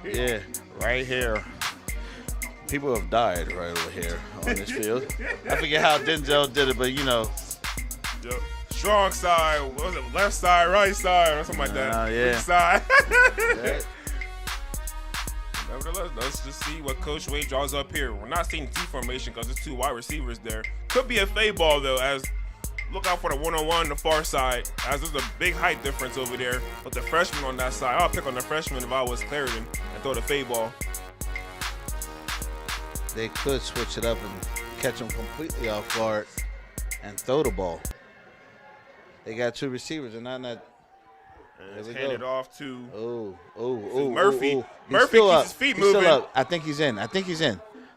Yeah. Right here. People have died right over here on this field. I forget how Denzel did it, but Yep. Strong side, what was it? Left side, right side, or something like that. Yeah. Weak side. Yeah. Nevertheless, let's just see what Coach Wade draws up here. We're not seeing T formation because there's 2 wide receivers there. Could be a fade ball, though, as look out for the one-on-one on the far side, as there's a big height difference over there with the freshman on that side. I'll pick on the freshman if I was Clairton and throw the fade ball. They could switch it up and catch them completely off guard and throw the ball. They got 2 receivers and not that. And it's handed off to Murphy. Murphy keeps his feet moving. Still up. I think he's in.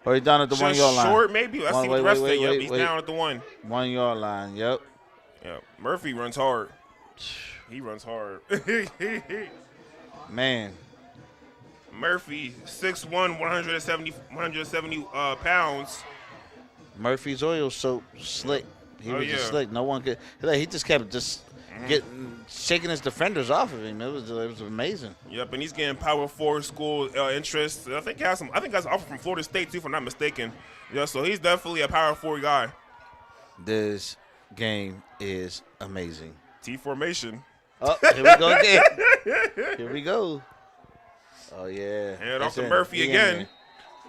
Or he's down at the 1 yard line. Short, maybe. Let's see what the rest of it. Yep, he's down at the 1. 1 yard line. Yep. Yeah, Murphy runs hard. He runs hard. Man. Murphy, 6'1", 170 pounds. Murphy's oil soap slick. He was just slick. No one could. He just kept shaking his defenders off of him. It was amazing. Yep, and he's getting Power 4 school interest. I think he has an offer from Florida State too, if I'm not mistaken. Yeah, so he's definitely a Power 4 guy. This game is amazing. T formation. Oh, here we go again. Here we go. Oh yeah. And off to Murphy again.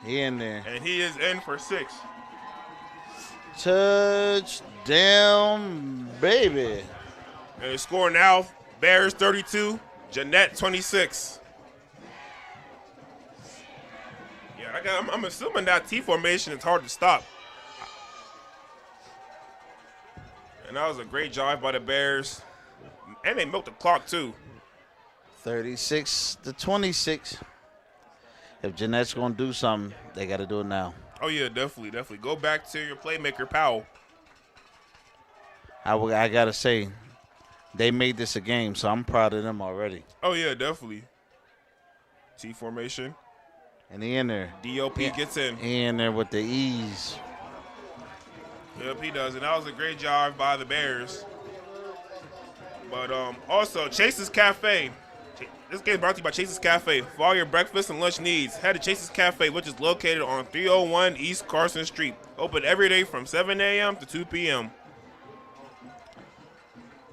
He in there. And he is in for 6. Touchdown, baby. And the score now, Bears 32, Jeanette 26. Yeah, I'm assuming that T formation is hard to stop. And that was a great drive by the Bears. And they milked the clock, too. 36-26. If Jeanette's going to do something, they got to do it now. Oh, yeah, definitely. Go back to your playmaker, Powell. I got to say, they made this a game, so I'm proud of them already. Oh, yeah, definitely. T formation. And he in there. DOP gets in. He in there with the ease. Yep, he does. And that was a great job by the Bears. But also, Chase's Cafe. This game is brought to you by Chase's Cafe. For all your breakfast and lunch needs, head to Chase's Cafe, which is located on 301 East Carson Street. Open every day from 7 a.m. to 2 p.m.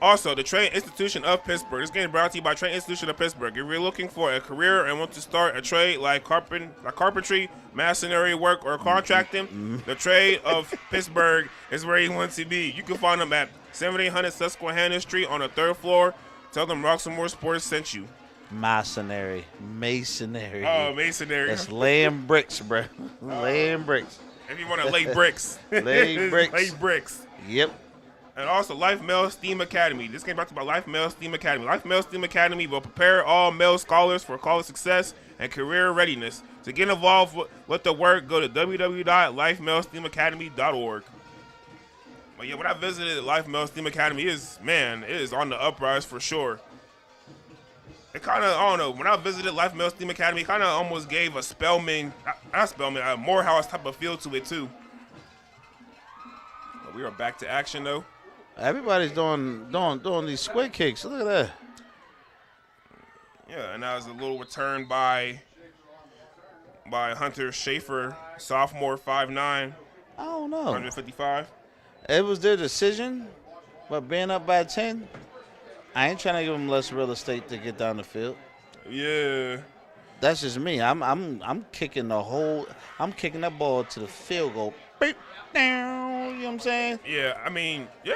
Also, the Trade Institution of Pittsburgh. This game is brought to you by Trade Institution of Pittsburgh. If you're looking for a career and want to start a trade like carpentry, masonry work, or contracting, the Trade of Pittsburgh is where you want to be. You can find them at 7800 Susquehanna Street on the 3rd floor. Tell them Roxamore Sports sent you. Masonry. Oh, masonry. That's laying bricks, bro. Laying bricks. If you want to lay bricks. Lay bricks. Lay bricks. Yep. And also, Life Male STEAM Academy. This game brought to you by Life Male STEAM Academy. Life Male STEAM Academy will prepare all male scholars for college success and career readiness. To get involved with the work, go to www.lifemalesteamacademy.org. But yeah, when I visited Life Male STEAM Academy, it is on the uprise for sure. It kind of, I don't know, when I visited Life Male STEAM Academy, it kind of almost gave a Morehouse type of feel to it too. But we are back to action though. Everybody's doing these squid kicks. Look at that. Yeah, and that was a little return by Hunter Schaefer, sophomore, 5'9". I don't know. 155. It was their decision, but being up by 10, I ain't trying to give them less real estate to get down the field. Yeah. That's just me. I'm kicking that ball to the field goal. Beep, down, you know what I'm saying? Yeah, I mean, yeah,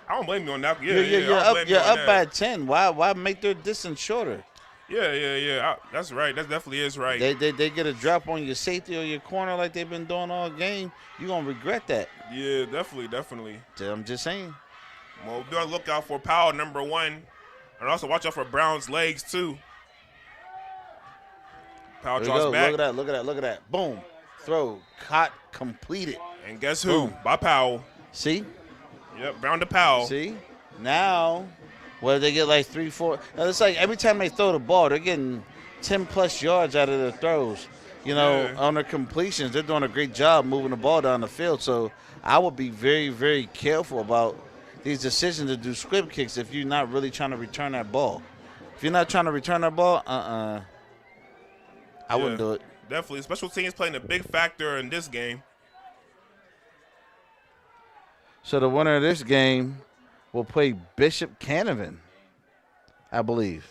I don't blame you on that. You're up by 10. Why make their distance shorter? Yeah. That's right. That definitely is right. They get a drop on your safety or your corner like they've been doing all game. You're going to regret that. Yeah, definitely. I'm just saying. Well, be on the lookout for Powell, number 1. And also watch out for Brown's legs, too. Powell draws back. Look at that. Boom. Throw. Caught. Completed. And guess who? By Powell. See? Yep, Brown to Powell. See? Now, whether they get like 3, 4. Now, it's like every time they throw the ball, they're getting 10-plus yards out of their throws. You know, on their completions, they're doing a great job moving the ball down the field. So I would be very, very careful about these decisions to do squib kicks if you're not really trying to return that ball. If you're not trying to return that ball, I wouldn't do it. Definitely. Special teams playing a big factor in this game. So the winner of this game will play Bishop Canavan, I believe,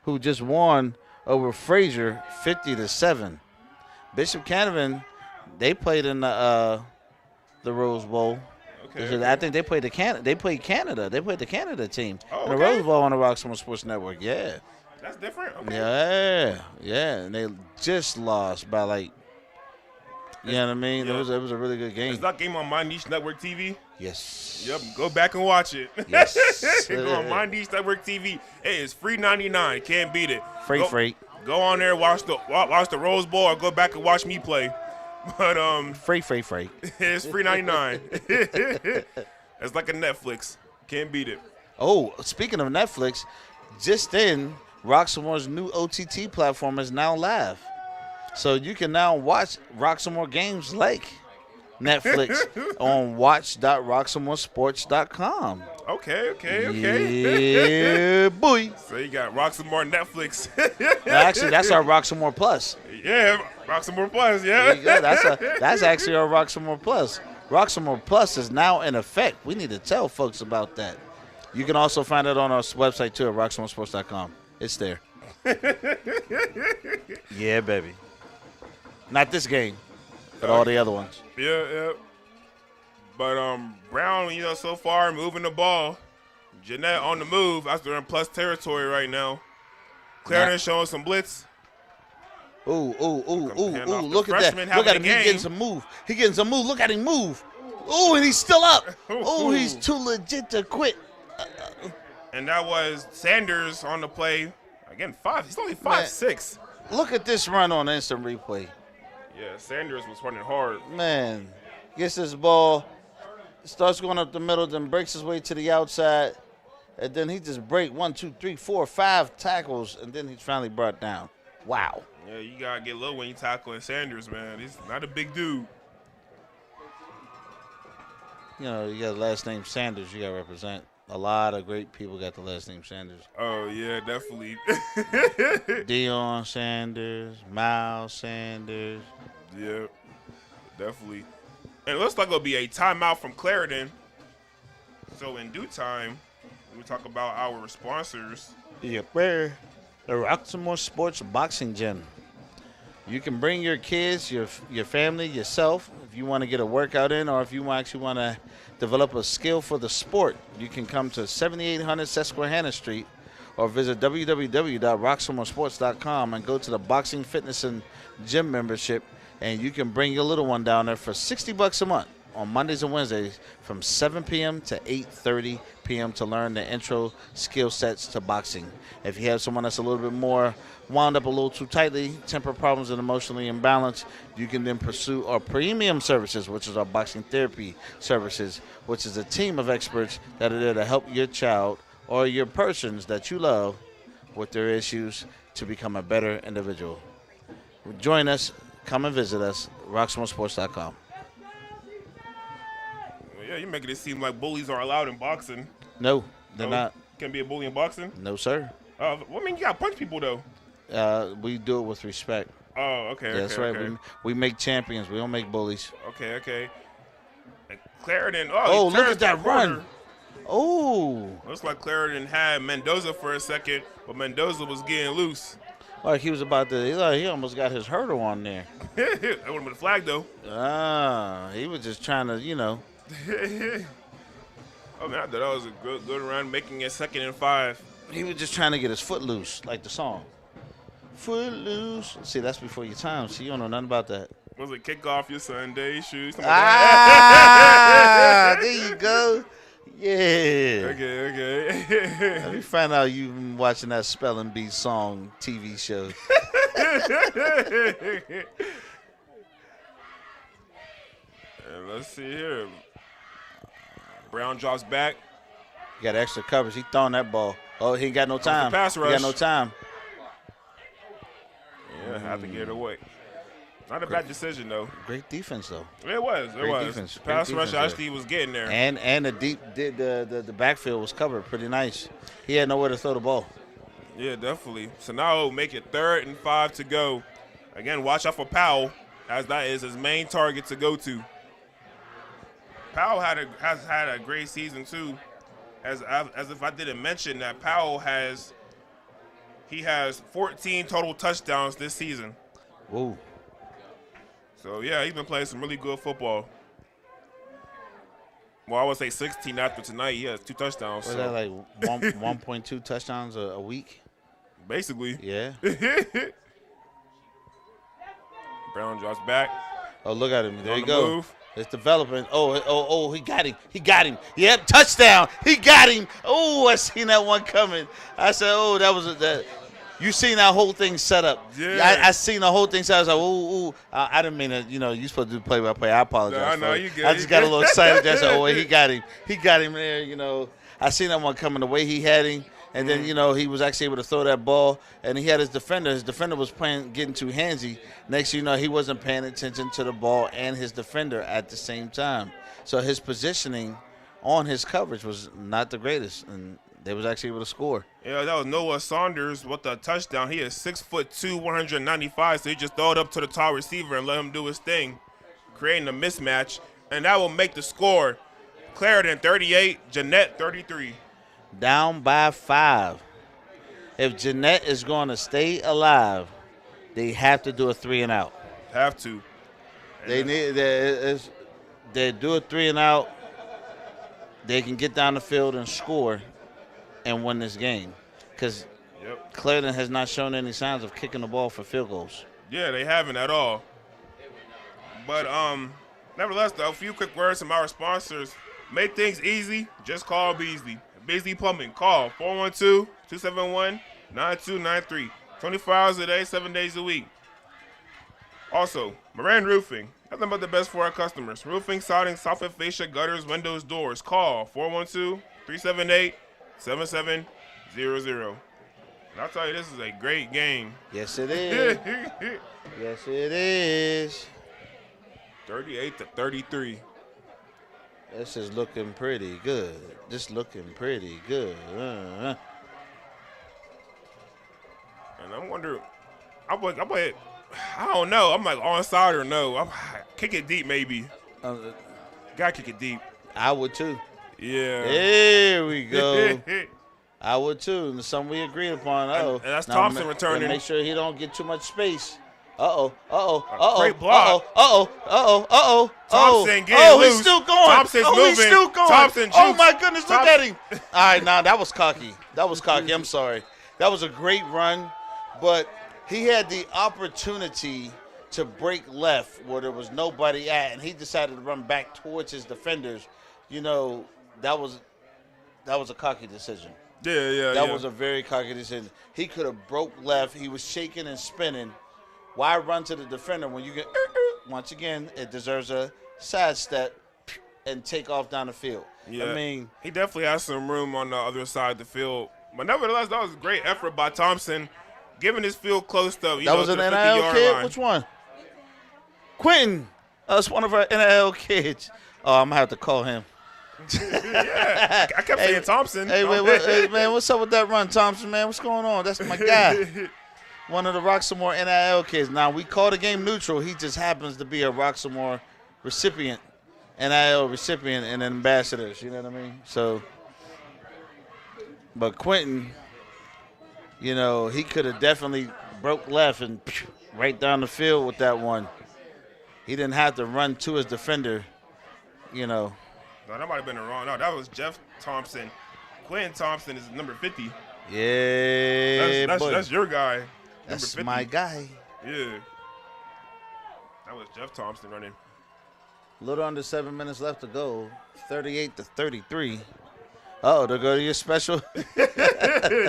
who just won over Frazier 50-7. Bishop Canavan, they played in the Rose Bowl. Okay. I think they played Canada. They played the Canada team in the Rose Bowl on the Roxamore Sports Network. Yeah. That's different. Okay. Yeah, and they just lost by like, you know what I mean? Yeah. It was a really good game. Is that game on My Niche Network TV? Yes. Yep. Go back and watch it. Yes. Go on My Niche Network TV. It is free $99. Can't beat it. Free. Go on there, watch the Rose Bowl, or go back and watch me play. But free. It's free $99. It's like a Netflix. Can't beat it. Oh, speaking of Netflix, just then Roxamore's new OTT platform is now live. So you can now watch Roxamore games like Netflix on watch.roxamoresports.com. Okay. Yeah, boy. So you got Roxamore Netflix. Actually, that's our Roxamore Plus. Yeah, Roxamore Plus, yeah. There you go. That's actually our Roxamore Plus. Roxamore Plus is now in effect. We need to tell folks about that. You can also find it on our website, too, at roxamoresports.com. It's there. Yeah, baby. Not this game, but all the other ones. Yeah. But Brown, so far moving the ball. Jeanette on the move. They're in plus territory right now. Clairton showing some blitz. Ooh. Hand off the Look at that. freshman Look at him. having a He getting game. some move. Look at him move. Ooh, and he's still up. Ooh, Ooh. he's too legit to quit. And that was Sanders on the play. Again, 5. He's only 5'6". Look at this run on instant replay. Yeah, Sanders was running hard. Man, gets this ball, starts going up the middle, then breaks his way to the outside, and then he just break 1, 2, 3, 4, 5 tackles, and then he's finally brought down. Wow. Yeah, you gotta get low when you tackling Sanders, man. He's not a big dude. You know, you got the last name Sanders, you got to represent. A lot of great people got the last name Sanders. Oh yeah, definitely. Deion Sanders, Miles Sanders. Yeah, definitely. And it looks like it'll be a timeout from Clairton. So in due time, we'll talk about our sponsors. Yep. Where? The Roxamore Sports Boxing Gym. You can bring your kids, your family, yourself, if you want to get a workout in, or if you actually want to develop a skill for the sport. You can come to 7800 Susquehanna Street or visit www.roxamoresports.com and go to the boxing, fitness, and gym membership, and you can bring your little one down there for $60 a month on Mondays and Wednesdays from 7 p.m. to 8:30 p.m. to learn the intro skill sets to boxing. If you have someone that's a little bit more wound up a little too tightly, temper problems, and emotionally imbalanced, you can then pursue our premium services, which is our boxing therapy services, which is a team of experts that are there to help your child or your persons that you love with their issues to become a better individual. Join us. Come and visit us, roxamoresports.com. Yeah, you're making it seem like bullies are allowed in boxing. No, they're not. Can't be a bully in boxing? No, sir. Well, I mean, you gotta punch people, though. We do it with respect. Oh, okay, Yeah, that's right. okay. We make champions. We don't make bullies. Okay. And Clairton, Oh, he look turns at that the corner. run. Oh, Looks like Clairton had Mendoza for a second, but Mendoza was getting loose. like he was about to. He almost got his hurdle on there. That would have been a flag, though. He was just trying to, Oh, man, I thought that was a good run, making it 2nd and 5. he was just trying to get his foot loose, like the song. Foot loose. See, that's before your time. See, you don't know nothing about that. Was it kick off your Sunday shoes? Ah, there you go. Yeah. Okay. Let me find out you've been watching that Spelling Bee song TV show. And let's see here. Brown drops back. He got extra coverage. He throwing that ball. Oh, he ain't got no time. pass He rush. got no time. Yeah, had to get it away. Not a bad decision, though. Great defense, though. It was. Defense. Great Pass rush defense actually was getting there. And the backfield was covered pretty nice. He had nowhere to throw the ball. Yeah, definitely. So now make it 3rd and 5 to go. Again, watch out for Powell, as that is his main target to go to. Powell has had a great season too. As if I didn't mention that Powell has 14 total touchdowns this season. Whoa. So yeah, he's been playing some really good football. Well, I would say 16 after tonight. He has 2 touchdowns. Was So that like 1.2 touchdowns a week? basically, Yeah. Brown drops back. Oh, look at him. There On you the go. move. It's developing. Oh, he got him. He got him. Yep, touchdown. He got him. Oh, I seen that one coming. I said, oh, that was that. You seen that whole thing set up. Yeah. I seen the whole thing set up. I was like, I didn't mean to, you're supposed to do play-by-play. I apologize. No, for you it. good, I you just got a good. little excited. I said, oh, he got him. He got him there, I seen that one coming the way he had him. And then, he was actually able to throw that ball. And he had his defender. His defender was getting too handsy. Next thing you know, he wasn't paying attention to the ball and his defender at the same time. So his positioning on his coverage was not the greatest. And they was actually able to score. Yeah, that was Noah Saunders with the touchdown. He is 6'2", 195, so he just throw it up to the tall receiver and let him do his thing, creating a mismatch. And that will make the score. Clairton 38, Jeanette 33. Down by 5. If Jeanette is going to stay alive, they have to do a 3-and-out. Have to. They do a 3-and-out. They can get down the field and score and win this game. Because Yep. Clairton has not shown any signs of kicking the ball for field goals. Yeah, they haven't at all. But nevertheless, though, a few quick words from our sponsors. Make things easy. Just call Beasley. Beasley Plumbing. Call 412-271-9293. 24 hours a day, 7 days a week. Also, Moran Roofing. Nothing but the best for our customers. Roofing, siding, soffit, fascia, gutters, windows, doors. Call 412-378-7700. And I'll tell you, this is a great game. Yes, it is. Yes, it is. 38-33. This is looking pretty good. This looking pretty good. And I'm wondering, I don't know. I'm like onside or no. Kick it deep, maybe. Gotta kick it deep. I would too. Yeah. There we go. I would too. And something we agreed upon. And that's Thompson returning. Make sure he don't get too much space. Great block. Thompson getting loose. He's still going. Thompson's moving. He's still going. Thompson jukes. Oh my goodness, look at him. All right, now that was cocky. I'm sorry. That was a great run, but he had the opportunity to break left where there was nobody at, and he decided to run back towards his defenders. You know, that was a cocky decision. That was a very cocky decision. He could have broke left. He was shaking and spinning. Why run to the defender when you get, once again, it deserves a side step and take off down the field. Yeah. I mean, he definitely has some room on the other side of the field. But nevertheless, that was a great effort by Thompson, giving his field close to, that was an NIL kid? line. Which one? Quentin. That's one of our NIL kids. Oh, I'm going to have to call him. Yeah, I kept saying Thompson. Hey, man, what's up with that run, Thompson, man? What's going on? That's my guy. One of the Roxamore NIL kids. Now, we call the game neutral. He just happens to be a Roxamore recipient, NIL recipient and ambassadors. You know what I mean? So, but Quentin, you know, he could have definitely broke left and right down the field with that one. He didn't have to run to his defender, you know. No, that might have been wrong. No, that was Jeff Thompson. Quentin Thompson is number 50. Yeah, that's your guy. That's my guy. Yeah. That was Jeff Thompson running. A little under 7 minutes left to go. 38-33. Oh, they'll go to your special.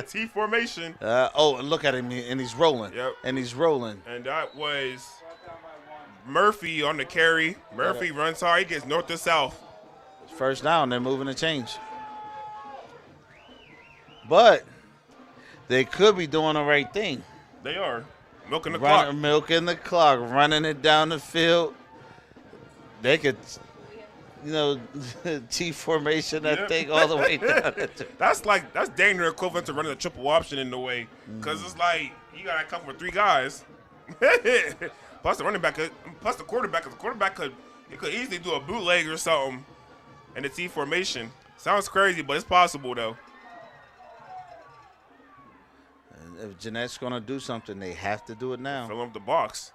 T formation. Look at him, and he's rolling. Yep. And he's rolling. And that was Murphy on the carry. Murphy runs hard. He gets north to south. First down, they're moving the change. But they could be doing the right thing. They are. Milking the clock. Milking the clock, running it down the field. They could, you know, T formation that thing all the way down. That's dang near equivalent to running a triple option in a way. Because it's like you got to cover 3 guys. Plus the running back, plus the quarterback. Because the quarterback could easily do a bootleg or something in the T formation. Sounds crazy, but it's possible, though. If Jeanette's going to do something, they have to do it now. Fill up the box.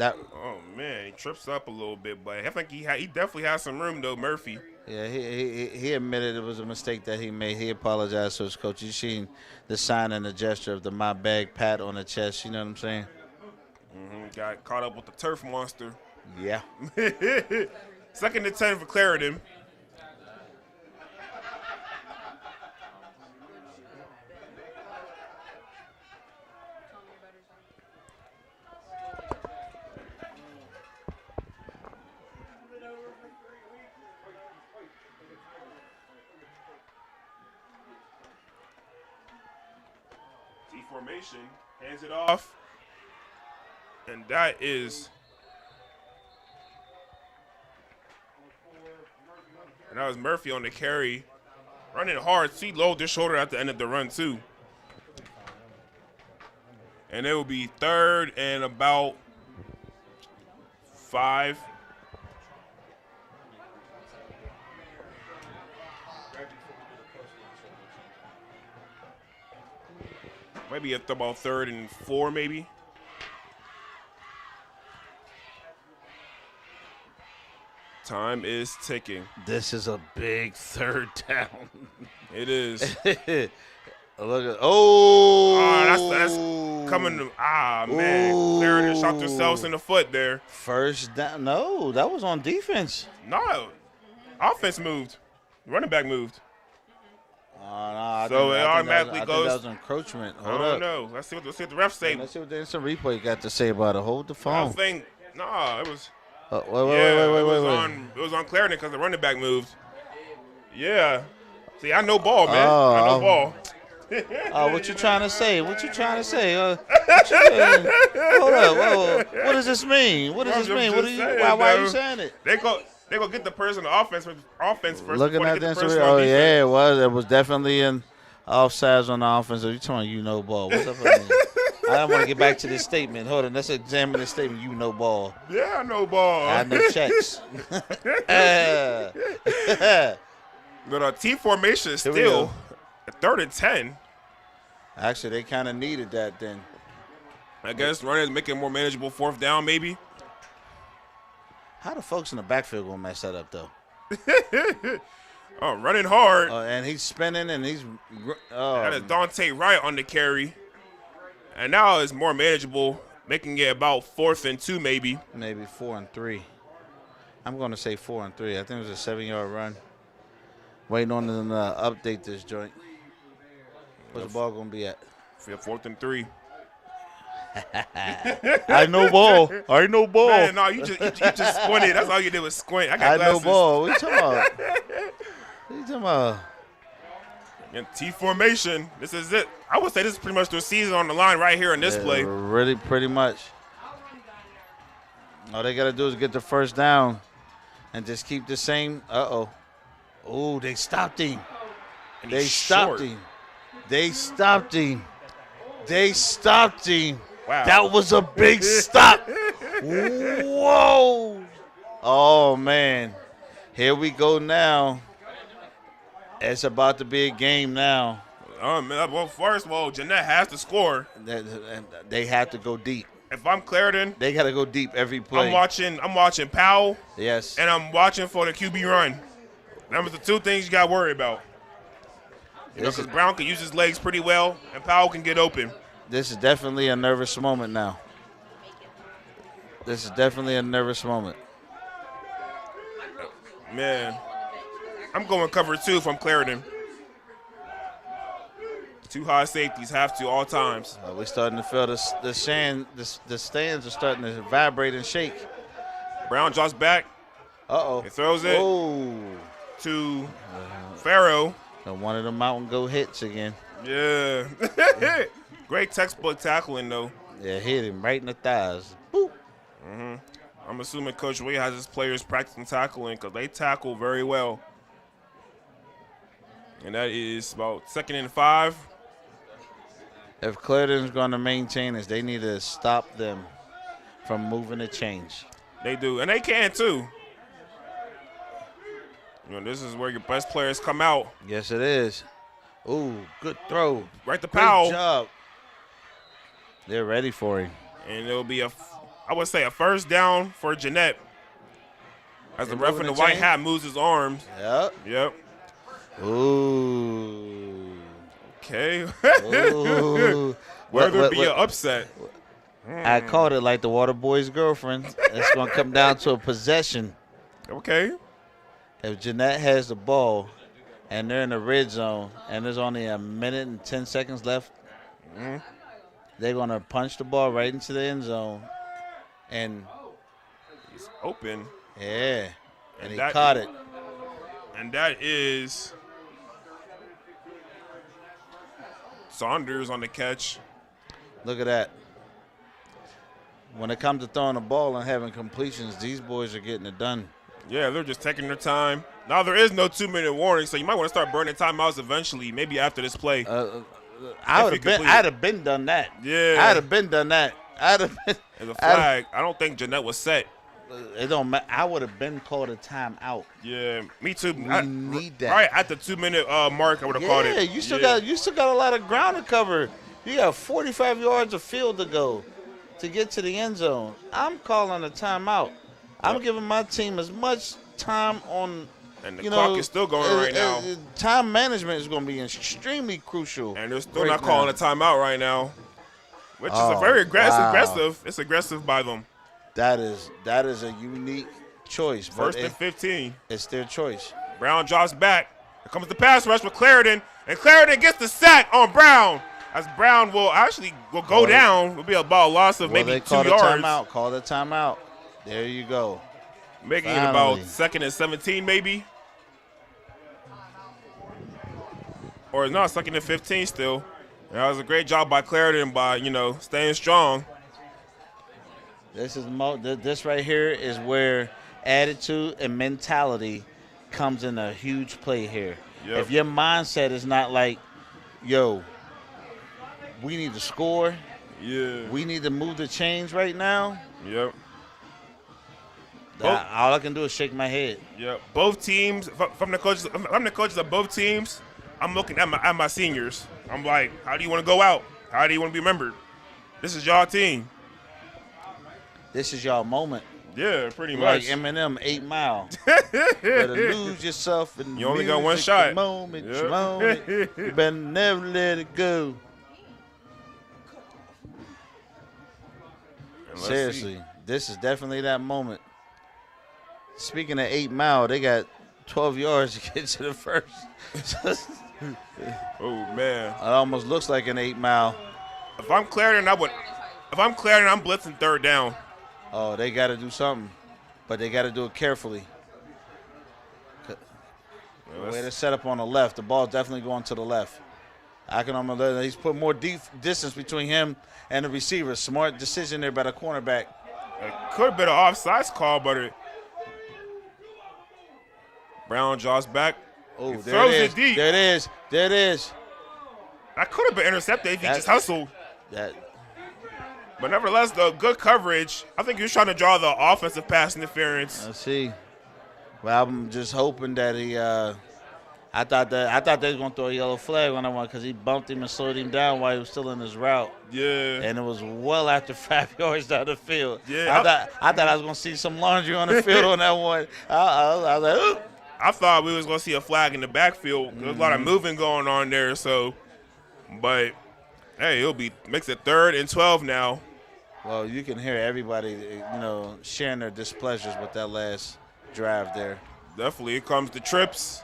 Oh, man, he trips up a little bit, but I think he definitely has some room, though, Murphy. Yeah, he admitted it was a mistake that he made. He apologized to his coach. You seen the sign and the gesture of the my bag pat on the chest, you know what I'm saying? Got caught up with the turf monster. Yeah. 2nd and 10 for Clairton. Formation, hands it off, and that was Murphy on the carry, running hard. See, lowered their shoulder at the end of the run too, and it will be 3rd and about 5. Maybe at about 3rd and 4, maybe. Time is ticking. This is a big 3rd down. It is. Look at That's coming to man. Clairton shot themselves in the foot there. First down. No, that was on defense. No, offense moved. Running back moved. No, So it automatically I goes. think that was encroachment. Hold I up. don't know. Let's see what the refs say. Let's see what the instant replay got to say about it. Hold the I phone. don't think. No, it was. Wait. It was on Clairton because the running back moved. Yeah. See, I know ball, man. I know ball. Oh, what you trying to say? What you trying to say? Hold up. Whoa. What does this mean? What does this mean? Why are you saying it? They go get the person on offense first. Looking at the instant replay. Oh, yeah, it was. It was definitely in offsides on the offense. You talking you know ball. What's up with me? I don't want to get back to this statement. Hold on. Let's examine this statement. You know ball. Yeah, I know ball. I know checks. But T formation is still 3rd and 10. Actually, they kind of needed that then. I guess runners make it more manageable 4th down, maybe. How the folks in the backfield gonna mess that up though? Running hard. And he's spinning and he's. That is Dante Wright on the carry. And now it's more manageable, making it about 4th and 2 maybe. Maybe 4 and 3. I'm going to say 4 and 3. I think it was a 7-yard run. Waiting on them to update this joint. Where's the ball going to be at? 4th and 3. I know ball. Man, no, you just squinted. That's all you did was squint. I got glasses. know ball. What you talking about? What you talking about? In T formation, this is it. I would say this is pretty much their season on the line right here in this play. Really, pretty much. All they got to do is get the first down and just keep the same. Oh, they stopped him. They stopped him. Wow. That was a big stop. Whoa. Oh, man. Here we go now. It's about to be a game now. Well, first of all, Jeanette has to score. They have to go deep. If I'm Clairton, they got to go deep every play. I'm watching Powell. Yes. And I'm watching for the QB run. Them are the two things you got to worry about. Because Brown can use his legs pretty well, and Powell can get open. This is definitely a nervous moment now. Man. I'm going cover 2 from Clairton. 2 high safeties have to all times. We're starting to feel the stands are starting to vibrate and shake. Brown drops back. He throws it to Farrow. One of the mountain goat hits again. Yeah. Great textbook tackling, though. Yeah, hit him right in the thighs. Boop. Mm-hmm. I'm assuming Coach Wade has his players practicing tackling because they tackle very well. And that is about 2nd and 5. If Clairton's going to maintain this, they need to stop them from moving the change. They do, and they can too. This is where your best players come out. Yes, it is. Ooh, good throw. Right to Powell. Good job. They're ready for him. And it'll be I would say a first down for Jeanette. As the ref in the white hat moves his arms. Yep. Ooh. Okay. Ooh. Where there be an upset. I called it like the water boy's girlfriend. It's going to come down to a possession. Okay. If Jeanette has the ball and they're in the red zone and there's only a minute and 10 seconds left, they're going to punch the ball right into the end zone. And he's open. Yeah. And he caught it. And that is Saunders on the catch. Look at that. When it comes to throwing the ball and having completions, these boys are getting it done. Yeah, they're just taking their time. Now, there is no 2-minute warning, so you might want to start burning timeouts eventually, maybe after this play. I'd have been done that. Yeah. I'd have been done that. As a flag, I don't think Jeanette was set. It don't matter. I would have been called a timeout. Yeah, me too. We need that. Right at the 2-minute mark, I would have called it. Yeah, you still got a lot of ground to cover. You got 45 yards of field to go to get to the end zone. I'm calling a timeout. I'm giving my team as much time on And the clock is still going right now. Time management is going to be extremely crucial. And they're still not calling a timeout right now, which is a very aggressive. It's aggressive by them. That is a unique choice. First and 15. It's their choice. Brown drops back. Here comes the pass rush with Clairton. And Clairton gets the sack on Brown. As Brown will go down. Will be about a loss of maybe 2 yards. Call the timeout. There you go. Making it about 2nd and 17 maybe. Or no, 2nd and 15 still. That was a great job by Clairton by, staying strong. This right here is where attitude and mentality comes in a huge play here. Yep. If your mindset is not like, yo, we need to score. Yeah. We need to move the chains right now. Yep. All I can do is shake my head. Yep. Both teams, from the coaches of both teams, I'm looking at my seniors. I'm like, how do you want to go out? How do you want to be remembered? This is y'all team. This is y'all moment. Yeah, pretty much. Like Eminem, 8 Mile. Better lose yourself in the You only got one shot. Moment, you better never let it go. Seriously, this is definitely that moment. Speaking of 8 Mile, they got 12 yards to get to the first. Oh, man. It almost looks like an 8 Mile. If I'm Clairton, I'm blitzing 3rd down. Oh, they got to do something, but they got to do it carefully. Way to set up on the left. The ball's definitely going to the left. He's put more distance between him and the receiver. Smart decision there by the cornerback. It could have been an offsides call, but Brown draws back. Oh, throws it deep. There it is. That could have been intercepted if he just hustled. But nevertheless, the good coverage. I think he was trying to draw the offensive pass interference. Let's see. Well, I'm just hoping that he. I thought they was gonna throw a yellow flag on that one because he bumped him and slowed him down while he was still in his route. Yeah. And it was well after 5 yards down the field. Yeah. I thought I was gonna see some laundry on the field on that one. I was like, ooh. I thought we was gonna see a flag in the backfield. There's a lot of moving going on there. So, but hey, makes it 3rd and 12 now. Well, you can hear everybody, sharing their displeasures with that last drive there. Definitely, here comes the trips.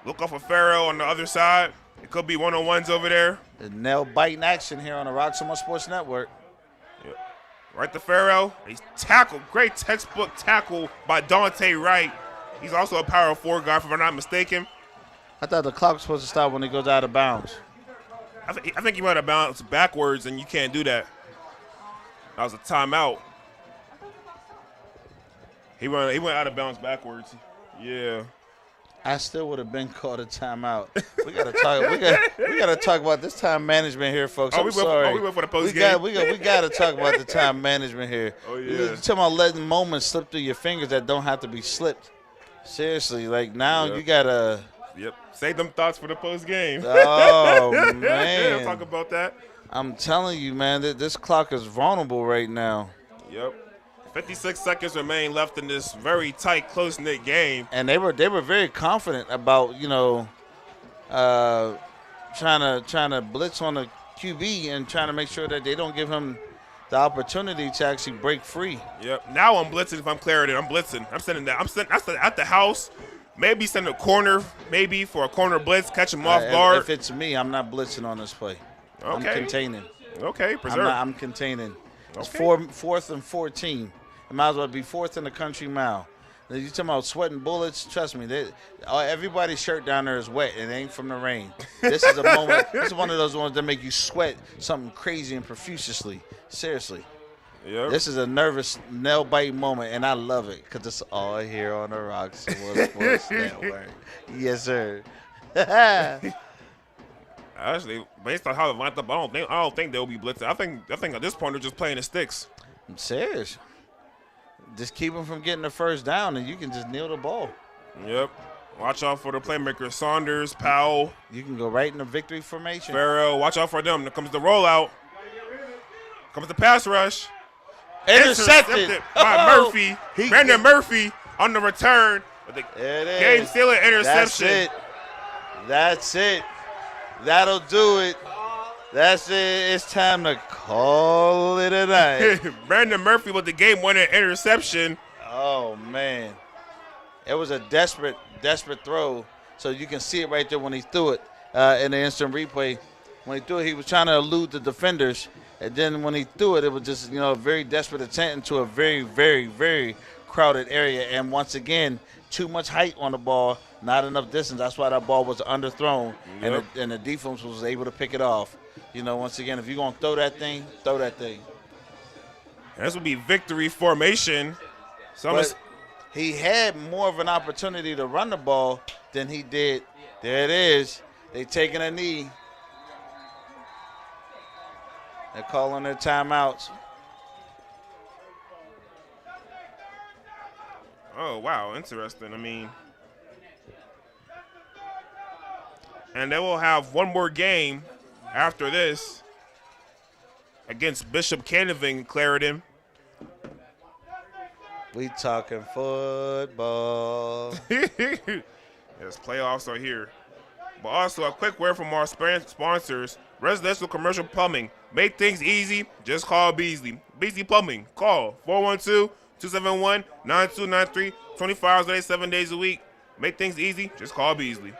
Look off of Farrell on the other side. It could be one-on-ones over there. The nail biting action here on the Roxamore Sports Network. Yep. Right to Farrell. He's tackled. Great textbook tackle by Dante Wright. He's also a power 4 guy, if I'm not mistaken. I thought the clock was supposed to stop when he goes out of bounds. I think he might have bounced backwards, and you can't do that. That was a timeout. He went out of bounds backwards. Yeah. I still would have been called a timeout. We gotta talk. We gotta talk about this time management here, folks. I'm sorry. We went for the post game. We gotta talk about the time management here. Oh yeah. You're talking about letting moments slip through your fingers that don't have to be slipped. Seriously, like now you gotta. Yep. Save them thoughts for the post game. Oh man. Talk about that. I'm telling you, man, this clock is vulnerable right now. Yep. 56 seconds remain left in this very tight, close-knit game. And they were very confident about, trying to blitz on the QB and trying to make sure that they don't give him the opportunity to actually break free. Yep. Now I'm blitzing if I'm Clairton. I'm blitzing. I'm sending that. I'm at the house. Maybe send a corner, maybe for a corner blitz, catch him off guard. If it's me, I'm not blitzing on this play. Okay. I'm containing. Okay, preserve. I'm containing. It's Okay. 4th and 14. It might as well be 4th in the country mile. You talking about sweating bullets? Trust me, everybody's shirt down there is wet. It ain't from the rain. This is a moment. This is one of those ones that make you sweat something crazy and profusely. Seriously. Yep. This is a nervous, nail-biting moment, and I love it because it's all here on the Roxamore Sports Network. Yes, sir. Actually, based on how it lined up, I don't think they'll be blitzing. I think at this point they're just playing the sticks. I'm serious. Just keep them from getting the first down, and you can just kneel the ball. Yep. Watch out for the playmakers. Saunders, Powell. You can go right in the victory formation. Farrell, watch out for them. There comes the rollout. Comes the pass rush. Intercepted By Murphy. Brandon Murphy on the return with the game-stealing interception. That's it. That'll do it. That's it. It's time to call it a night. Brandon Murphy with the game-winning interception. Oh, man. It was a desperate throw. So you can see it right there when he threw it in the instant replay. When he threw it, he was trying to elude the defenders. And then when he threw it, it was just, a very desperate attempt into a very, very, very crowded area. And once again, too much height on the ball, not enough distance. That's why that ball was underthrown, and the defense was able to pick it off. Once again, if you're going to throw that thing, throw that thing. This would be victory formation. But he had more of an opportunity to run the ball than he did. There it is. They taking a knee. They're calling their timeouts. Oh, wow. Interesting. And they will have one more game after this against Bishop Canevin, Clairton. We talking football. Yes, playoffs are here. But also a quick word from our sponsors. Residential Commercial Plumbing. Make things easy. Just call Beasley. Beasley Plumbing. Call 412-271-9293. 24 hours a day, 7 days a week. Make things easy. Just call Beasley.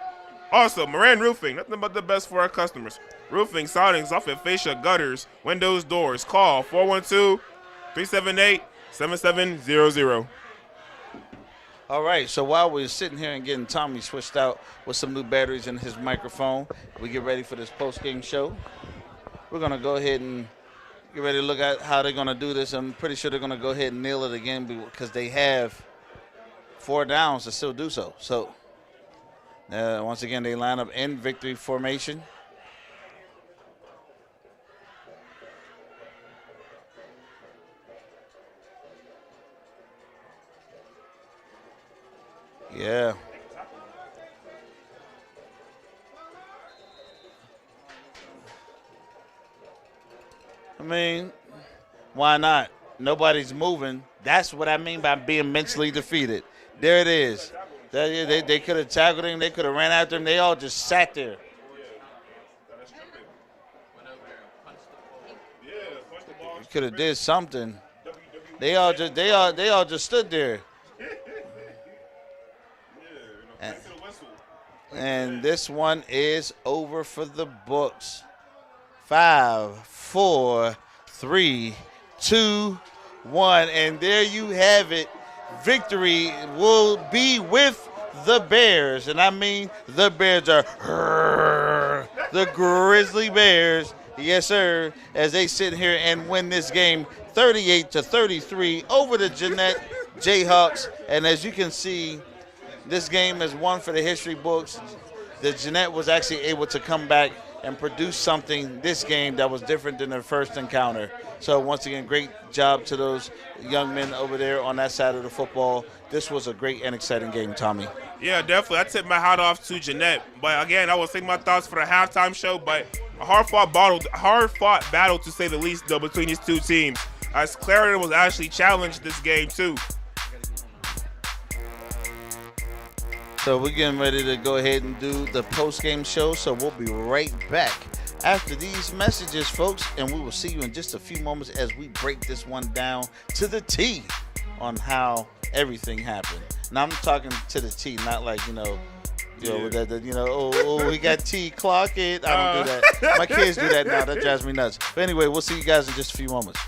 Also, Moran Roofing. Nothing but the best for our customers. Roofing, sidings, soffit, fascia, gutters, windows, doors. Call 412-378-7700. All right, so while we're sitting here and getting Tommy switched out with some new batteries in his microphone, we get ready for this post-game show. We're going to go ahead and get ready to look at how they're going to do this. I'm pretty sure they're going to go ahead and nail it again because they have 4 downs to still do so. So, once again, they line up in victory formation. Yeah. Why not? Nobody's moving. That's what I mean by being mentally defeated. There it is. They could have tackled him. They could have ran after him. They all just sat there. Could have did something. They all just stood there. And this one is over for the books. 5, 4, 3, 2, 1. And there you have it. Victory will be with the Bears. And I mean, the Bears are the Grizzly Bears. Yes, sir. As they sit here and win this game 38-33 over the Jeanette Jayhawks. And as you can see, this game is one for the history books. The Jeanette was actually able to come back and produce something this game that was different than their first encounter. So once again, great job to those young men over there on that side of the football. This was a great and exciting game, Tommy. Yeah, definitely. I tip my hat off to Jeanette. But again, I will say my thoughts for the halftime show, but a hard-fought battle to say the least, though, between these two teams. As Clairton was actually challenged this game, too. So we're getting ready to go ahead and do the post-game show, so we'll be right back after these messages, folks, and we will see you in just a few moments as we break this one down to the T on how everything happened. Now I'm talking to the T, not like, we got T, clock it. I don't do that. My kids do that now. That drives me nuts. But anyway, we'll see you guys in just a few moments.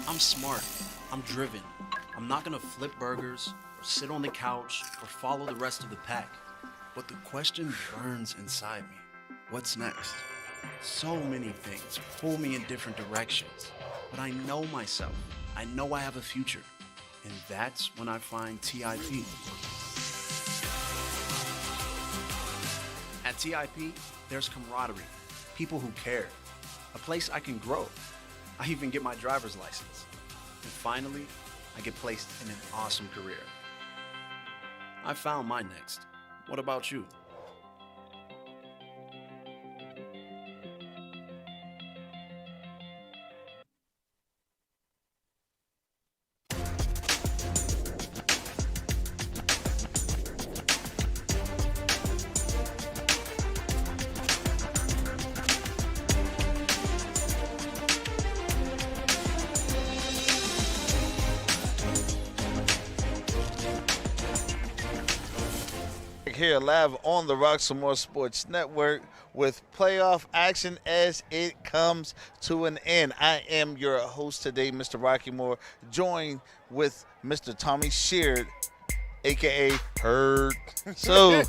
I'm smart. I'm driven. I'm not gonna flip burgers or sit on the couch or follow the rest of the pack. But the question burns inside me. What's next? So many things pull me in different directions, but I know myself. I know I have a future, and that's when I find TIP. At TIP, there's camaraderie, people who care, a place I can grow. I even get my driver's license. And finally, I get placed in an awesome career. I found my next. What about you? Here live on the Roxamore Sports Network with playoff action as it comes to an end. I am your host today, Mr. Rockymore, joined with Mr. Tommy Sheard, a.k.a. Herd. So,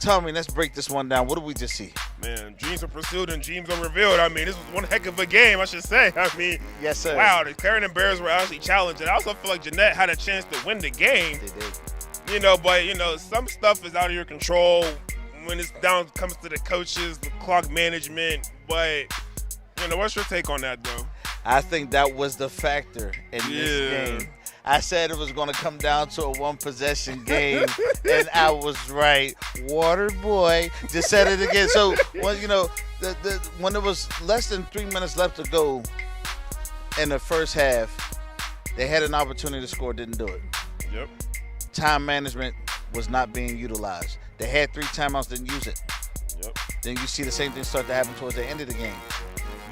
Tommy, let's break this one down. What did we just see? Man, dreams are pursued and dreams are revealed. I mean, this was one heck of a game, I should say. I mean, Yes, sir. wow, the Clairton Bears were actually challenged. And I also feel like Jeanette had a chance to win the game. They did. But some stuff is out of your control when it's down comes to the coaches, the clock management. But, what's your take on that, though? I think that was the factor in this game. I said it was going to come down to a one-possession game, and I was right. Water boy just said it again. So, when there was less than 3 minutes left to go in the first half, they had an opportunity to score, didn't do it. Yep. Time management was not being utilized. They had 3 timeouts, didn't use it. Yep. Then you see the same thing start to happen towards the end of the game.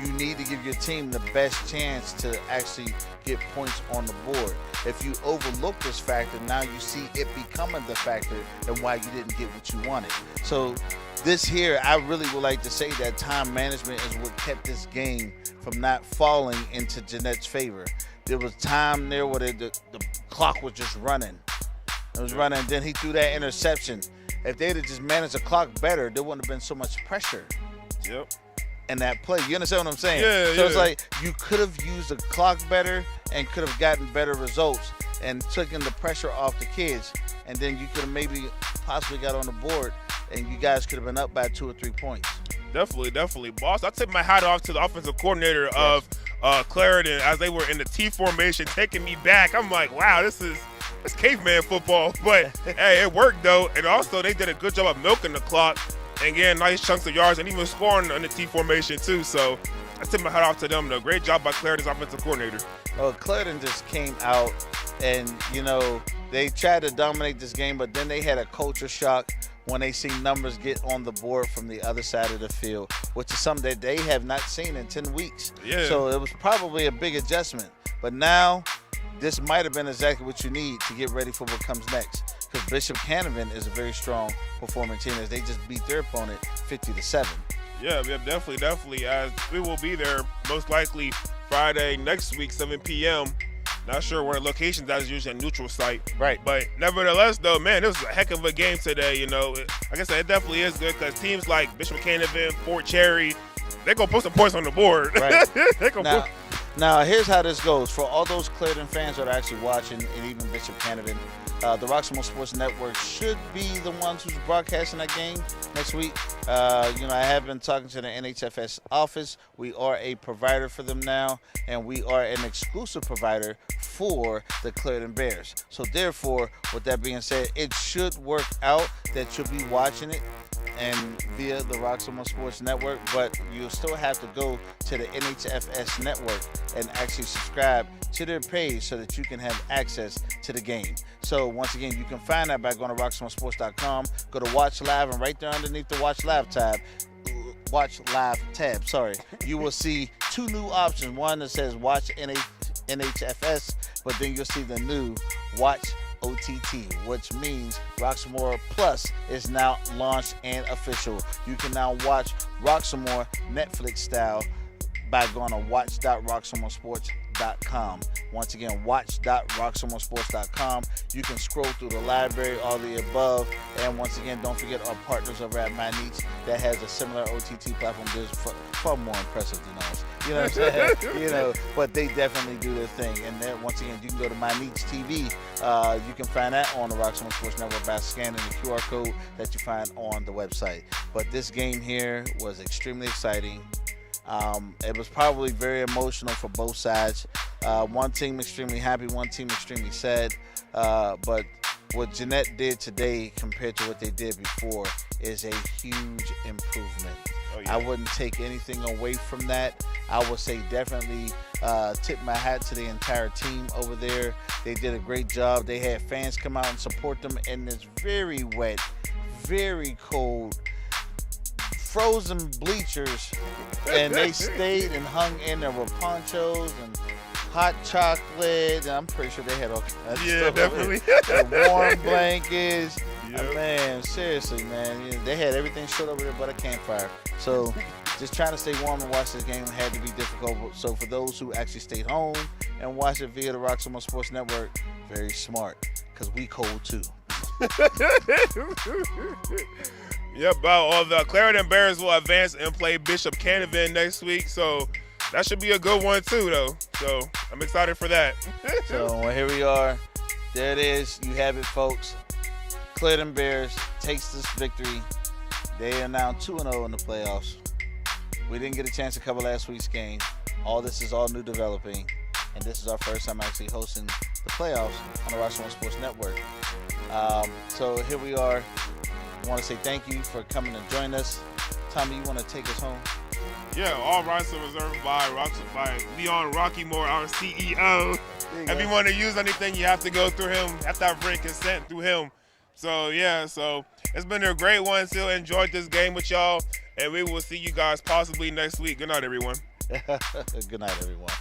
You need to give your team the best chance to actually get points on the board. If you overlook this factor, now you see it becoming the factor and why you didn't get what you wanted. So this here, I really would like to say that time management is what kept this game from not falling into Jeanette's favor. There was time there where the clock was just running. It was running, and then he threw that interception. If they'd have just managed the clock better, there wouldn't have been so much pressure. Yep. In that play. You understand what I'm saying? Yeah, so it's like you could have used the clock better and could have gotten better results and taken the pressure off the kids, and then you could have maybe possibly got on the board and you guys could have been up by 2 or 3 points. Definitely. Boss, I tip my hat off to the offensive coordinator of Clairton as they were in the T formation, taking me back. I'm like, wow, it's caveman football. But, hey, it worked, though. And also, they did a good job of milking the clock and getting nice chunks of yards and even scoring in the T formation, too. So I tip my hat off to them, though. Great job by Clairton's offensive coordinator. Well, Clairton just came out and, they tried to dominate this game, but then they had a culture shock when they see numbers get on the board from the other side of the field, which is something that they have not seen in 10 weeks. Yeah. So it was probably a big adjustment. But now this might have been exactly what you need to get ready for what comes next. Because Bishop Canavan is a very strong performing team as they just beat their opponent 50-7. Yeah, definitely. As we will be there most likely Friday next week, 7 p.m. Not sure where the location's at. Is usually a neutral site. Right. But nevertheless, though, man, this was a heck of a game today. Like I said, it definitely is good because teams like Bishop Canavan, Fort Cherry, they're going to put some points on the board. Right. Now, here's how this goes. For all those Clairton fans that are actually watching, and even Bishop Canavan, the Roxamore Sports Network should be the ones who's broadcasting that game next week. I have been talking to the NHFS office. We are a provider for them now, and we are an exclusive provider for the Clairton Bears. So therefore, with that being said, it should work out that you'll be watching it and via the Roxamore Sports Network, but you'll still have to go to the NHFS network and actually subscribe to their page so that you can have access to the game. So once again, you can find that by going to roxamoresports.com, go to Watch Live, and right there underneath the Watch Live tab, you will see 2 new options. One that says Watch NHFS, but then you'll see the new Watch OTT, which means Roxamore Plus is now launched and official. You can now watch Roxamore Netflix style by going to watch.roxamoresports.com. Once again, watch.roxamoresports.com. You can scroll through the library, all the above. And once again, don't forget our partners over at MyNeets that has a similar OTT platform. They're far more impressive than ours. You know what I'm saying? But they definitely do their thing. And then once again, you can go to MyNeets TV. You can find that on the Roxamore Sports Network by scanning the QR code that you find on the website. But this game here was extremely exciting. It was probably very emotional for both sides. One team extremely happy, one team extremely sad. But what Jeanette did today compared to what they did before is a huge improvement. Oh, yeah. I wouldn't take anything away from that. I would say definitely tip my hat to the entire team over there. They did a great job. They had fans come out and support them in this very wet, very cold, frozen bleachers, and they stayed and hung in there with ponchos and hot chocolate. I'm pretty sure they had all kinds of stuff. Definitely. The warm blankets. Yep. Man, seriously, man. They had everything shut over there but a campfire. So just trying to stay warm and watch this game had to be difficult. So for those who actually stayed home and watched it via the Roxamore Sports Network, very smart, because we cold too. Yep, all the Clairton Bears will advance and play Bishop Canavan next week, so that should be a good one too, though. So I'm excited for that. So well, here we are. There it is. You have it, folks. Clairton Bears takes this victory. They are now 2-0 in the playoffs. We didn't get a chance to cover last week's game. All this is all new developing, and this is our first time actually hosting the playoffs on the Roxamore Sports Network. So here we are. I want to say thank you for coming and join us. Tommy, you want to take us home? Yeah, all rights are reserved by Leon Rockymore, our CEO. If you want to use anything, you have to go through him. You have to have written consent through him. So, yeah, it's been a great one. Still enjoyed this game with y'all, and we will see you guys possibly next week. Good night, everyone. Good night, everyone.